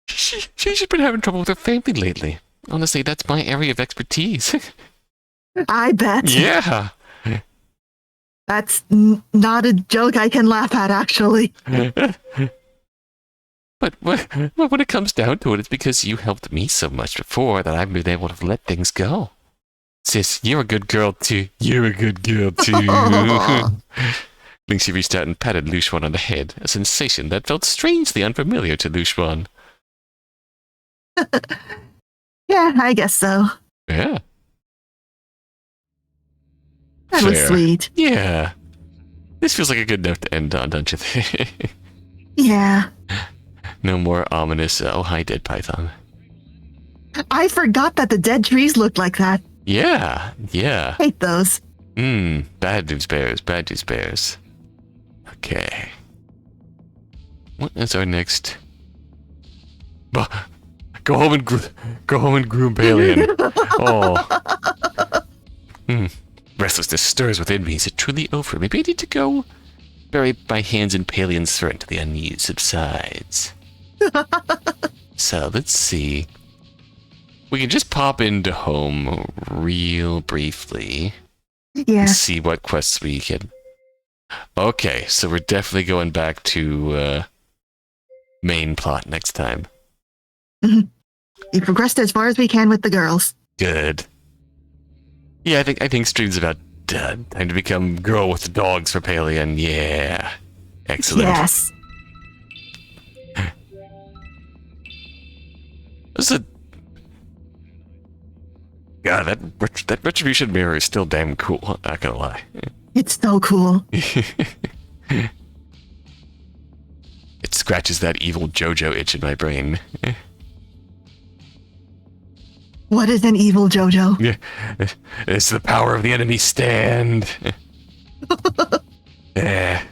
She's just been having trouble with her family lately. Honestly, that's my area of expertise. I bet. Yeah. That's not a joke I can laugh at, actually. But when it comes down to it, it's because you helped me so much before that I've been able to let things go. Sis, you're a good girl too. You're a good girl too. Lingxi reached out and patted Lyu Xuan on the head, a sensation that felt strangely unfamiliar to Lyu Xuan. Yeah, I guess so. Yeah. That was sweet. Yeah. This feels like a good note to end on, don't you think? Yeah. No more ominous, oh hi dead python. I forgot that the dead trees looked like that. Yeah, yeah. Hate those. Bad news bears, bad news bears. Okay. What is our next? Go home and groom Palian. Oh. Restlessness stirs within me. Is it truly over? Maybe I need to go bury my hands in Palian's fur until the unease subsides. So let's see. We can just pop into home real briefly. Yeah. And see what quests we can. Okay, so we're definitely going back to main plot next time. We progressed as far as we can with the girls. Good. Yeah, I think stream's about done. Time to become girl with the dogs for Palian. Yeah. Excellent. Yes. This is a... God, that retribution mirror is still damn cool. Not gonna lie. It's so cool. It scratches that evil JoJo itch in my brain. What is an evil JoJo? Yeah, it's the power of the enemy stand. Yeah.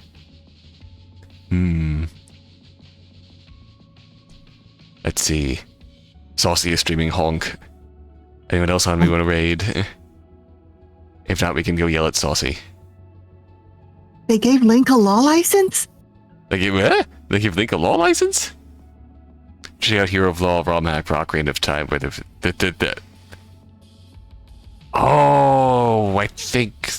Let's see. Saucy is streaming honk. Anyone else on me want to raid? If not, we can go yell at Saucy. They gave Link a law license? They give what? They give Link a law license? Check out Hero of Law, Raw Mac, Rock, Reign of Time, where the Oh, I think...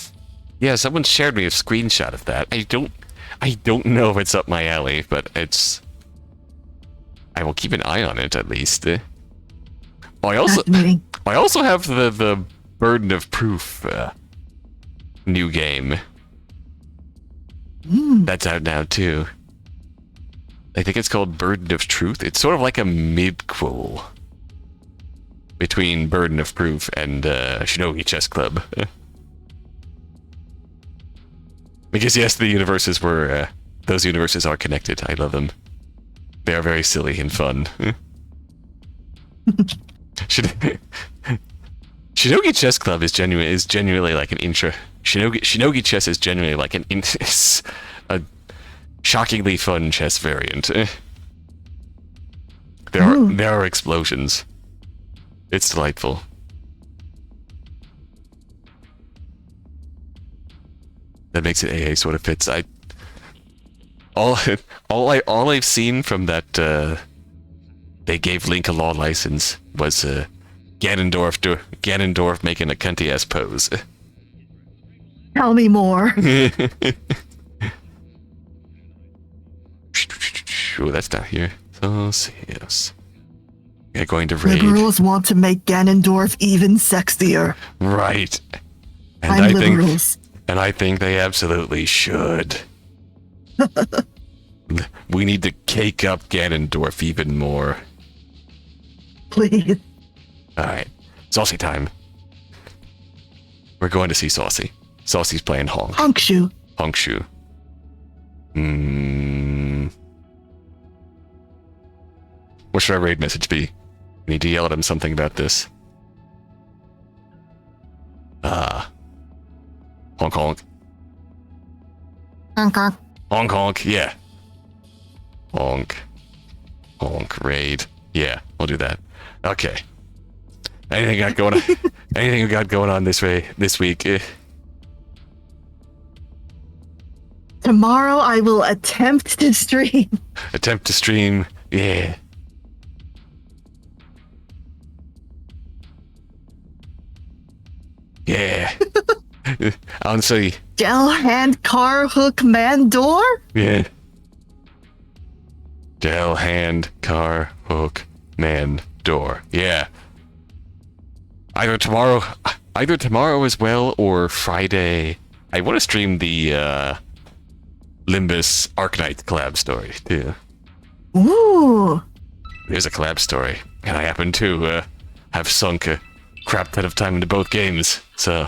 Yeah, someone shared me a screenshot of that. I don't know if it's up my alley, but it's... I will keep an eye on it, at least. Fascinating. I also have the Burden of Proof new game. That's out now too. I think it's called Burden of Truth. It's sort of like a midquel between Burden of Proof and Shinogi Chess Club. Because yes, the universes were those universes are connected. I love them. They are very silly and fun. Shinogi Chess Club is genuinely like an intro. Shinogi Chess is genuinely like a shockingly fun chess variant. There are explosions. It's delightful. That makes it AA sort of fits. All I've seen from that they gave Link a law license was Ganondorf making a cunty ass pose. Tell me more. Oh, that's not here. So yes. Yeah, going to raid. Liberals want to make Ganondorf even sexier. Right. And I'm liberals. And I think they absolutely should. We need to cake up Ganondorf even more. Please. Alright. Saucy time. We're going to see Saucy. Saucy's playing Honk. Honkshu. Honkshu. What should our raid message be? We need to yell at him something about this. Honk honk. Honk honk. Honk honk, yeah. Honk. Honk, raid. Yeah, we'll do that. Okay. Anything got going on? Anything we got going on this week? Tomorrow I will attempt to stream. Attempt to stream, yeah. Yeah. Honestly. Gel hand car hook man door? Yeah. Gel hand car hook man door. Yeah. Either tomorrow as well or Friday. I want to stream the Limbus Arknight collab story too. Ooh. There's a collab story, and I happen to have sunk a crap ton of time into both games, so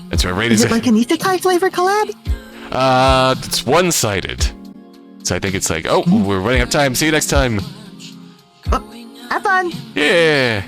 that's where raid is it like an isekai flavor collab? It's one-sided, so I think it's like, oh, we're running out of time. See you next time. Oh, have fun. Yeah.